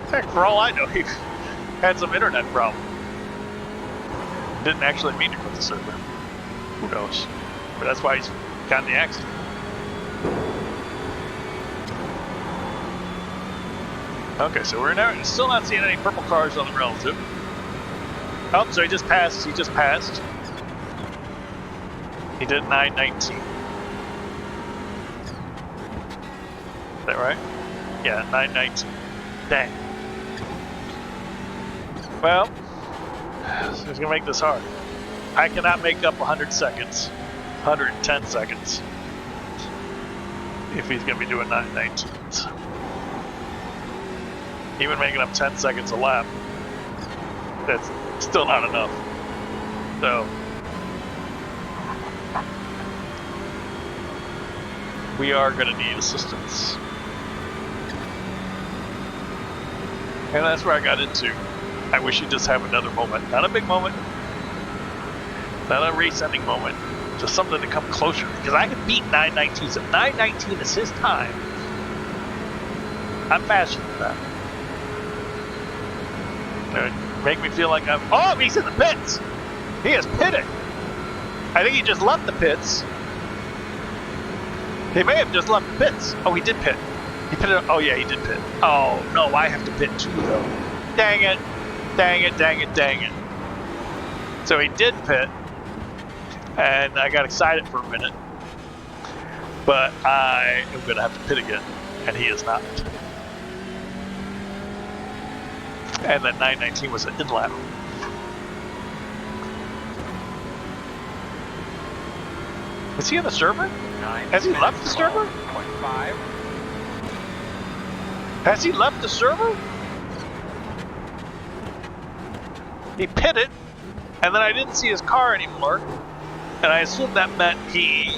Heck, for all I know, he had some internet problem. Didn't actually mean to quit the server. Who knows? But that's why he's got in the accident. Okay, so we're still not seeing any purple cars on the relative. Oh, so he just passed. He did 9:19. Is that right? Yeah, 9:19. Dang. Well, he's gonna make this hard. I cannot make up 100 seconds, 110 seconds, if he's gonna be doing 9:19s. Even making up 10 seconds a lap, that's still not enough. So we are going to need assistance. And that's where I got into. I wish he'd just have another moment. Not a big moment. Not a race-ending moment. Just something to come closer. Because I can beat 9:19. So 9:19 is his time. I'm faster than that. Make me feel like I'm... Oh, he's in the pits! He is pitting! I think he just left the pits. He may have just left the pits. Oh, he did pit. He pitted... Oh, yeah, he did pit. Oh, no, I have to pit too, though. Dang it. Dang it, dang it, dang it. So he did pit. And I got excited for a minute. But I am going to have to pit again. And he is not. And that 9:19 was an in-lap. Is he in the server? Has he left the server? 0.5. Has he left the server? He pitted, and then I didn't see his car anymore, and I assumed that meant he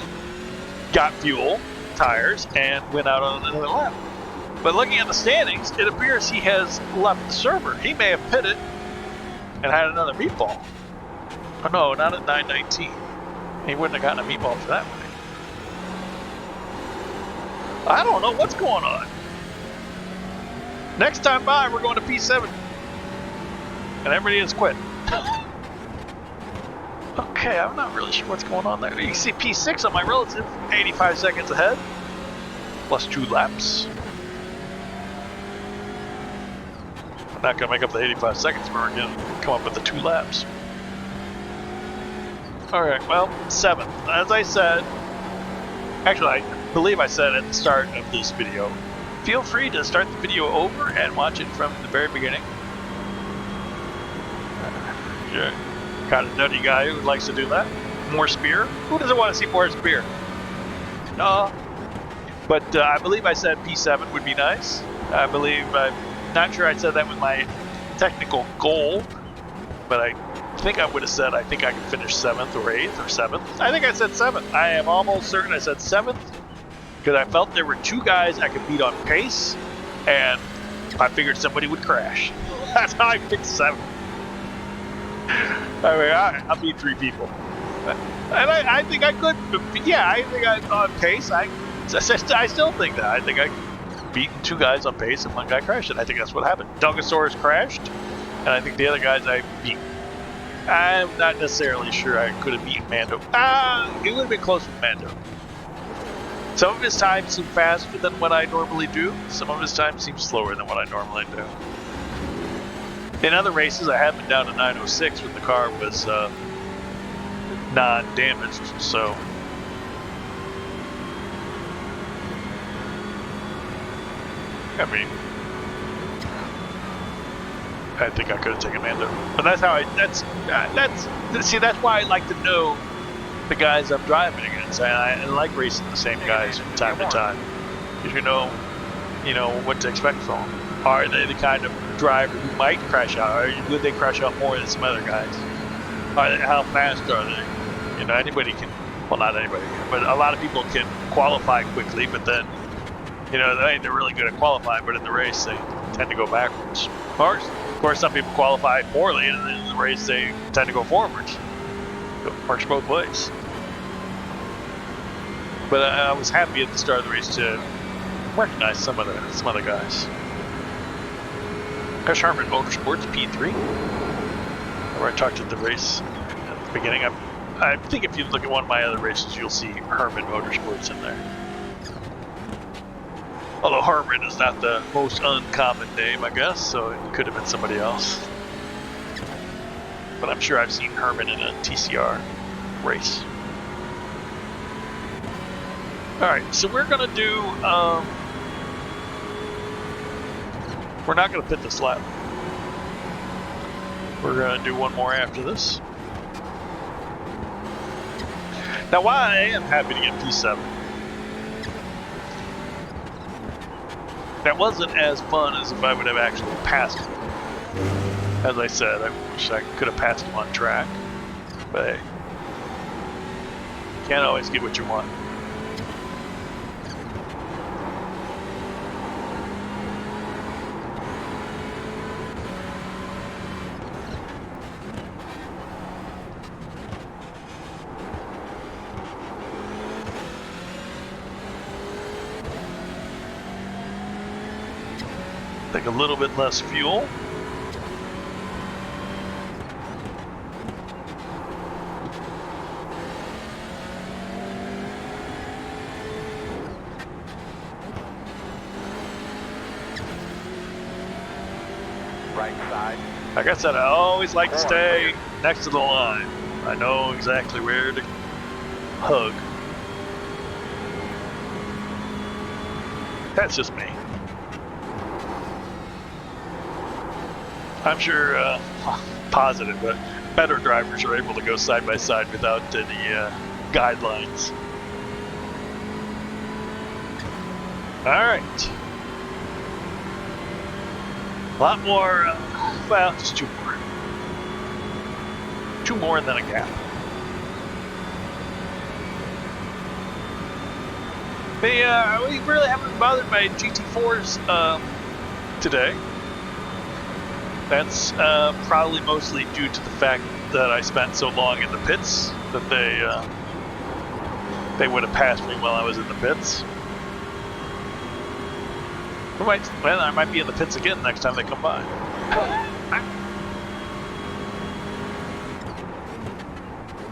got fuel, tires, and went out on another lap. But looking at the standings, it appears he has left the server. He may have pitted and had another meatball. Oh no, not at 9:19. He wouldn't have gotten a meatball for that way. I don't know what's going on. Next time by, we're going to P7. And everybody has quit. Okay, I'm not really sure what's going on there. You see P6 on my relative, 85 seconds ahead, plus 2 laps. I'm not going to make up the 85 seconds, but we're going to come up with the 2 laps. Alright, well, 7th. As I said, actually, I believe I said at the start of this video, feel free to start the video over and watch it from the very beginning. You're kind of nutty guy who likes to do that. More spear? Who doesn't want to see more spear? No. But I believe I said P7 would be nice. I'm not sure I said that was my technical goal, but I think I would have said I think I could finish 7th or 8th or 7th. I think I said 7th. I am almost certain I said 7th because I felt there were 2 guys I could beat on pace, and I figured somebody would crash. That's how I picked 7th. I mean, I'll beat 3 people. And I think I could. Yeah, I think I'm on pace. I still think that. I think I beat 2 guys on pace and 1 guy crashed, and I think that's what happened. Dogosaurus crashed, and I think the other guys I beat. I'm not necessarily sure I could have beaten Mando. It would have been close with Mando. Some of his time seemed faster than what I normally do. Some of his time seemed slower than what I normally do. In other races, I have been down to 9:06 when the car was non-damaged, so. I mean, I think I could have taken Mando, but that's how that's why I like to know the guys I'm driving against. I like racing the same guys from time to time, because you know what to expect from them. Are they the kind of driver who might crash out? Or would they crash out more than some other guys? How fast are they? Anybody can. Well, not anybody can, but a lot of people can qualify quickly, but then they're really good at qualifying, but in the race they tend to go backwards. Of course, some people qualify poorly, and in the race they tend to go forwards. It works both ways. But I was happy at the start of the race to recognize some of the guys. There's Herman Motorsports P3, where I talked at the race at the beginning. I think if you look at one of my other races, you'll see Herman Motorsports in there. Although Herman is not the most uncommon name, I guess, so it could have been somebody else. But I'm sure I've seen Herman in a TCR race. Alright, so we're going to do... we're not going to pit this lap. We're going to do one more after this. Now, while I am happy to get P7, that wasn't as fun as if I would have actually passed him. As I said, I wish I could have passed him on track, but hey, can't always get what you want. Take a little bit less fuel. Right side. Like I said, I always like to stay next to the line. I know exactly where to hug. That's just me. I'm sure positive, but better drivers are able to go side by side without any guidelines. All right. A lot more, well, just 2 more. 2 more and then a gap. We really haven't been bothered by GT4s today. That's probably mostly due to the fact that I spent so long in the pits that they would have passed me while I was in the pits. I might be in the pits again next time they come by.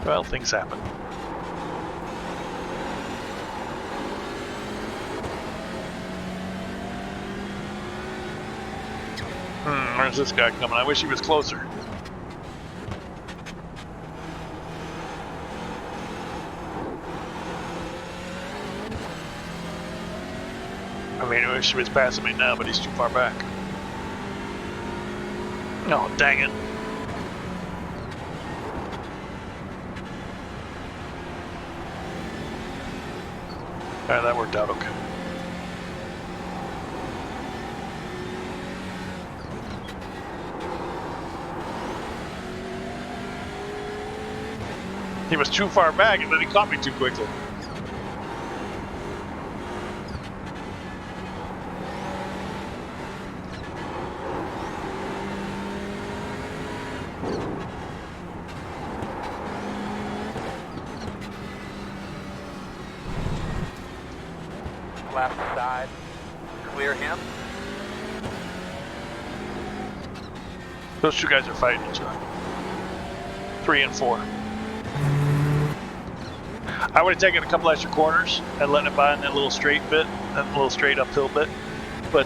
Well, things happen. Where's this guy coming? I wish he was closer. I mean, I wish he was passing me now, but he's too far back. Oh, dang it. Alright, that worked out okay. He was too far back, and then he caught me too quickly. Left side. Clear him. Those two guys are fighting each other. 3 and 4. I would have taken a couple extra corners and let it by in that little straight bit, that little straight uphill bit. But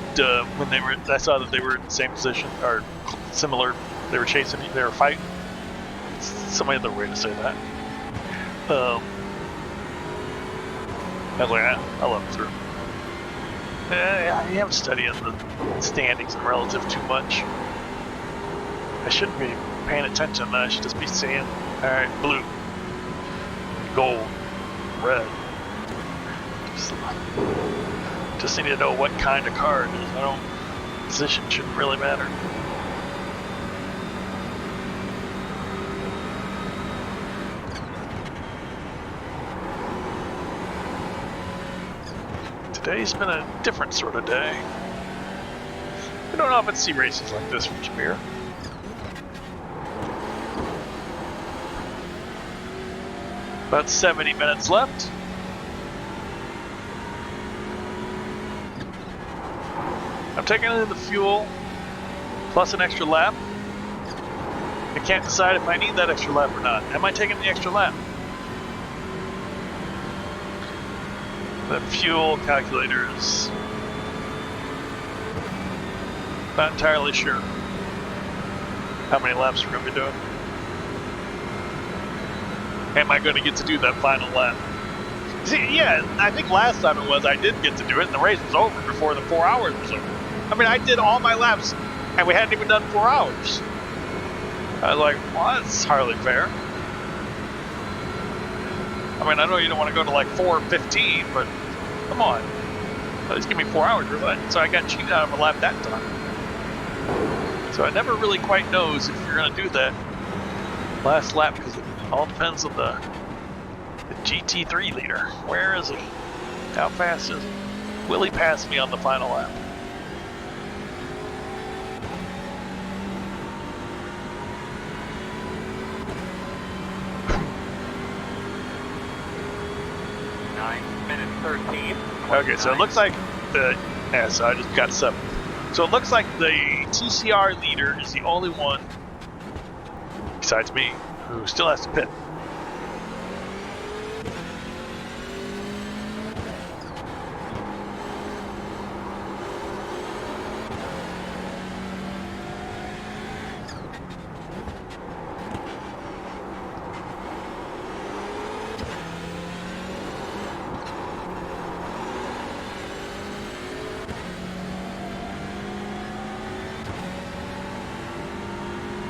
when I saw that they were in the same position or similar. They were chasing. They were fighting. Some other way to say that. I was like, I'll let them through. I am studying the standings and relative too much. I shouldn't be paying attention. I should just be saying, all right, blue, gold, red. Just need to know what kind of car it is. Position shouldn't really matter. Today's been a different sort of day. We don't often see races like this from Spear. About 70 minutes left. I'm taking in the fuel plus an extra lap. I can't decide if I need that extra lap or not. Am I taking the extra lap? The fuel calculator is not entirely sure how many laps we're going to be doing. Am I going to get to do that final lap? See, yeah, I think last time it was I did get to do it, and the race was over before the 4 hours was over. I mean, I did all my laps, and we hadn't even done 4 hours. I was like, well, that's hardly fair. I mean, I know you don't want to go to like 4:15, but come on. At least give me 4 hours. So I got cheated out of a lap that time. So I never really quite knows if you're going to do that last lap, because it all depends on the GT3 leader. Where is he? How fast is he? Will he pass me on the final lap? Okay, so it looks like so I just got 7. So it looks like the TCR leader is the only one, besides me, who still has to pit.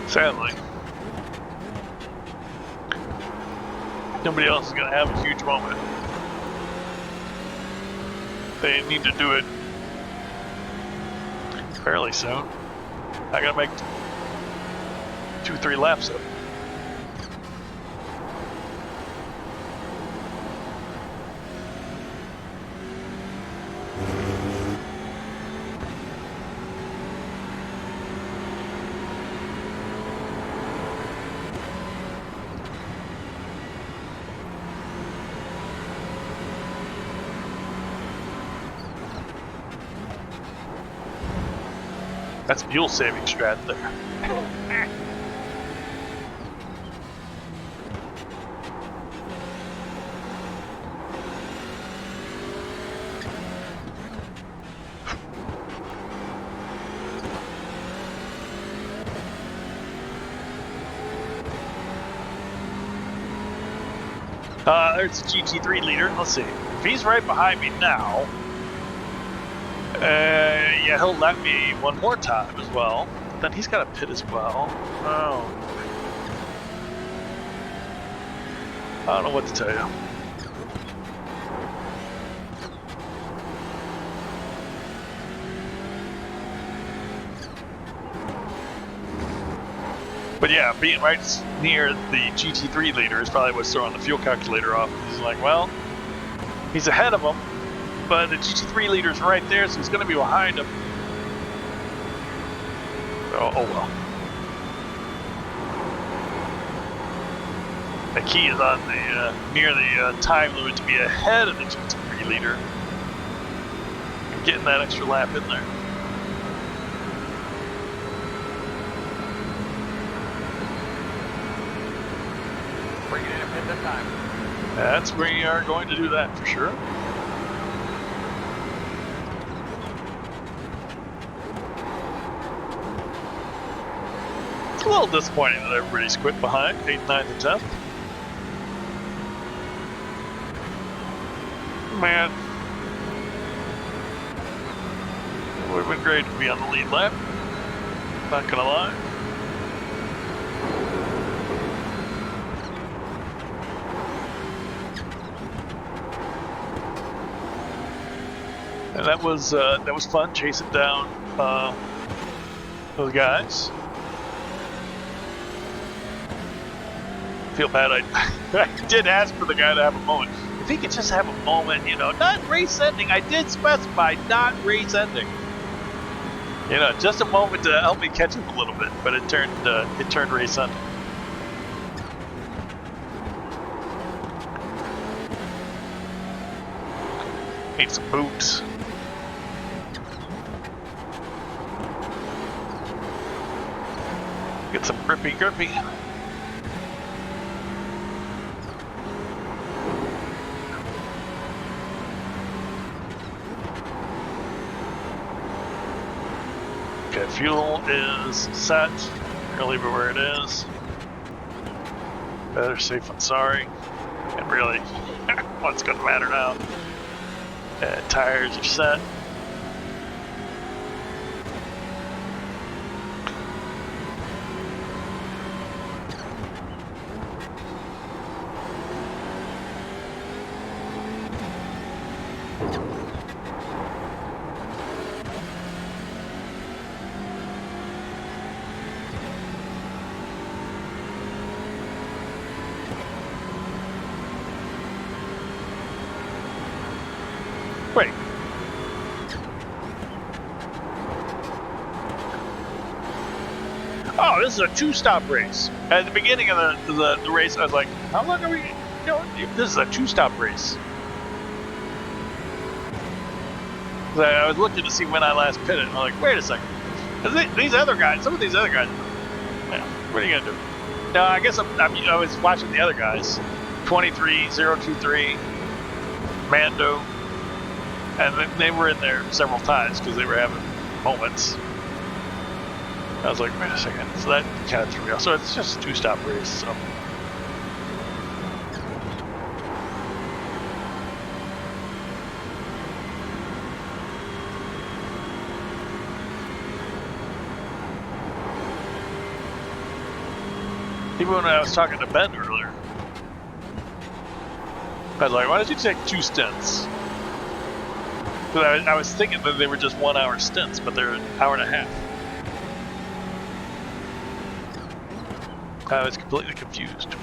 Sadly, nobody else is going to have a huge moment. They need to do it fairly soon. I got to make 2-3 laps of it. That's fuel saving strat there. There's the GT3 leader. Let's see. If he's right behind me now, yeah, he'll let me one more time as well. But then he's got a pit as well. Oh. I don't know what to tell you. But yeah, being right near the GT3 leader is probably what's throwing the fuel calculator off. He's like, well, he's ahead of him, but the GT3 leader's right there, so he's going to be behind him. Oh well. The key is on the near the time limit to be ahead of the GT3 leader. And getting that extra lap in there. Bring it in a pit this time. That's where you are going to do that for sure. It's a little disappointing that everybody's quit behind, 8th, 9th, and 10th. Man. It would have been great to be on the lead lap. Not gonna lie. And that was fun, chasing down those guys. Feel bad. I did ask for the guy to have a moment. If he could just have a moment, you know, not race ending. I did specify not race ending. You know, just a moment to help me catch up a little bit, but it turned race ending. Need some boots. Get some grippy. Okay, fuel is set. I'll leave it where it is. Better safe than sorry. And really, what's gonna matter now? Tires are set. Wait. Oh, this is a two-stop race. At the beginning of the race, I was like, how long are we going? This is a two-stop race. I was looking to see when I last pitted, and I'm like, wait a second. These other guys, some of these other guys, yeah, what are you going to do? No, I guess I was watching the other guys. 23, 023, Mando. And they were in there several times because they were having moments. I was like, wait a second. So that kind of threw me off. So it's just a two-stop race. So. Even when I was talking to Ben earlier, I was like, why don't you take 2 stints? Because I was thinking that they were just 1 hour stints, but they're an hour and a half. I was completely confused.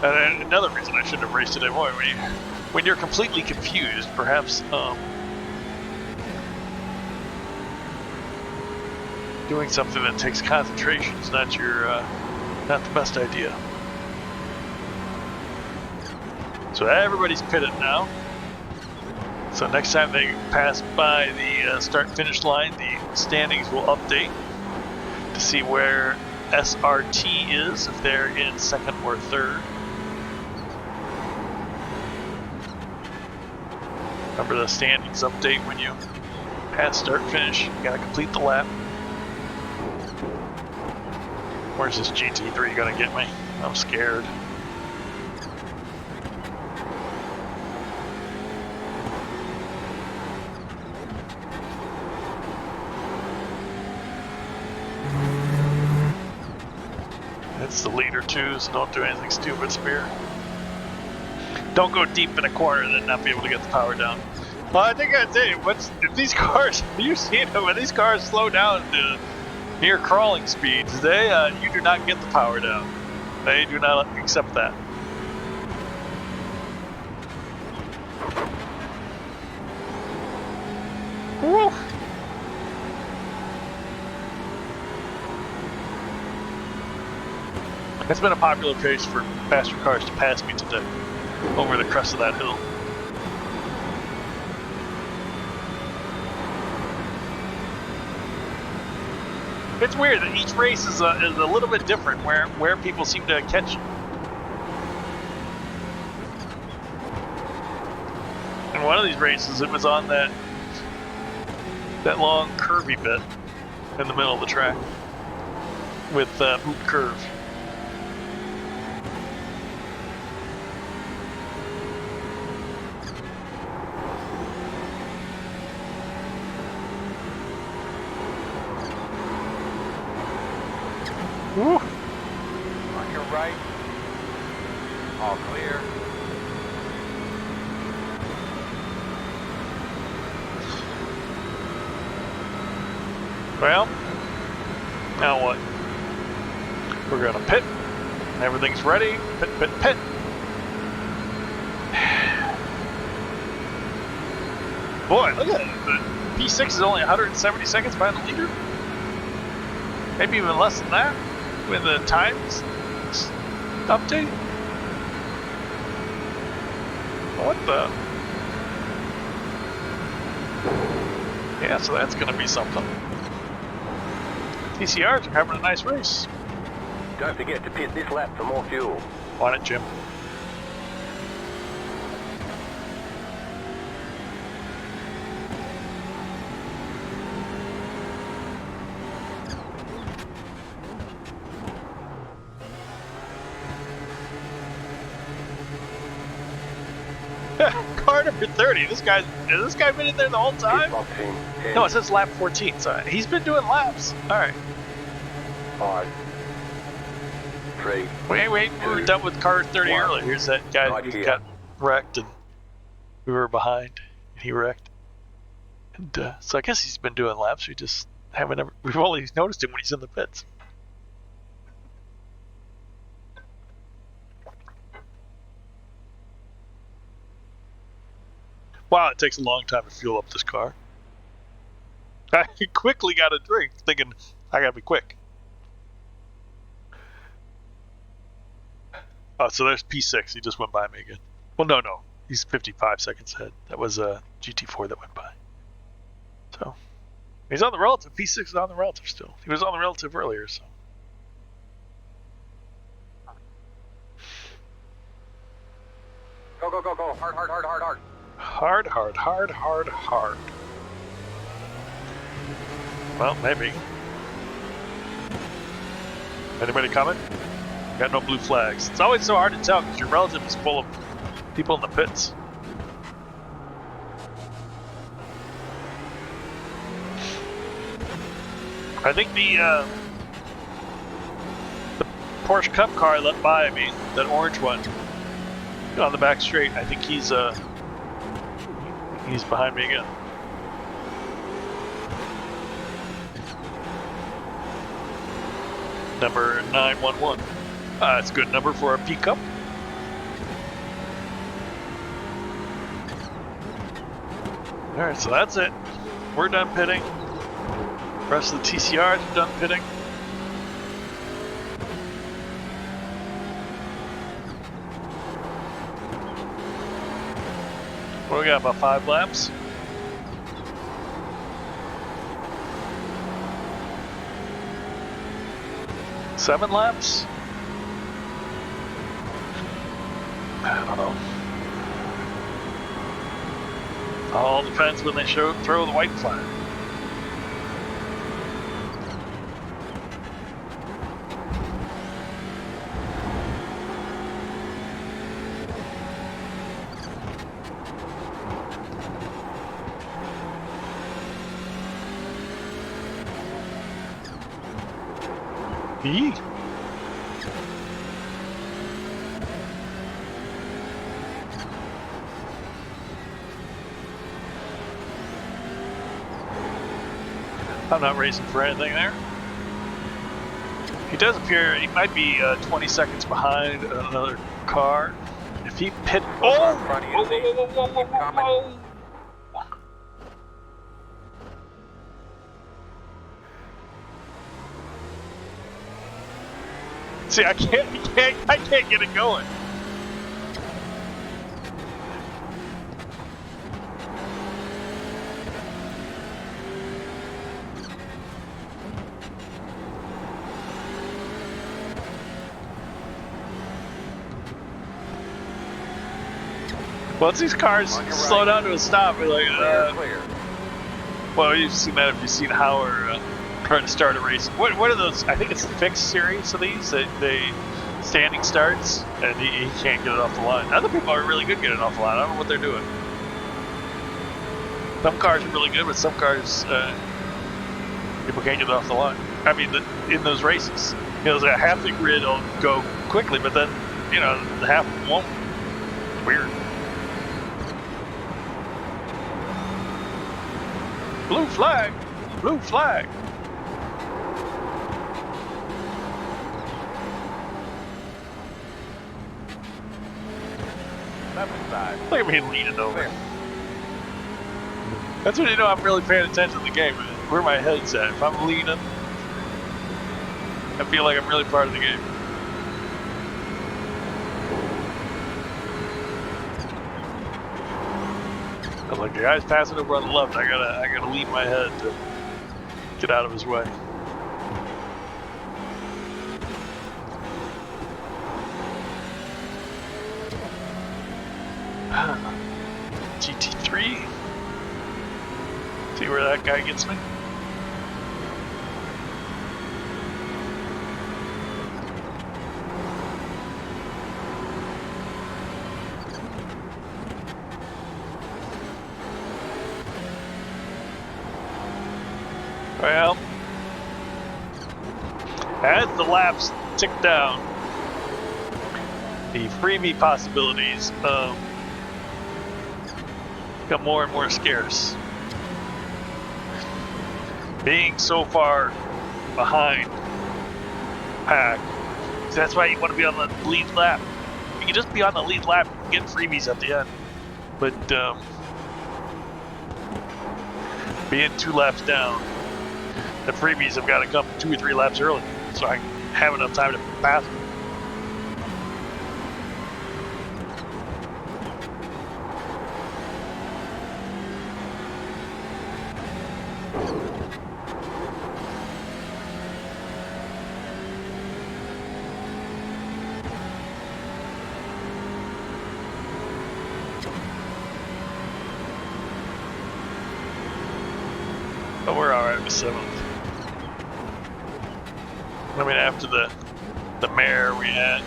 And another reason I shouldn't have raced today, boy, when you're completely confused, perhaps doing something that takes concentration is not the best idea. So everybody's pitted now. So next time they pass by the start-finish line, the standings will update to see where SRT is, if they're in second or third. Remember, the standings update when you pass start-finish. You gotta complete the lap. Where's this GT3 gonna get me? I'm scared. It's the leader too, so don't do anything stupid, Spear. Don't go deep in a corner and then not be able to get the power down. Well, I think that's it. If these cars, you've seen them, when these cars slow down to near crawling speeds, you do not get the power down. They do not accept that. Woo. It's been a popular place for faster cars to pass me today, over the crest of that hill. It's weird that each race is a little bit different, where people seem to catch you. In one of these races, it was on that long curvy bit in the middle of the track with boot curve. Woo. On your right. All clear. Well, now what? We're gonna pit. Everything's ready. Pit, pit, pit. Boy, look at it. The P6 is only 170 seconds behind the leader. Maybe even less than that with the times update. What the? Yeah, so that's gonna be something. TCRs are having a nice race. Don't forget to pit this lap for more fuel. On it, Jim. Car number 30. Has this guy been in there the whole time? No, it says lap 14. So he's been doing laps. All right. 5, 3. Wait. We were done with car 30 earlier. Here's that guy who got wrecked, and we were behind, and he wrecked. And so I guess he's been doing laps. We've only noticed him when he's in the pits. Wow, it takes a long time to fuel up this car. I quickly got a drink, thinking I gotta be quick. Oh, so there's P6. He just went by me again. Well, no. He's 55 seconds ahead. That was a GT4 that went by. So he's on the relative. P6 is on the relative still. He was on the relative earlier, so. Go. Hard. Hard. Well, maybe. Anybody coming? Got no blue flags. It's always so hard to tell because your relative is full of people in the pits. I think the Porsche Cup car let by me, that orange one, on the back straight. I think he's behind me again. Number 911. That's a good number for a P-Cup. Alright, so that's it. We're done pitting. The rest of the TCRs are done pitting. Well, we got about 5 laps. Seven laps? I don't know. All depends when they throw the white flag. Yee. I'm not racing for anything there. He does appear, he might be 20 seconds behind another car. If he pit, oh! Whoa. See, I can't get it going. Once these cars slow down to a stop, we're like, Clear. well, you've seen that if you've seen Howard trying to start a race. What are those? I think it's the fixed series of these. They standing starts, and he can't get it off the line. Other people are really good getting it off the line. I don't know what they're doing. Some cars are really good, but some cars people can't get it off the line. I mean, in those races, you know, half the grid will go quickly, but then you know the half won't. Weird. Blue flag! Blue flag! Left side. Look at me leaning over. Clear. That's when you know I'm really paying attention to the game. Where my head's at. If I'm leaning, I feel like I'm really part of the game. I'm like, the guy's passing over on the left. I gotta lean my head to get out of his way. GT3. See where that guy gets me? Well, as the laps tick down, the freebie possibilities become more and more scarce. Being so far behind pack, that's why you want to be on the lead lap. You can just be on the lead lap and get freebies at the end. But being 2 laps down, the freebies have got to come 2 or 3 laps early, so I have enough time to pass them. But we're alright with 7th. I mean, after the mare we had,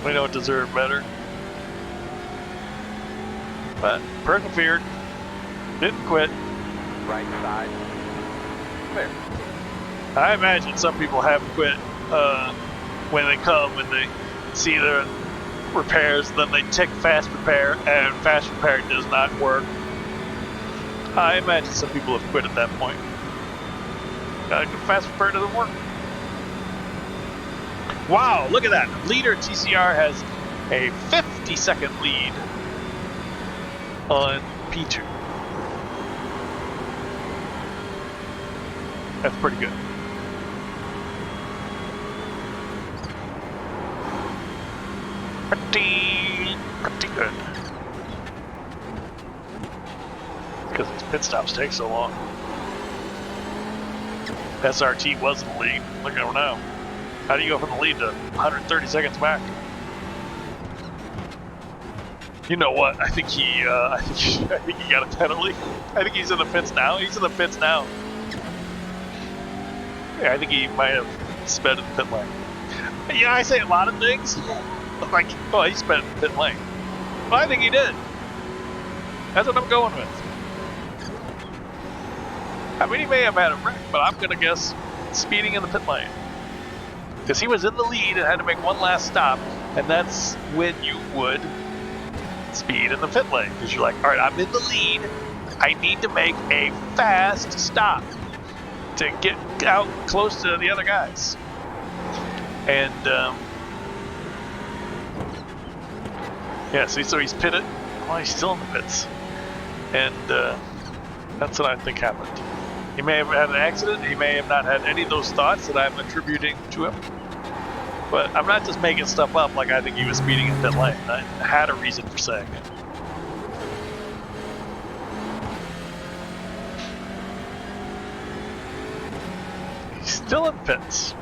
we don't deserve better. But persevered, didn't quit. Right side. Clear. I imagine some people have quit when they come and they see the repairs, then they tick fast repair, and fast repair does not work. I imagine some people have quit at that point. Fast repair doesn't work. Wow, look at that. Leader TCR has a 50-second lead on P2. That's pretty good. Pretty good. Because these pit stops take so long. SRT was in the lead. Look at him now. How do you go from the lead to 130 seconds back? You know what? I think he got a penalty. I think he's in the pits now. He's in the pits now. Yeah, I think he might have sped in the pit lane. Yeah, I say a lot of things. Like, oh, he sped in the pit lane. Well, I think he did. That's what I'm going with. I mean, he may have had a wreck, but I'm going to guess speeding in the pit lane. Because he was in the lead and had to make one last stop, and that's when you would speed in the pit lane. Because you're like, all right, I'm in the lead. I need to make a fast stop to get out close to the other guys. And yeah, see, so he's pitted. Well, he's still in the pits, and that's what I think happened. He may have had an accident. He may have not had any of those thoughts that I'm attributing to him. But I'm not just making stuff up like I think he was speeding in pit lane. I had a reason for saying it. He's still in pits.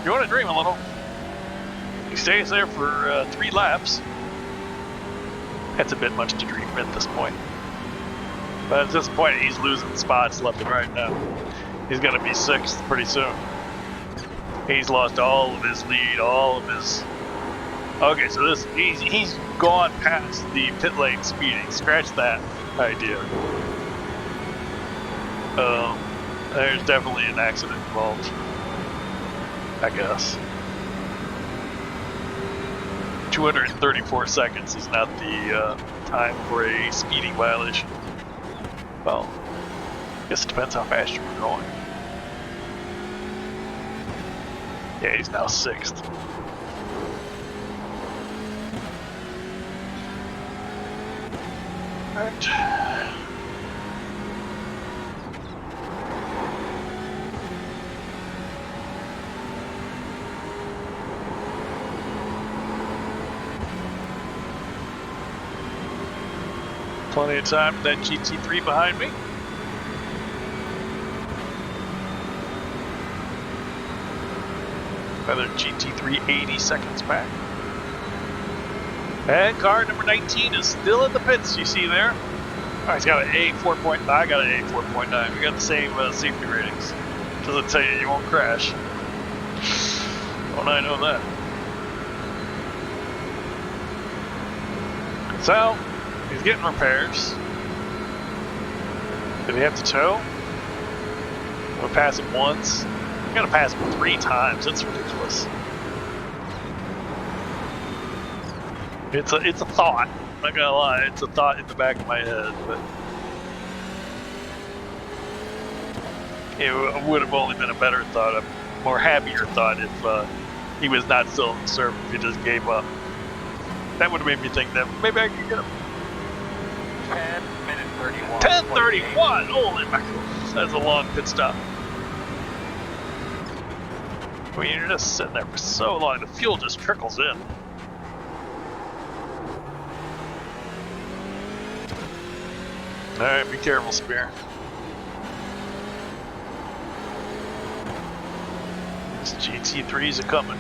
You want to dream a little? He stays there for 3 laps. That's a bit much to dream at this point. But at this point, he's losing spots left and right now. He's going to be 6th pretty soon. He's lost all of his lead, all of his... Okay, so this he's gone past the pit lane speeding. Scratch that idea. There's definitely an accident involved, I guess. 234 seconds is not the time for a speeding violation. Well, I guess it depends how fast you're going. Yeah, he's now 6th. Alright. Plenty of time for that GT3 behind me. Another GT3 80 seconds back. And car number 19 is still in the pits, you see there. Oh, he's got an A4.9. I got an A4.9. We got the same safety ratings. Doesn't tell you won't crash. Don't I know that? So, he's getting repairs. Did he have to tow? I'm gonna pass him once. I'm gonna pass him 3 times. That's ridiculous. It's a thought. I'm not gonna lie. It's a thought in the back of my head, but it would have only been a better thought, a more happier thought if he was not still in the service. If he just gave up. That would have made me think that maybe I could get him. 10 minutes 31. 10:31. Holy mackerel! That's a long pit stop. I mean, you're just sitting there for so long. The fuel just trickles in. All right, be careful, Spear. These GT3s are coming.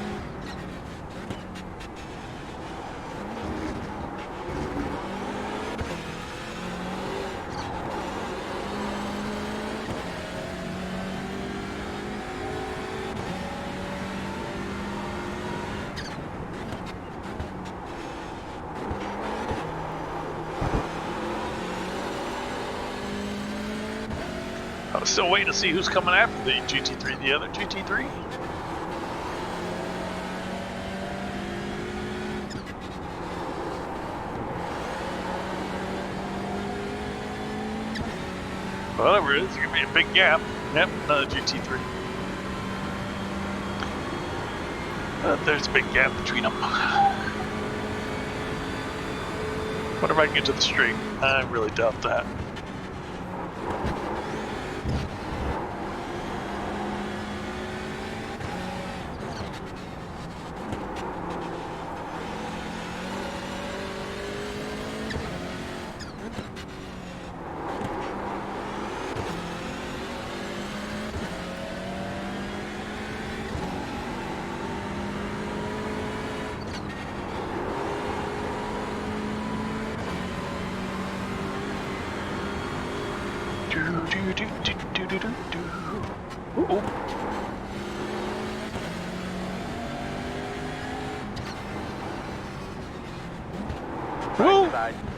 I was still waiting to see who's coming after the GT3, the other GT3. Whatever it is, it's gonna be a big gap. Yep, another GT3. There's a big gap between them. Wonder if I can get to the street. I really doubt that.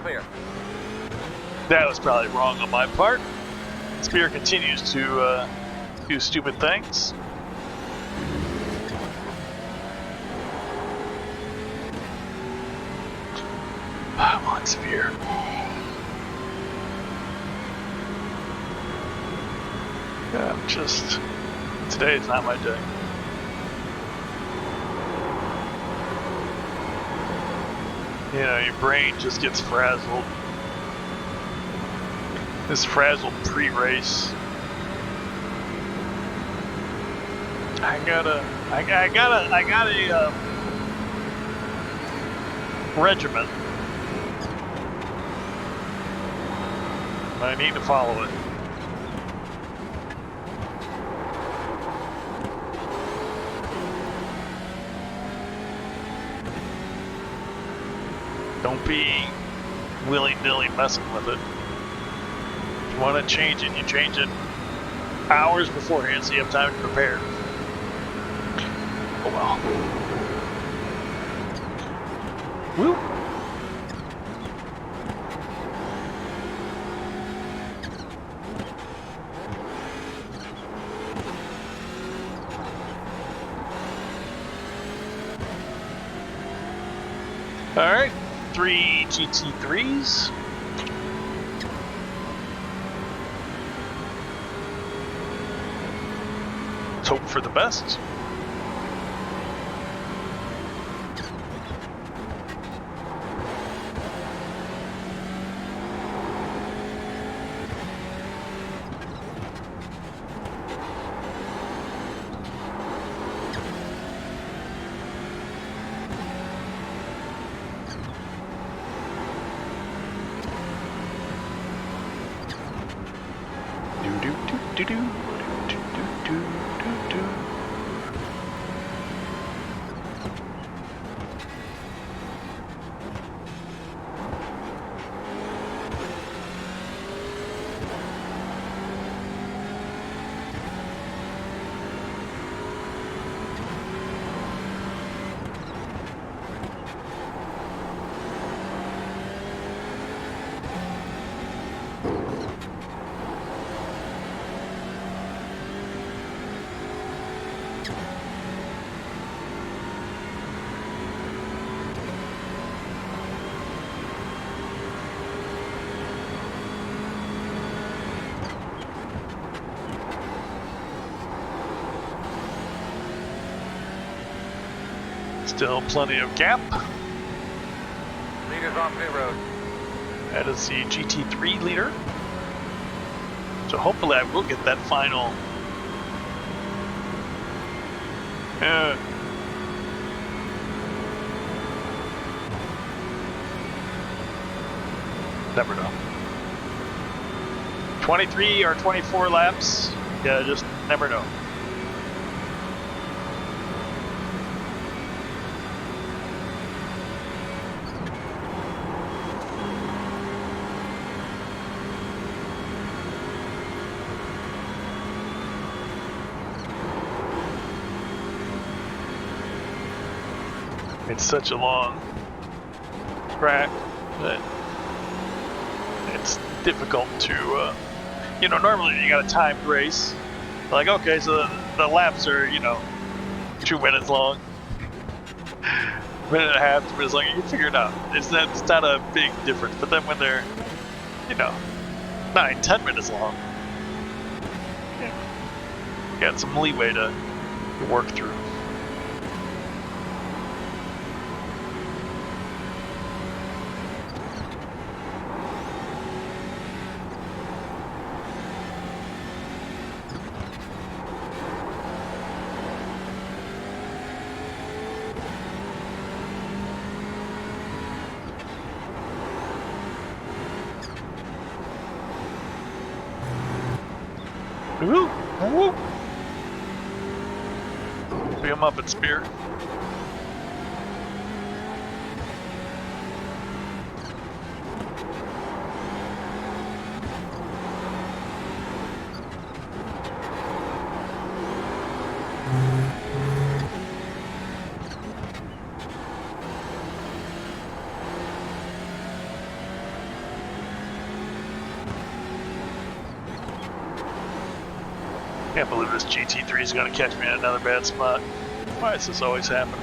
Clear. That was probably wrong on my part. Spear continues to do stupid things. Come on, Spear. Yeah, today is not my day. You know, your brain just gets frazzled. This frazzled pre-race. I got a regiment. I need to follow it. Don't be willy-nilly messing with it. If you want to change it, you change it hours beforehand so you have time to prepare. Oh well. Woo! All right, 3 GT3s. Let's hope for the best. Still plenty of gap. Leaders on pit road. That is the GT3 leader. So hopefully I will get that final. Never know. 23 or 24 laps. Yeah, just never know. It's such a long track that it's difficult to, you know, normally you got a timed race. Like, okay, so the laps are, you know, 2 minutes long, minute and a half, 2 minutes long, you can figure it out. It's not a big difference. But then when they're, you know, 9, 10 minutes long, you got some leeway to work through. Woo! Woo! Be a Muppet Spear. Can't believe this GT3 is going to catch me in another bad spot. Why is this always happening?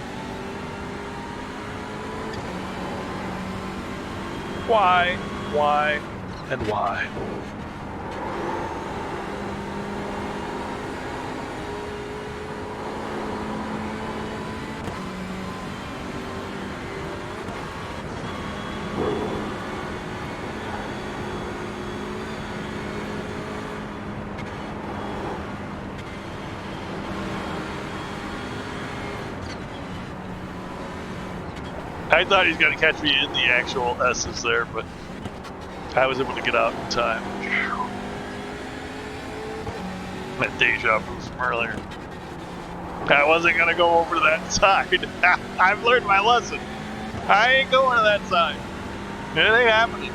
Why, and why? I thought he was going to catch me in the actual S's there, but I was able to get out in time. That deja vu from earlier. I wasn't going to go over to that side. I've learned my lesson. I ain't going to that side. It ain't happening.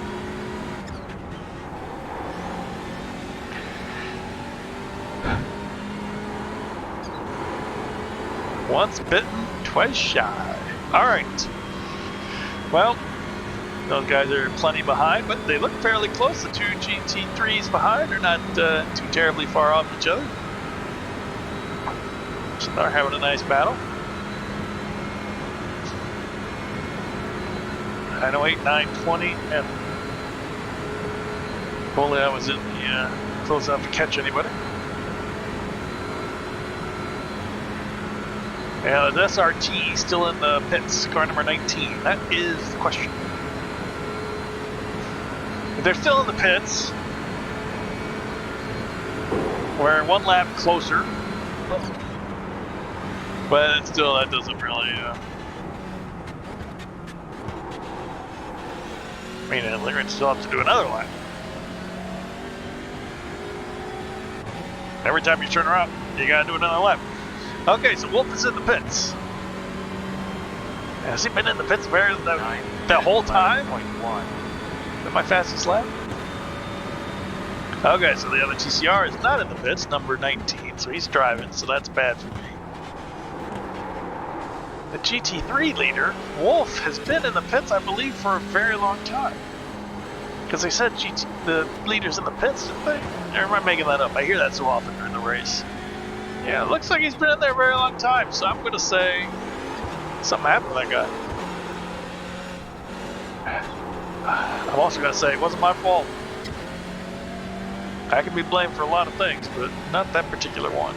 Once bitten, twice shy. All right. Well, those guys are plenty behind, but they look fairly close. The two GT3s behind are not too terribly far off each other. So they're having a nice battle. 908, 920, and hopefully I was in the close enough to catch anybody. Yeah, the SRT still in the pits, car number 19. That is the question. If they're still in the pits, we're one lap closer. But still, that doesn't really, I mean, they're going to still have to do another lap. Every time you turn around, you got to do another lap. Okay, so Wolf is in the pits. Has he been in the pits that whole time? 9.1. Is that my fastest lap? Okay, so the other TCR is not in the pits, number 19, so he's driving, so that's bad for me. The GT3 leader, Wolf, has been in the pits, I believe, for a very long time. Because they said the leader's in the pits, didn't they? Or am I making that up? I hear that so often during the race. Yeah, it looks like he's been in there a very long time, so I'm going to say something happened to that guy. I'm also going to say it wasn't my fault. I can be blamed for a lot of things, but not that particular one.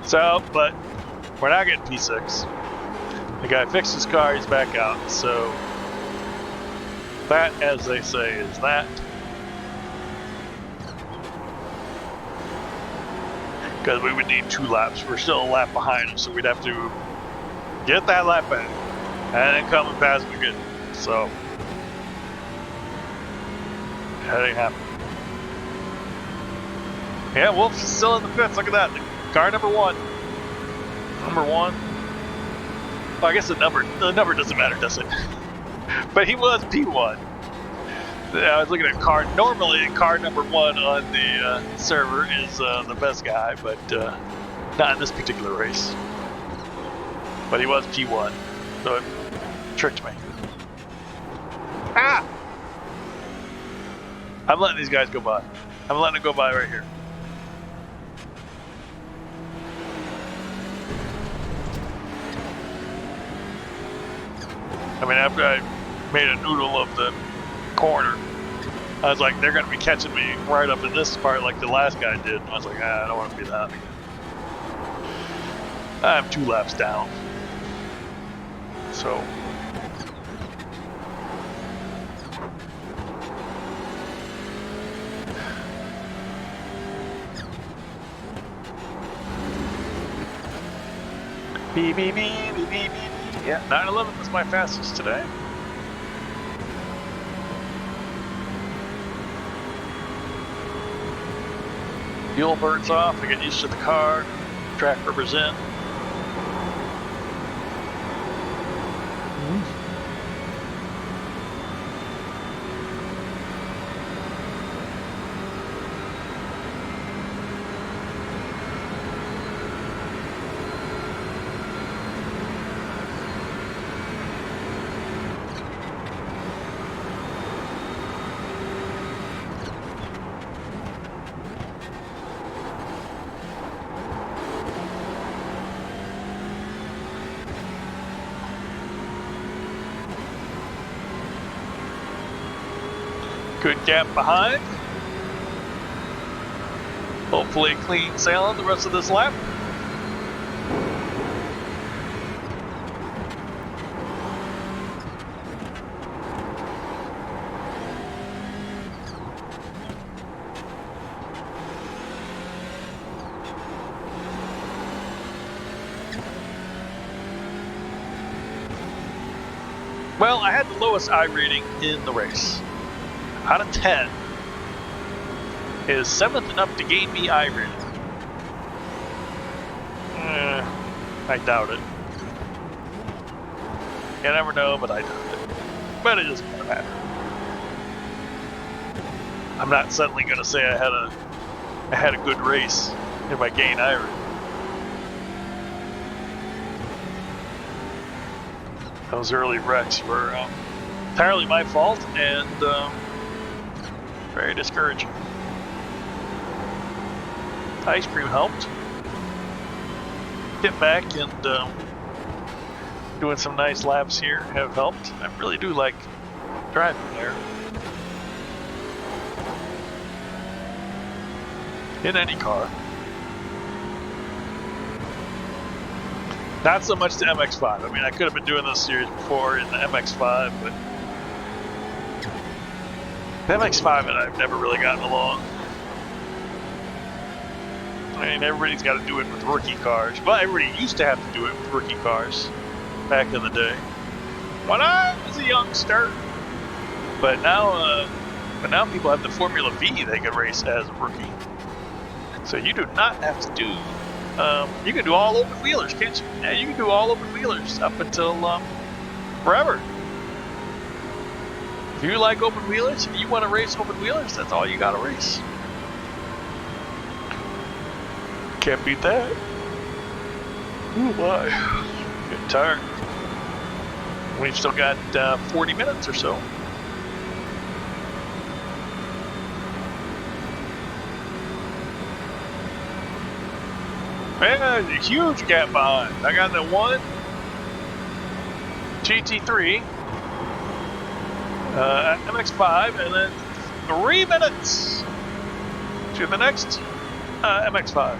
So, but we're not getting P6. The guy fixed his car, he's back out, so that, as they say, is that. Because we would need 2 laps. We're still a lap behind him, so we'd have to get that lap back and then come and pass him again. So that ain't happening. Yeah, Wolf's still in the pits. Look at that. Car number 1. Number 1. Well, I guess the number doesn't matter, does it? But he was P1. I was looking at car. Normally, car number 1 on the server is the best guy, but not in this particular race. But he was P1, so it tricked me. Ah! I'm letting these guys go by. I'm letting it go by right here. I mean, after I made a noodle of the corner, I was like, they're going to be catching me right up in this part like the last guy did. And I was like, I don't want to be that. I'm 2 laps down. So beep, beep, beep, beep, beep, beep. Yeah, 911 was my fastest today. Fuel burns off, I get used to the car, track rubbers in. Good gap behind. Hopefully clean sailing the rest of this lap. Well, I had the lowest I rating in the race. Out of 10, is 7th enough to gain me I rating? I doubt it. You never know, but I doubt it. But it doesn't matter. I'm not suddenly going to say I had a good race if I gain I rating. Those early wrecks were entirely my fault and very discouraging. Ice cream helped. Get back and doing some nice laps here have helped. I really do like driving there. In any car. Not so much the MX-5. I mean, I could have been doing this series before in the MX-5, but the MX-5 and I've never really gotten along. I mean, everybody's got to do it with rookie cars. Well, everybody used to have to do it with rookie cars back in the day when I was a youngster. But now people have the Formula V they can race as a rookie. So you do not have to do. You can do all open wheelers, can't you? Yeah, you can do all open wheelers up until forever. If you like open wheelers, if you want to race open wheelers, that's all you got to race. Can't beat that. Ooh, boy. Getting tired. We've still got 40 minutes or so. Man, there's a huge gap behind. I got the one GT3, MX-5, and then 3 minutes to the next MX-5.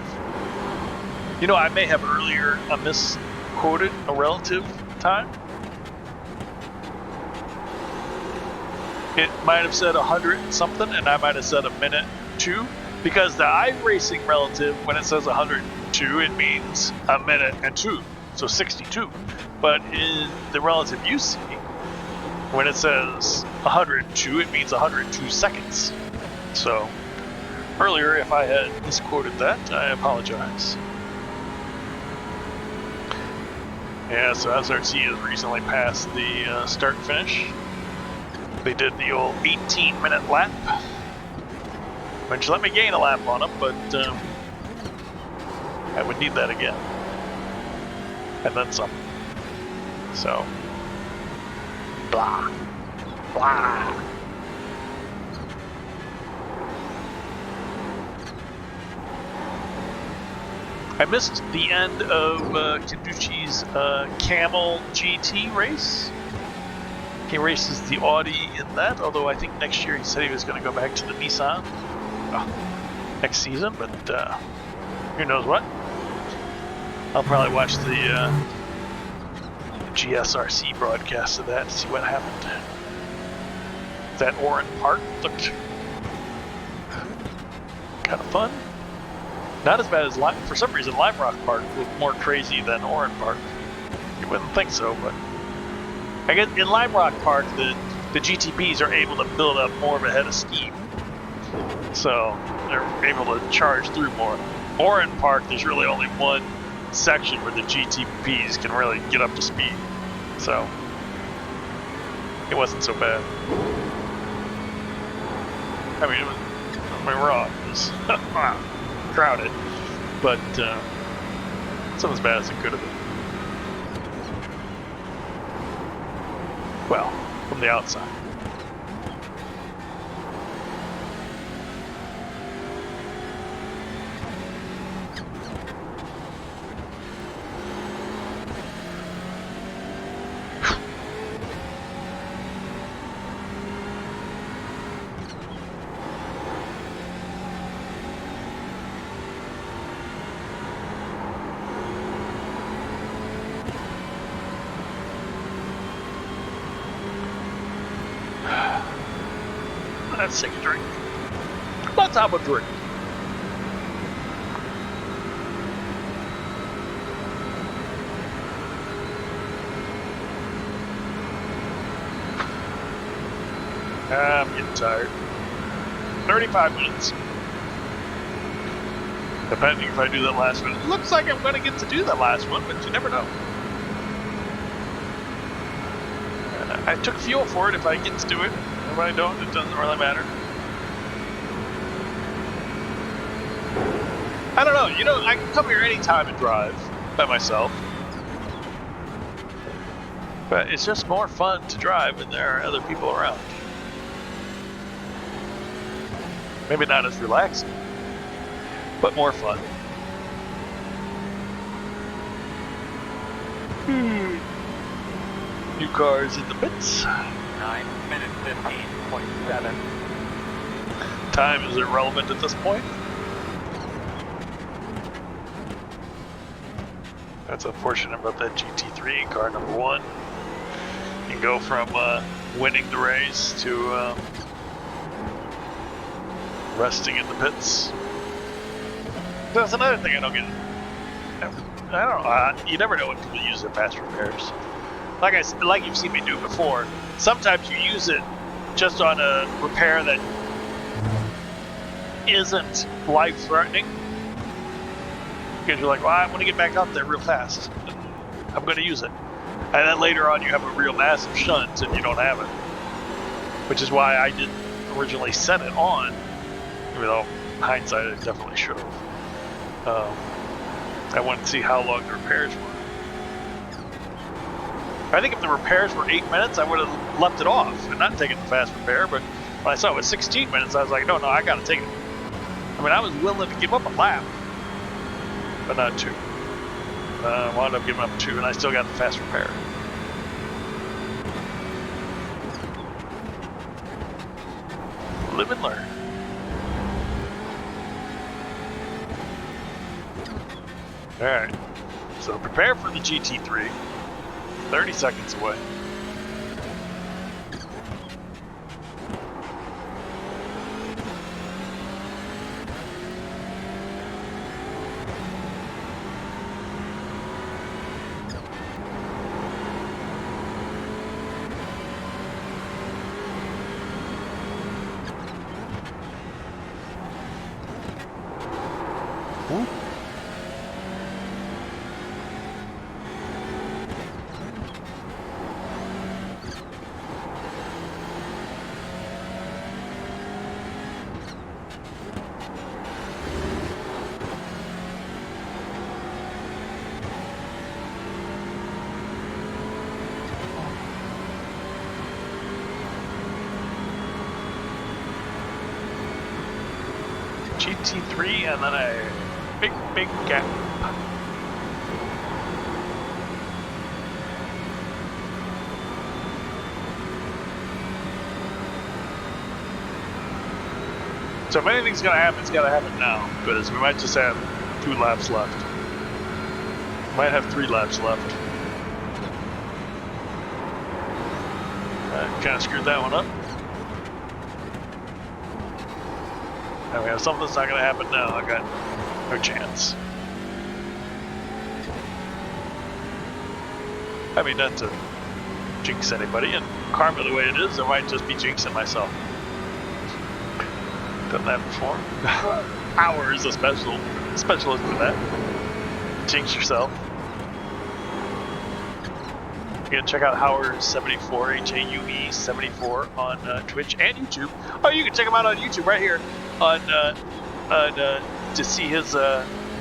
You know, I may have earlier misquoted a relative time. It might have said 100 and something, and I might have said a minute 2, because the iRacing relative, when it says 102, it means a minute and 2, so 62. But in the relative you see, when it says 102, it means 102 seconds. So earlier, if I had misquoted that, I apologize. Yeah, so SRT has recently passed the start and finish. They did the old 18-minute lap, which let me gain a lap on them, but I would need that again. And then some. So, blah, blah. I missed the end of Kaduchi's Camel GT race. He races the Audi in that, although I think next year he said he was going to go back to the Nissan next season, but who knows what. I'll probably watch the GSRC broadcast of that to see what happened. That Oran Park looked kind of fun. Not as bad as for some reason Lime Rock Park looked more crazy than Oran Park. You wouldn't think so, but I guess in Lime Rock Park the GTPs are able to build up more of a head of steam, so they're able to charge through more. Oran Park, there's really only one section where the GTPs can really get up to speed, so it wasn't so bad. I mean, don't get me wrong, it was crowded, but it's not as bad as it could have been. Well, from the outside. Let's take a drink. Let's have a drink. I'm getting tired. 35 minutes. Depending if I do that last one. It looks like I'm going to get to do that last one, but you never know. I took fuel for it if I get to do it. If I don't, it doesn't really matter. I don't know. You know, I can come here anytime and drive by myself. But it's just more fun to drive when there are other people around. Maybe not as relaxing, but more fun. New cars in the pits. 9 minutes 15.7. Time is irrelevant at this point. That's unfortunate about that GT3 car number 1. You can go from winning the race to resting in the pits. That's another thing I don't get. I don't know. You never know when people use their fast repairs. Like you've seen me do before. Sometimes you use it just on a repair that isn't life-threatening. Because you're like, well, I want to get back out there real fast. I'm going to use it. And then later on, you have a real massive shunt and you don't have it. Which is why I didn't originally set it on. Even though, in hindsight, I definitely should have. I wanted to see how long the repairs were. I think if the repairs were 8 minutes, I would have left it off and not taken the fast repair. But when I saw it was 16 minutes, I was like, no, I got to take it. I mean, I was willing to give up a lap, but not 2. I wound up giving up 2, and I still got the fast repair. Live and learn. Alright, so prepare for the GT3. 30 seconds away. Ooh. GT3 and then a big gap. So if anything's gonna happen, it's gotta happen now, because we might just have 2 laps left. Might have 3 laps left. Kind of screwed that one up. And we have something that's not going to happen now. I got no chance. I mean, not to jinx anybody, and karma the way it is, I might just be jinxing myself. Done that before. Hauer is a specialist in that. Jinx yourself. You can check out Hauer74, HAUE74 on Twitch and YouTube. Oh, you can check him out on YouTube right here on to see his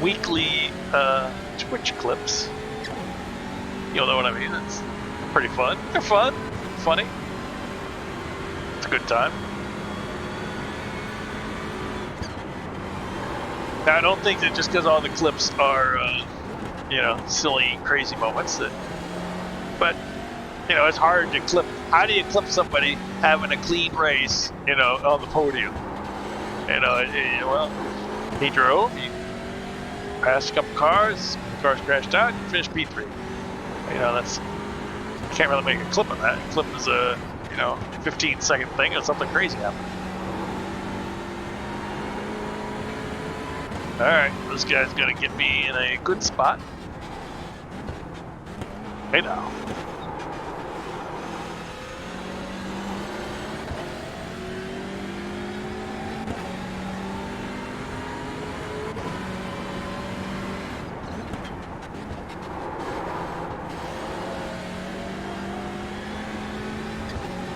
weekly Twitch clips. You'll know what I mean. It's pretty fun. They're fun, funny. It's a good time. Now, I don't think that just because all the clips are, you know, silly, crazy moments that. But, you know, it's hard to clip. How do you clip somebody having a clean race, you know, on the podium? You know, well, he drove, he passed a couple cars, the cars crashed out, and finished P3. You know, that's, you can't really make a clip of that. A clip is a, you know, 15-second thing and something crazy happened. Alright, this guy's gonna get me in a good spot. Hey now.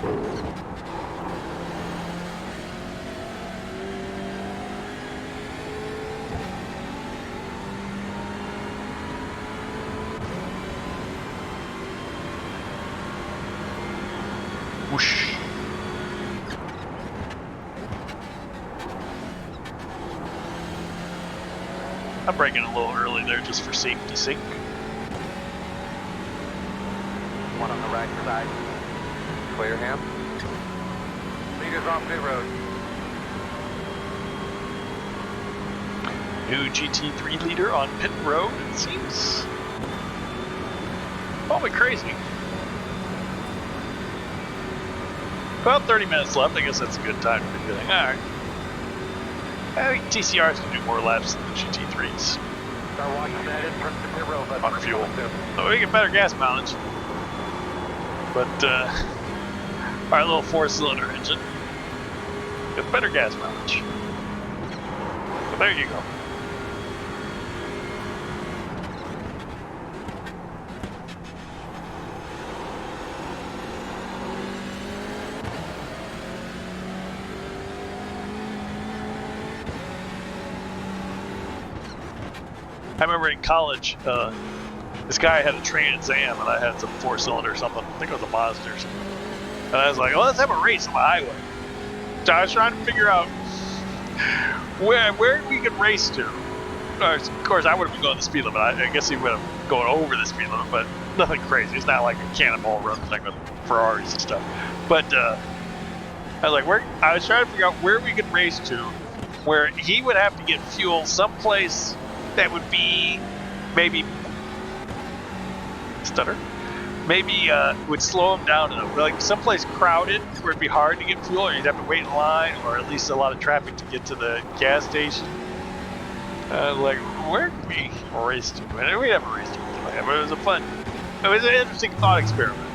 Whoosh. I'm braking a little early there just for safety's sake. One on the right side. Clear him. Leaders on pit road. New GT3 leader on pit road, it seems. Probably crazy. About 30 minutes left. I guess that's a good time to be getting. Alright. I think TCRs can do more laps than the GT3s. Start watching that in front of the pit road. On fuel. So we get better gas mileage. But, our little 4-cylinder engine with better gas mileage. So there you go. I remember in college, this guy had a Trans Am and I had some 4-cylinder or something. I think it was a Mazda or something. And I was like, well, let's have a race on the highway. So I was trying to figure out where we could race to. Of course, I would have been going the speed limit. I guess he would have gone over the speed limit, but nothing crazy. It's not like a cannonball run thing with Ferraris and stuff. But I was like, I was trying to figure out where we could race to, where he would have to get fuel someplace that would be maybe stutter. Maybe would slow him down enough. Like someplace crowded where it'd be hard to get fuel, or you'd have to wait in line, or at least a lot of traffic to get to the gas station. Like, where could we race to? And we never raced to it, but it was an interesting thought experiment.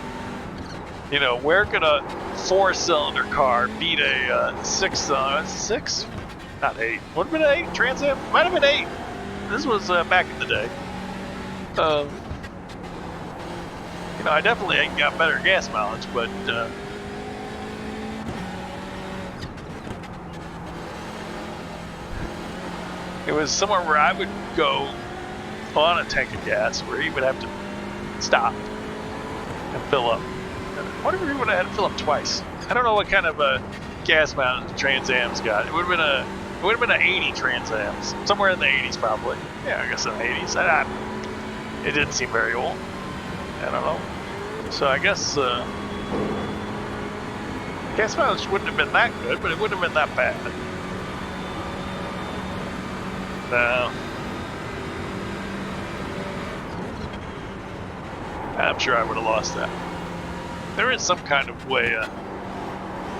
You know, where could a 4-cylinder car beat a 6-cylinder? 6? Not 8. Would have been an 8 Trans Am? Might have been 8. This was back in the day. You know, I definitely ain't got better gas mileage, but it was somewhere where I would go on a tank of gas where he would have to stop and fill up. I wonder if he would have had to fill up twice. I don't know what kind of gas mileage the Trans Am's got. It would have been an 80 Trans Am's, somewhere in the 80s probably. Yeah, I guess in the 80s. It didn't seem very old. I don't know. So I guess gas mileage wouldn't have been that good, but it wouldn't have been that bad. No. I'm sure I would have lost that. There is some kind of way a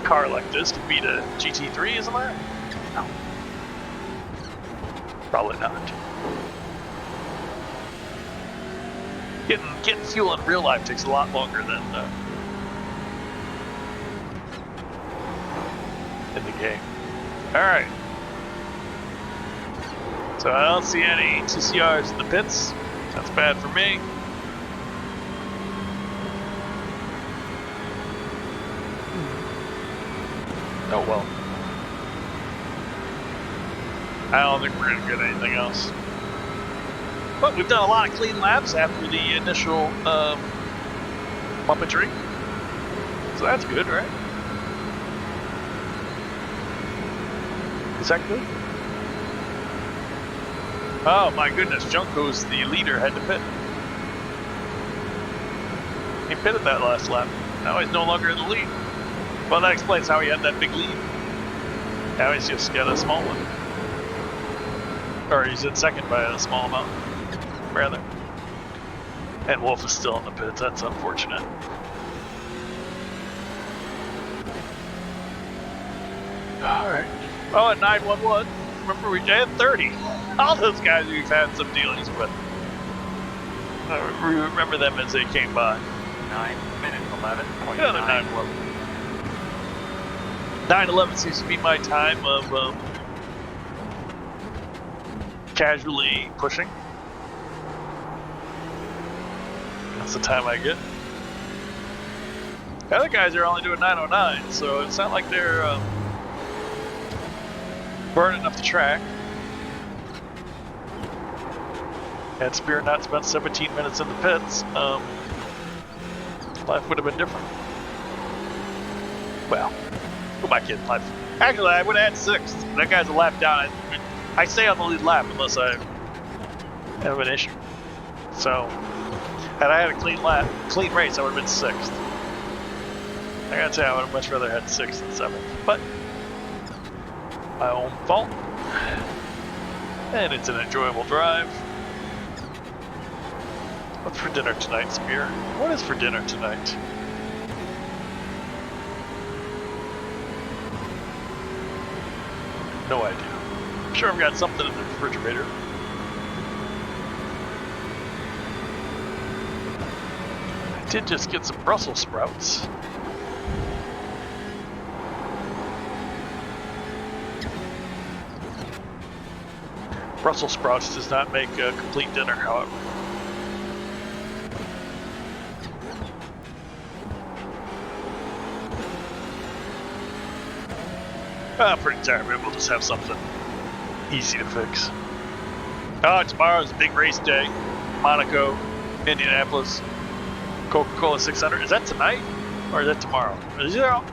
car like this could beat a GT3, isn't there? No. Probably not. Getting fuel in real life takes a lot longer than in the game. Alright. So I don't see any TCRs in the pits. That's bad for me. Oh well. I don't think we're gonna get anything else. But we've done a lot of clean laps after the initial muppetry. So that's good, right? Is that good? Oh my goodness, Junko's the leader, had to pit. He pitted that last lap. Now he's no longer in the lead. Well, that explains how he had that big lead. Now he's just got a small one. Or he's in second by a small amount, rather. And Wolf is still in the pits, that's unfortunate. Alright. Oh, and 911. Remember we had 30. All those guys we've had some dealings with. We remember them as they came by. 9 minutes 11.9. Another 911. 911 seems to be my time of casually pushing. That's the time I get. The other guys are only doing 909, so it's not like they're burning up the track. Had Spear not spent 17 minutes in the pits, life would have been different. Well, who am I kidding? Life. Actually, I would have had 6th. That guy's a lap down. I stay on the lead lap unless I have an issue. So, had I had a clean race, I would have been 6th. I gotta say, I would have much rather had 6th than 7th, but my own fault. And it's an enjoyable drive. What's for dinner tonight, Spear? What is for dinner tonight? No idea. I'm sure I've got something in the refrigerator. I did just get some Brussels sprouts. Brussels sprouts does not make a complete dinner, however. I'm pretty tired. Maybe we'll just have something easy to fix. Oh, tomorrow's a big race day. Monaco, Indianapolis, Coca-Cola 600. Is that tonight? Or is that tomorrow? Is it out?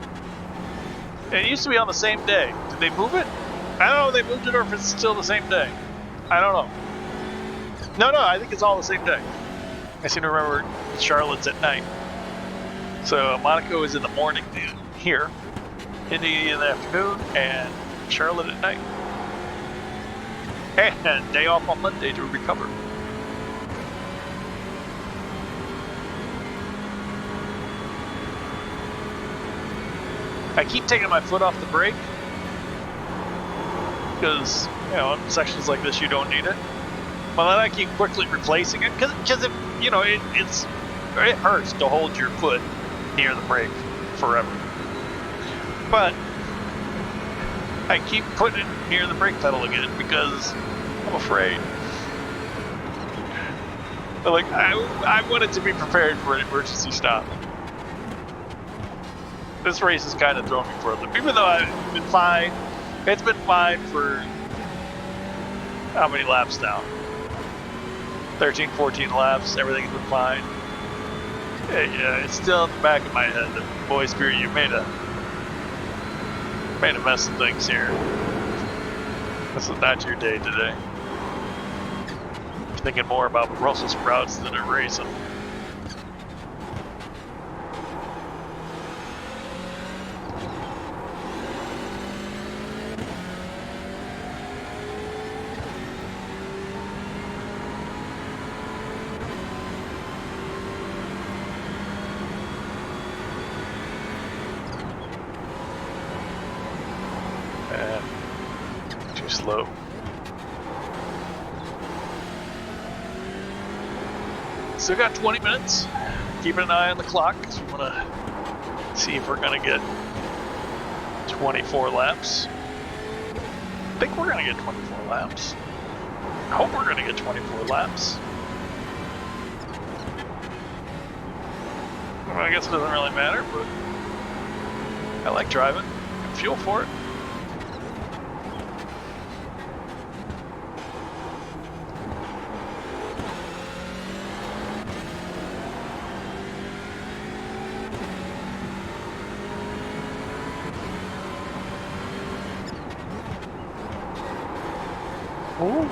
It used to be on the same day. Did they move it? I don't know if they moved it or if it's still the same day. I don't know. No, I think it's all the same day. I seem to remember Charlotte's at night. So Monaco is in the morning here. Indy in the afternoon, and Charlotte at night. And day off on Monday to recover. I keep taking my foot off the brake because, you know, in sections like this you don't need it. But then I keep quickly replacing it because it, you know, it hurts to hold your foot near the brake forever. But I keep putting it near the brake pedal again because I'm afraid. But like I wanted to be prepared for an emergency stop. This race has kind of thrown me for a loop, even though I've been fine. It's been fine for how many laps now? 13, 14 laps. Everything's been fine. Yeah, it's still in the back of my head that, boy, Spirit, you made a mess of things here. This is not your day today. You're thinking more about Brussels sprouts than a racing. Too slow. Still got 20 minutes. Keeping an eye on the clock because we want to see if we're going to get 24 laps. I think we're going to get 24 laps. I hope we're going to get 24 laps. Well, I guess it doesn't really matter, but I like driving. I fuel for it. Ooh.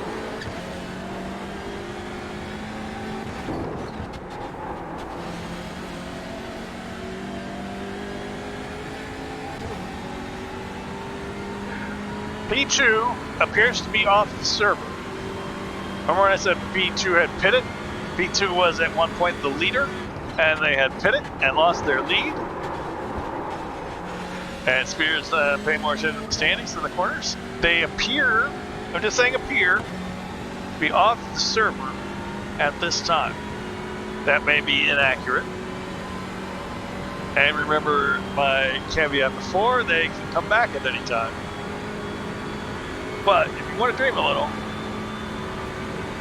P2 appears to be off the server. Remember when I said P2 had pitted? P2 was at one point the leader, and they had pitted and lost their lead. And Spears paying more attention to the standings than the corners. They appear, I'm just saying appear, to be off the server at this time. That may be inaccurate. And remember my caveat before, they can come back at any time. But if you want to dream a little,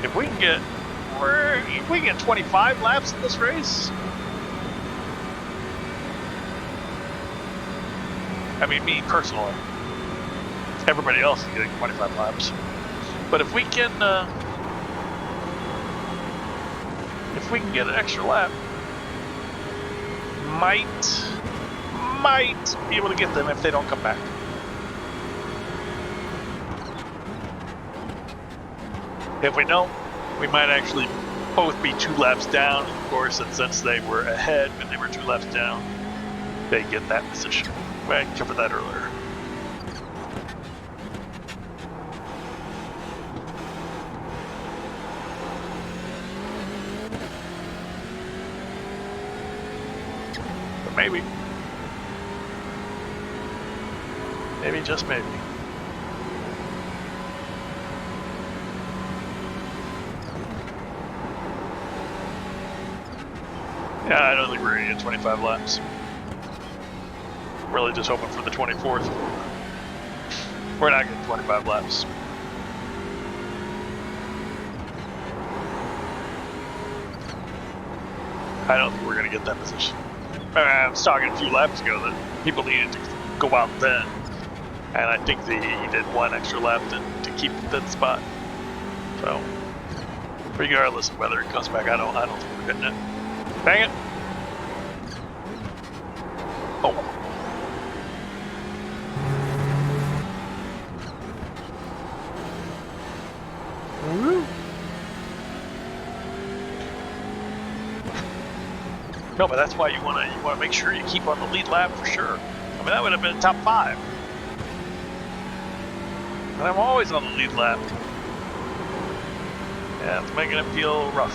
if we can get 25 laps in this race, I mean, me personally. Everybody else is getting 25 laps. But if we can get an extra lap, might be able to get them if they don't come back. If we don't, we might actually both be 2 laps down, of course, and since they were ahead when they were 2 laps down, they get that position. I covered that earlier. But maybe. Maybe, just maybe. Yeah, I don't think we're going to get 25 laps. Really just hoping for the 24th. We're not getting 25 laps. I don't think we're going to get that position. I was talking a few laps ago that people needed to go out then. And I think he did 1 extra lap to keep that spot. So, regardless of whether it comes back, I don't think we're getting it. Dang it! Oh. Woo. No, but that's why you want to make sure you keep on the lead lap for sure. I mean, that would have been top 5. And I'm always on the lead lap. Yeah, it's making it feel rough.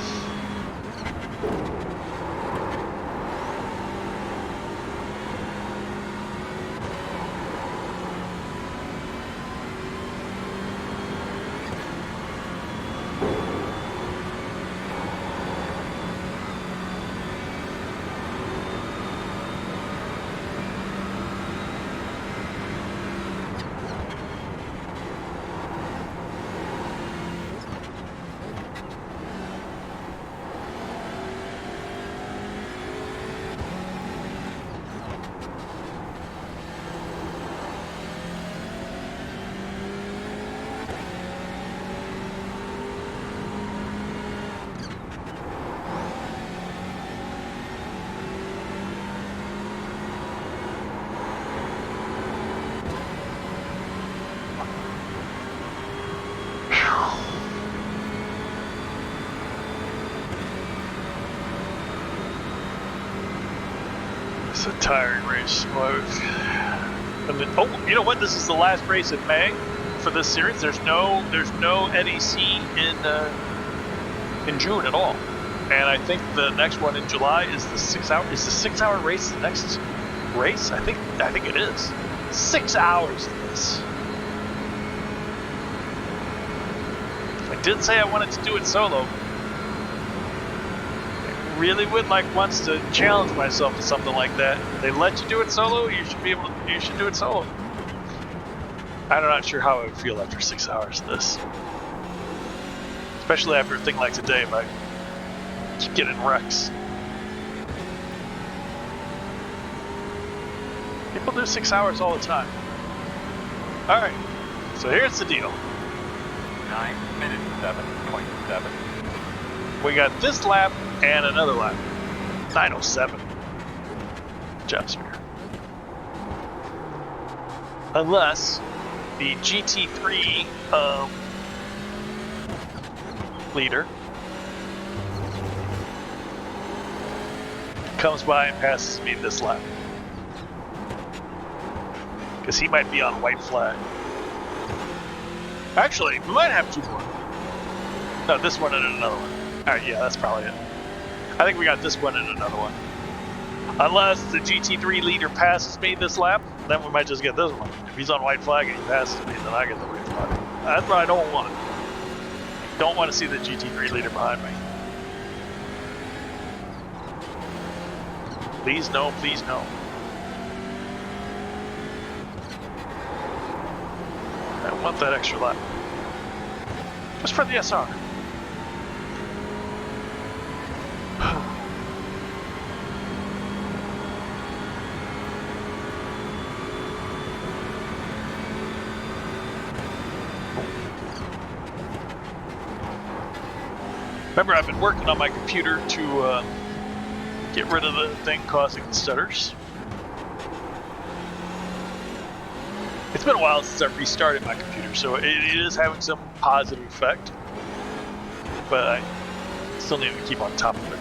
It's a tiring race. And then, oh, you know what? This is the last race in May for this series. There's no NEC in June at all. And I think the next one in July is the 6-hour. Is the 6-hour race the next race? I think it is. 6 hours of this. I did say I wanted to do it solo. I really would like once to challenge myself to something like that. If they let you do it solo, you should do it solo. I'm not sure how I would feel after 6 hours of this. Especially after a thing like today, if I keep getting wrecks. People do 6 hours all the time. Alright, so here's the deal. 9 minutes 7.7. We got this lap and another lap. 9:07. Job Spear. Unless the GT3 leader comes by and passes me this lap. Because he might be on white flag. Actually, we might have 2 more. No, this one and another one. Alright, yeah, that's probably it. I think we got this one and another one. Unless the GT3 leader passes me this lap, then we might just get this one. If he's on white flag and he passes me, then I get the white flag. That's what I don't want. I don't want to see the GT3 leader behind me. Please no, please no. I want that extra lap. Just for the SR. Remember, I've been working on my computer to get rid of the thing causing the stutters. It's been a while since I've restarted my computer, so it is having some positive effect, but I still need to keep on top of it.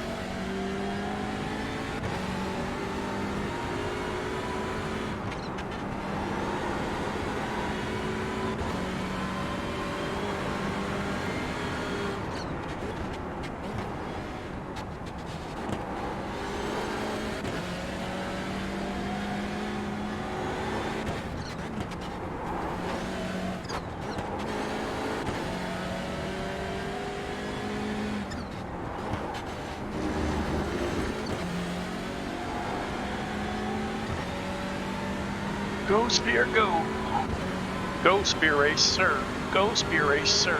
Go Spear, go! Go Spear Race, sir! Go Spear Race, sir!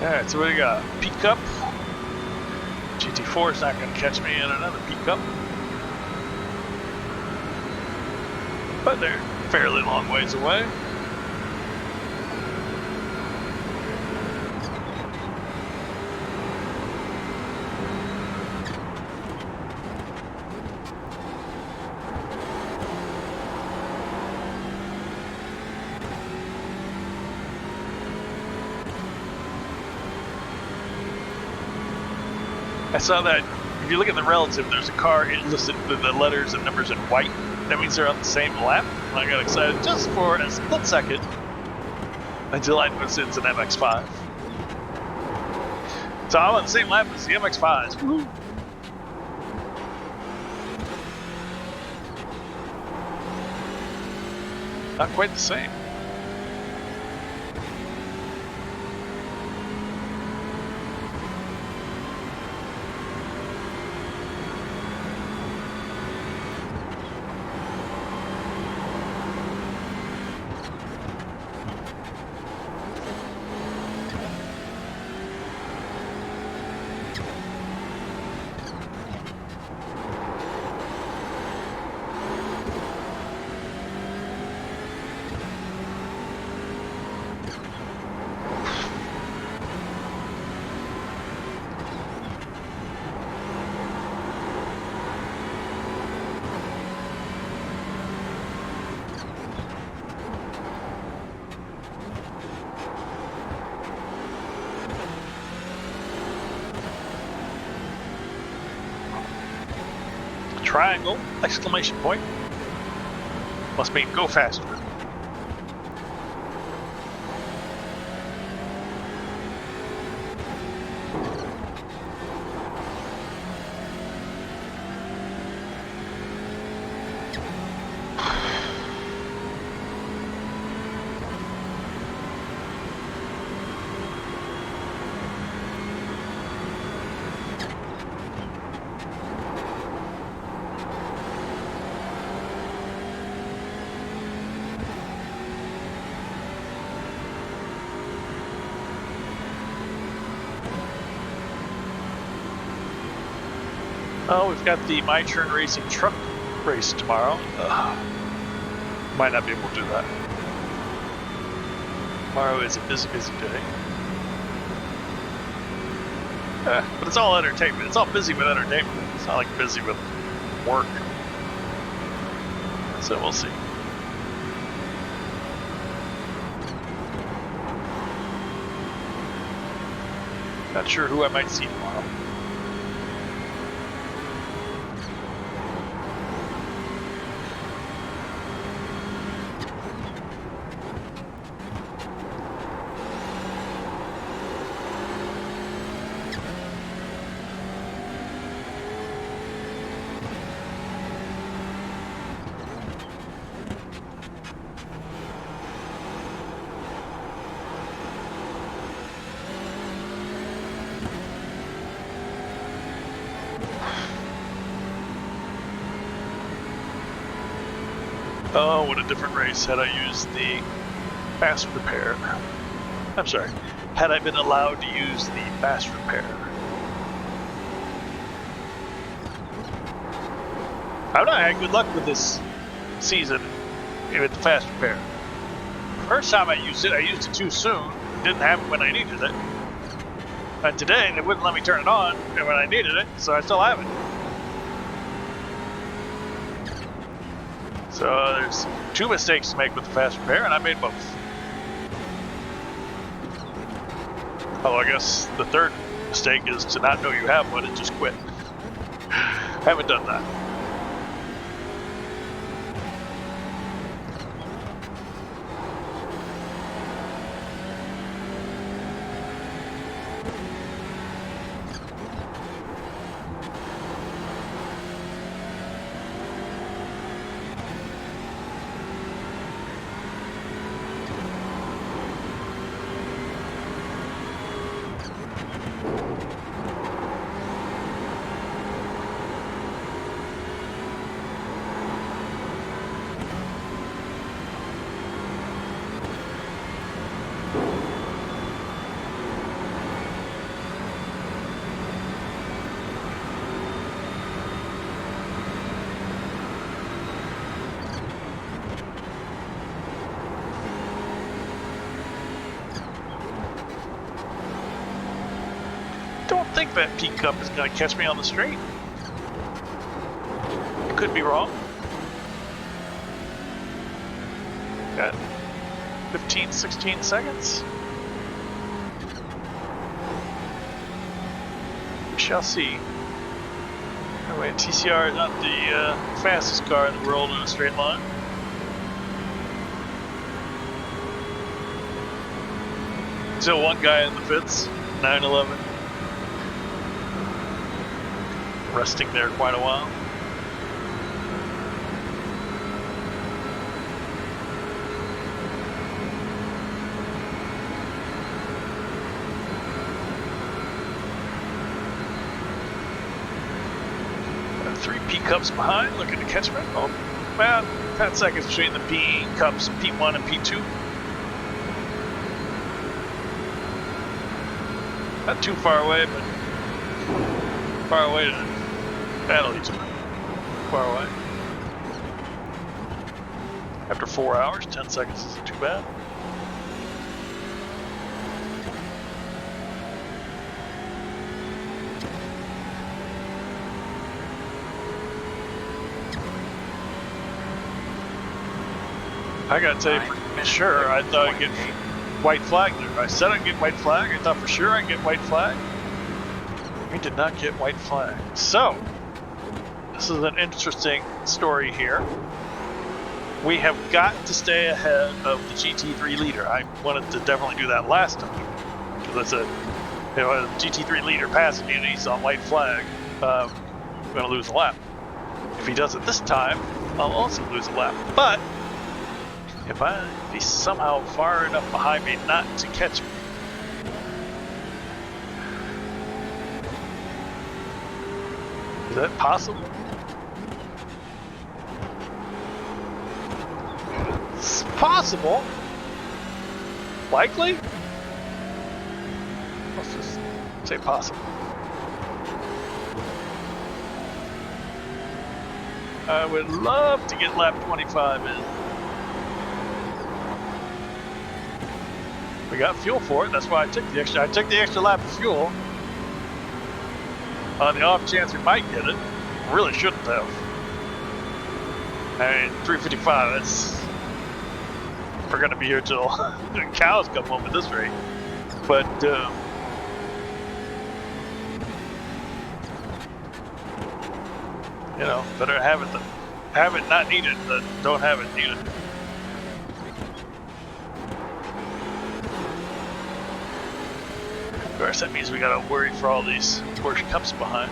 Alright, so what do we got? Pickup. GT4 is not going to catch me in another pickup. But they're fairly long ways away. I saw that if you look at the relative, there's a car listed with the letters and numbers in white. That means they're on the same lap. And I got excited just for a split second until I noticed it's an MX-5. So I'm on the same lap as the MX-5s. Woohoo! Not quite the same. Triangle! Exclamation point. Must mean go faster. Oh, we've got the My Turn Racing truck race tomorrow. Might not be able to do that. Tomorrow is a busy, busy day. But it's all entertainment. It's all busy with entertainment. It's not like busy with work. So we'll see. Not sure who I might see tomorrow. Oh, what a different race had I used the fast repair. I'm sorry, had I been allowed to use the fast repair. I've not had good luck with this season with the fast repair. First time I used it too soon. Didn't have it when I needed it. And today, they wouldn't let me turn it on when I needed it, so I still have it. So there's 2 mistakes to make with the fast repair, and I made both. Oh, I guess the third mistake is to not know you have one and just quit. Haven't done that. I don't think that pickup is going to catch me on the straight. I could be wrong. Got 15, 16 seconds. We shall see. Anyway, TCR is not the fastest car in the world in a straight line. Still one guy in the pits, 911. Resting there quite a while. Got 3 P cups behind, looking to catch me. Oh, about 10 seconds between the P cups, P1 and P2. Not too far away, but far away to battle each other. Far away. After 4 hours, 10 seconds isn't too bad. I gotta tell you for sure, I thought I'd get white flag there. I said I'd get white flag. I thought for sure I'd get white flag. We did not get white flag. So, this is an interesting story here. We have got to stay ahead of the GT3 leader. I wanted to definitely do that last time. Because I said, you know, the GT3 leader passing me and he's on white flag, I'm going to lose a lap. If he does it this time, I'll also lose a lap. But, if he's somehow far enough behind me not to catch me, is that possible? It's possible. Likely? Let's just say possible. I would love to get lap 25 in. We got fuel for it, that's why I took the extra. I took the extra lap of fuel. On the off chance we might get it. Really shouldn't have. I mean, 355, that's... We're going to be here till the cows come home at this rate. But, you know, better have it than have it not needed than don't have it needed. Of course, that means we gotta worry for all these Porsche Cups behind.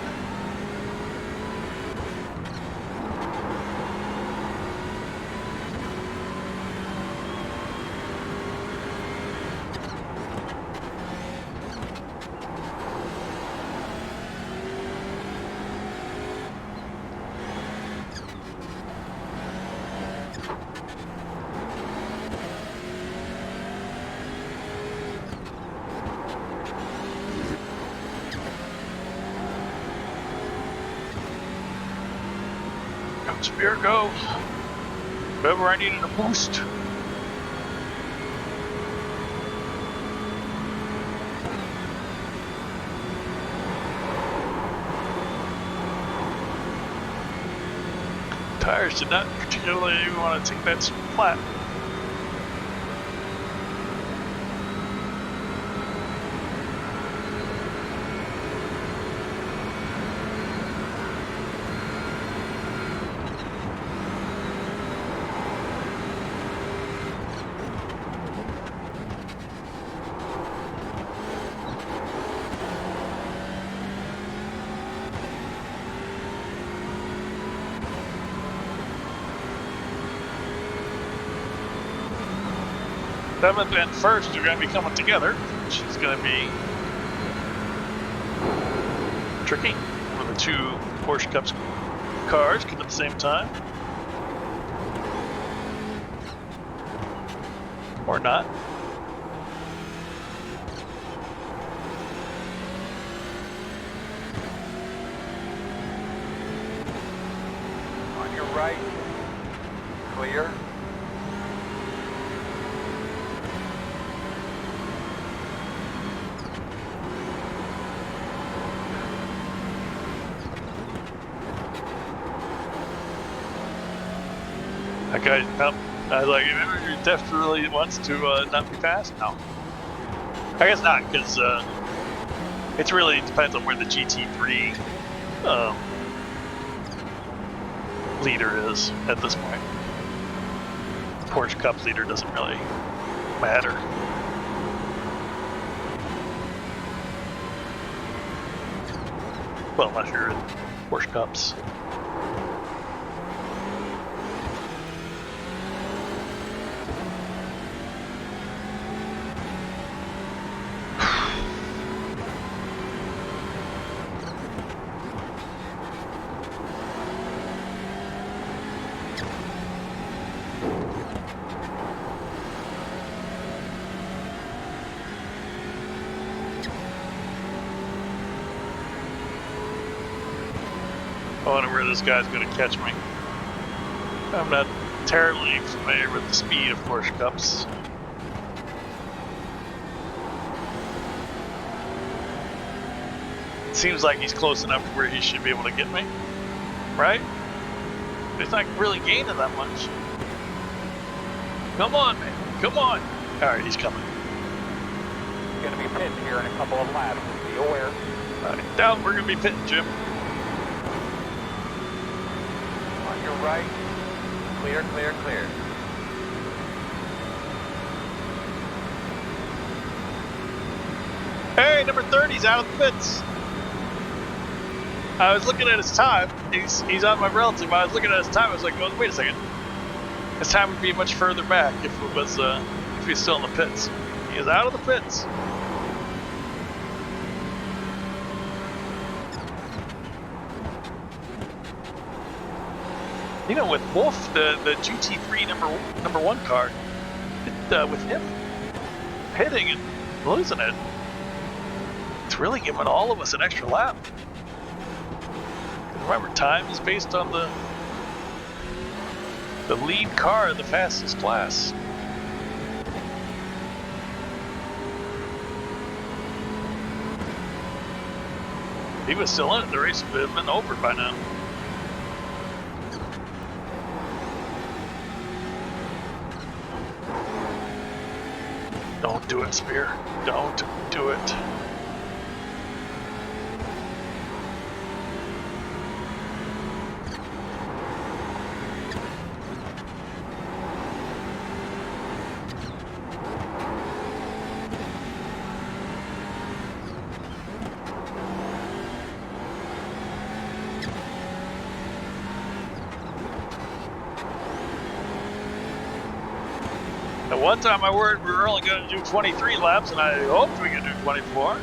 Spear, go. Remember, I needed a boost. Tires did not particularly want to take that flat. Seventh and first are going to be coming together, which is going to be tricky when the two Porsche Cups cars come at the same time. Or not. On your right, clear. That guy, I was like, remember your Deft really wants to not be fast? No. I guess not, because it really depends on where the GT3 leader is at this point. Porsche Cup leader doesn't really matter. Well, unless you're in Porsche Cups. I wonder where this guy's going to catch me. I'm not terribly familiar with the speed of Porsche Cups. It seems like he's close enough to where he should be able to get me, right? But he's not really gaining that much. Come on, man, come on. All right, he's coming. Going to be pitting here in a couple of laps. Be aware. I doubt we're going to be pitting, Jim. On your right, clear, clear, clear. Hey, number 30's out of the pits. I was looking at his time. He's on my relative. I was looking at his time. I was like, oh, wait a second. His time would be much further back if it was if he's still in the pits. He is out of the pits. You know, with Wolf, the GT3 number one car, with him hitting and losing it, it's really giving all of us an extra lap. Remember, time is based on the lead car in the fastest class. If he was still in it, the race would have been over by now. Don't do it, Spear. Don't do it. At one time I worried we were only going to do 23 laps, and I hoped we could do 24.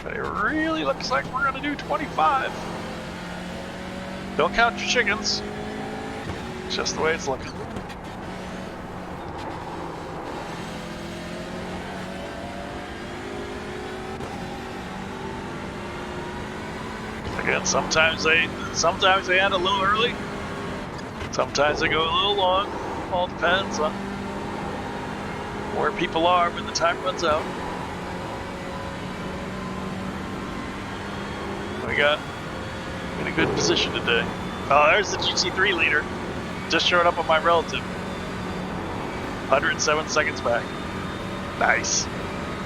But it really looks like we're going to do 25. Don't count your chickens. It's just the way it's looking. Again, sometimes Sometimes they end a little early. Sometimes they go a little long. All depends on where people are when the time runs out. We got in a good position today. Oh, there's the GT3 leader. Just showed up on my relative. 107 seconds back. Nice.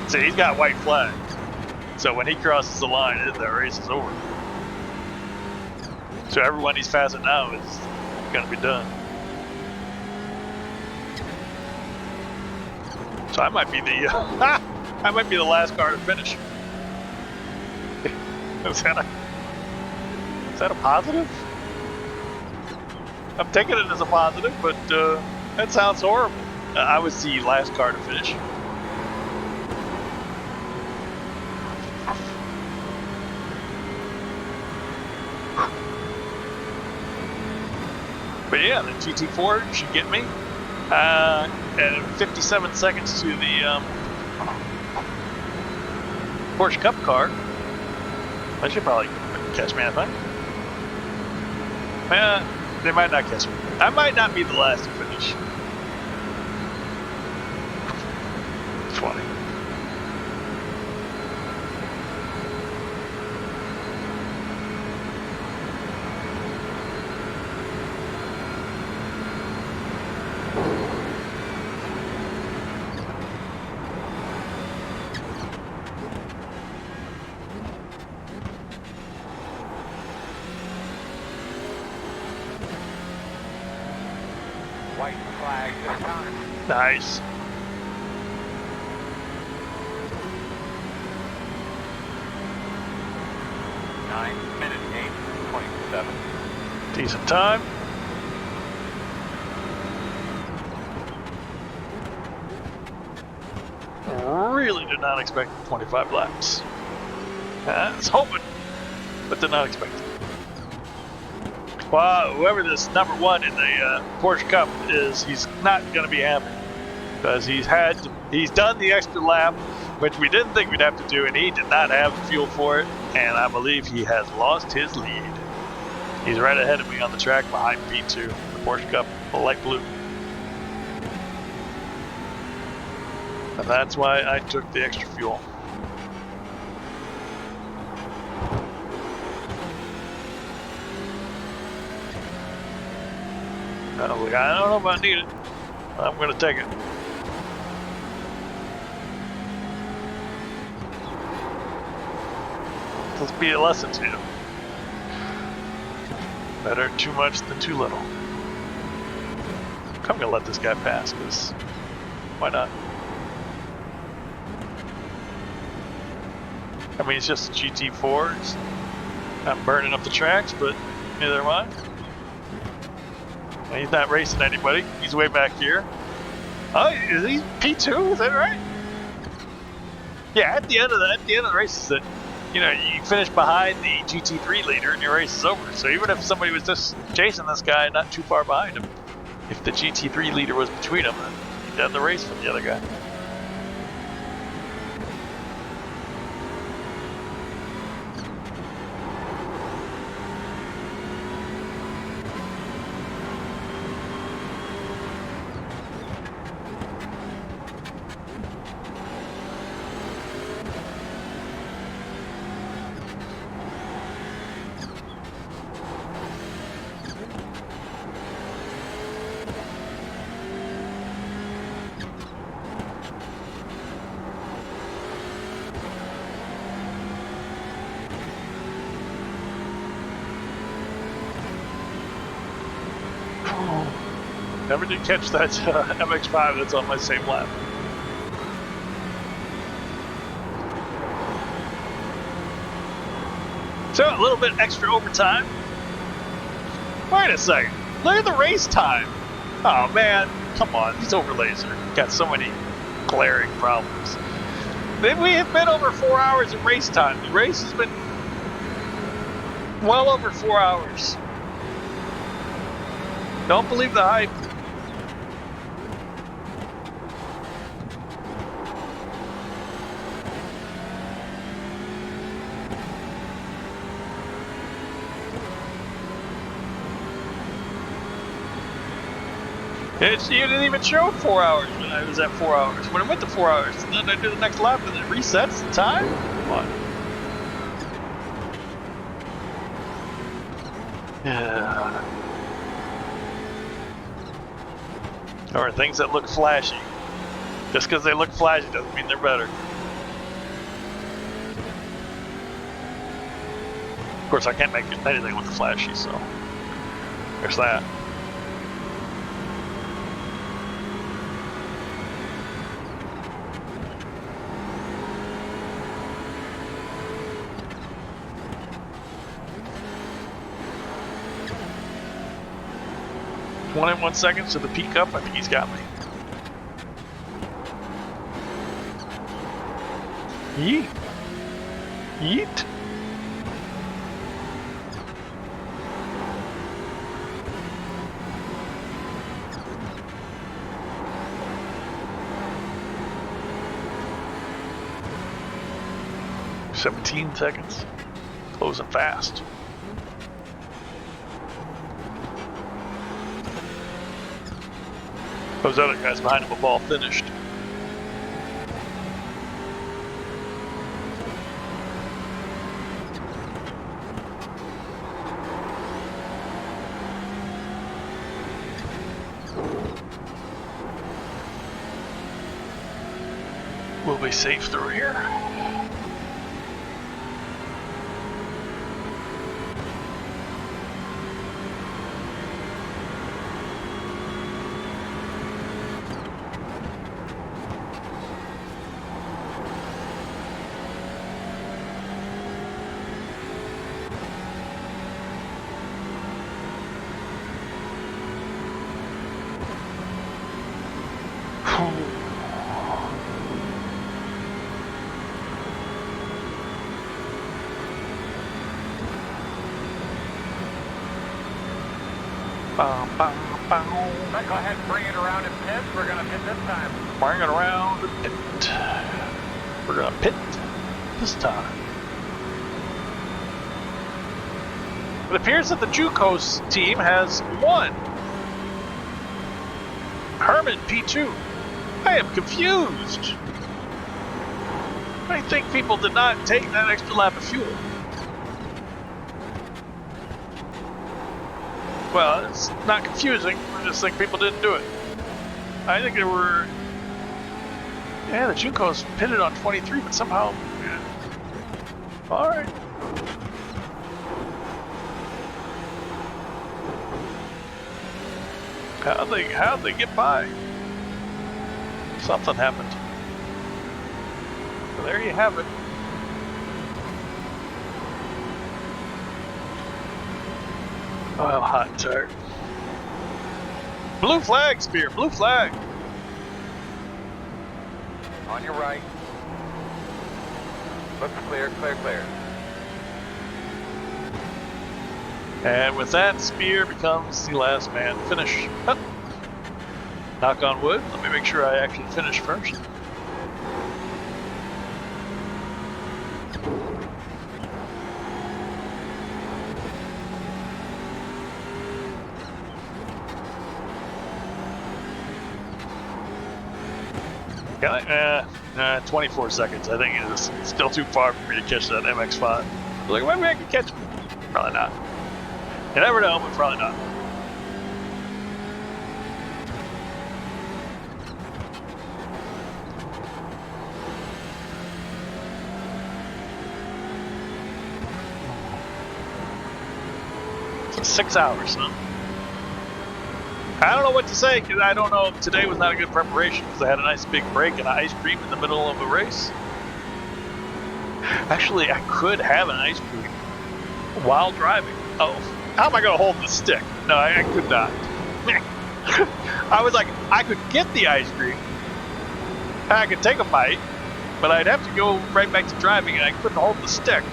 See, he's got white flag. So when he crosses the line, the race is over. So everyone he's passing now is going to be done. So I might be the I might be the last car to finish. Is that a positive? I'm taking it as a positive, but that sounds horrible. I was the last car to finish. But yeah, the GT4 should get me. And 57 seconds to the Porsche Cup car. I should probably catch me, I think. They might not catch me. I might not be the last to finish. It's funny. White flag this time. Nice. (9:08:27). Decent time. Really did not expect 25 laps. I was hoping, but did not expect it. Well, whoever this number one in the Porsche Cup is, he's not going to be happy because he's done the extra lap, which we didn't think we'd have to do, and he did not have fuel for it, and I believe he has lost his lead. He's right ahead of me on the track behind P2, the Porsche Cup, the light blue. And that's why I took the extra fuel. I was like, I don't know if I need it. I'm going to take it. Let's be a lesson to you. Better too much than too little. I'm going to let this guy pass, because why not? I mean, it's just a GT4. It's not burning up the tracks, but neither am I. And he's not racing anybody. He's way back here. Oh, is he P2? Is that right? Yeah, at the end of the race, that you finish behind the GT3 leader and your race is over. So even if somebody was just chasing this guy not too far behind him, if the GT3 leader was between them, then he'd have the race from the other guy. Never did catch that MX-5 that's on my same lap. So a little bit extra overtime. Wait a second. Look at the race time. Oh man, come on. These overlays got so many glaring problems. We have been over 4 hours of race time. The race has been well over 4 hours. Don't believe the hype. You didn't even show 4 hours when I was at 4 hours. When it went to 4 hours, and then I do the next lap and it resets the time? Come on. Yeah. Or things that look flashy. Just because they look flashy doesn't mean they're better. Of course, I can't make anything look flashy, so there's that. One and 1 second to the peak up. I think he's got me. Yeet. Yeet. "17 seconds. Closing fast. Those other guys behind him have all finished. We'll be safe through here. Go ahead and bring it around and pit. We're going to pit this time. Bring it around and pit. We're going to pit this time. It appears that the Jucos team has won. Herman P2. I am confused. I think people did not take that extra lap of fuel. Well, it's not confusing. I just think people didn't do it. I think there were... Yeah, the Juncos pitted on 23, but somehow... Yeah. Alright. How'd they get by? Something happened. Well, there you have it. Oh, I'm hot and tired. Blue flag, Spear, blue flag. On your right. Looks clear, clear, clear. And with that, Spear becomes the last man to finish. Oh. Knock on wood. Let me make sure I actually finish first. Can I? 24 seconds. I think it's still too far for me to catch that MX-5. Like, maybe I can catch it. Probably not. You never know, but probably not. So 6 hours, huh? I don't know what to say, because I don't know if today was not a good preparation, because I had a nice big break and ice cream in the middle of a race. Actually, I could have an ice cream while driving. Oh, how am I going to hold the stick? No, I could not. I was like, I could get the ice cream, I could take a bite, but I'd have to go right back to driving, and I couldn't hold the stick.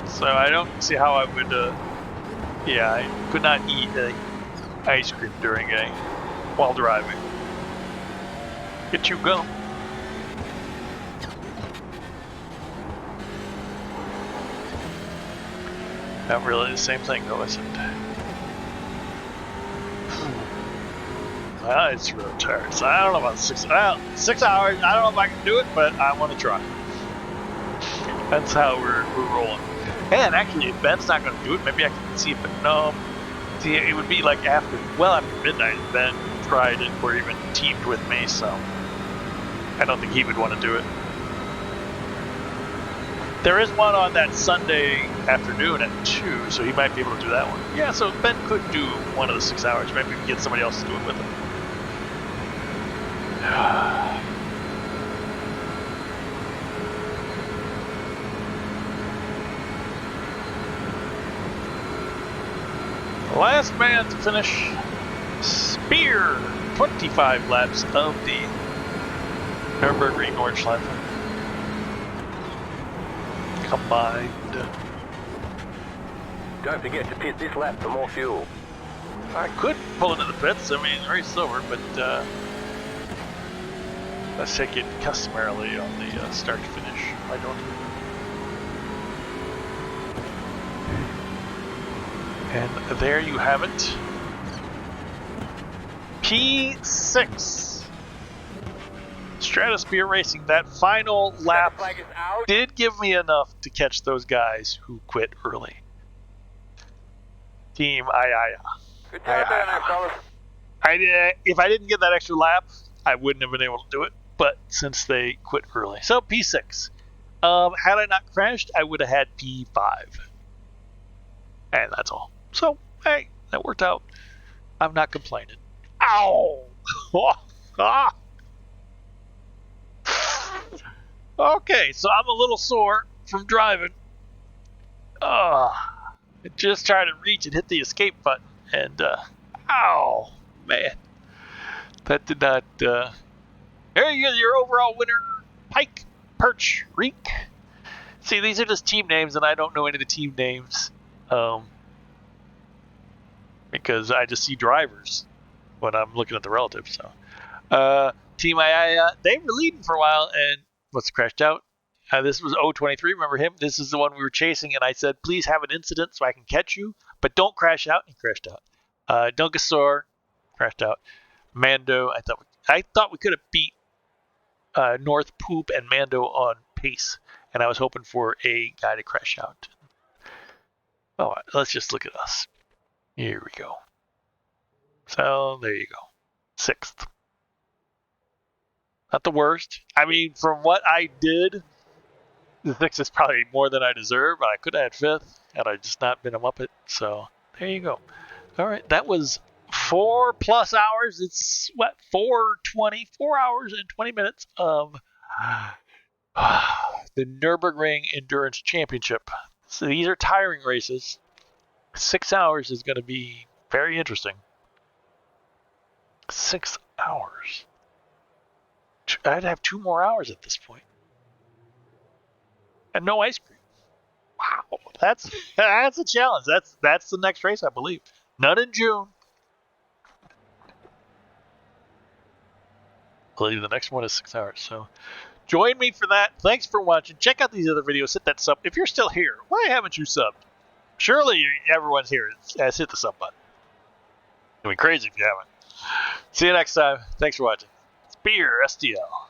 So I don't see how I would, yeah, I could not eat ice cream while driving. Get you gum. Not really the same thing though, is it? It's really tired. So I don't know about 6 hours. I don't know if I can do it, but I want to try. That's how we're rolling. And actually, if Ben's not going to do it, maybe I can see if no. See, it would be like after midnight. Ben tried it, or even teamed with me. So I don't think he would want to do it. There is one on that Sunday afternoon at 2, so he might be able to do that one. Yeah, so Ben could do one of the 6 hours. Maybe we can get somebody else to do it with him. Last man to finish Spear, 25 laps of the Nurburgring Nordschleife. Combined. Don't forget to pit this lap for more fuel. I could pull into the pits. I mean, race over, but let's take it customarily on the start to finish. I don't. And there you have it. P6. Stratosphere Racing. That final lap did give me enough to catch those guys who quit early. Team Ayaya. Good job down there, fellas. If I didn't get that extra lap, I wouldn't have been able to do it. But since they quit early, so P6. Had I not crashed, I would have had P5, and that's all. So hey, that worked out. I'm not complaining. Ow! Okay, so I'm a little sore from driving. I just tried to reach and hit the escape button, and ow, man, that did not. There you go, your overall winner, Pike Perch Reek. See, these are just team names, and I don't know any of the team names, because I just see drivers when I'm looking at the relatives. So, Team Ayaya, they were leading for a while, and what's crashed out? This was 023. Remember him? This is the one we were chasing, and I said, please have an incident so I can catch you, but don't crash out. And he crashed out. Dunkasaur crashed out. Mando, I thought we could have beat North Poop and Mando on pace, and I was hoping for a guy to crash out. Oh, let's just look at us. Here we go. So there you go. 6th. Not the worst. I mean, from what I did, the 6th is probably more than I deserve. I could have had 5th had I just not been a Muppet. So there you go. All right, that was 4+ hours. It's what, 4 hours and 20 minutes of the Nurburgring Endurance Championship. So these are tiring races. 6 hours is going to be very interesting. 6 hours. I'd have 2 more hours at this point. And no ice cream. Wow, that's a challenge. That's the next race, I believe. Not in June. I believe the next one is 6 hours. So join me for that. Thanks for watching. Check out these other videos. Hit that sub. If you're still here, why haven't you subbed? Surely everyone's here has hit the sub button. It'd be crazy if you haven't. See you next time. Thanks for watching. SpearSTL.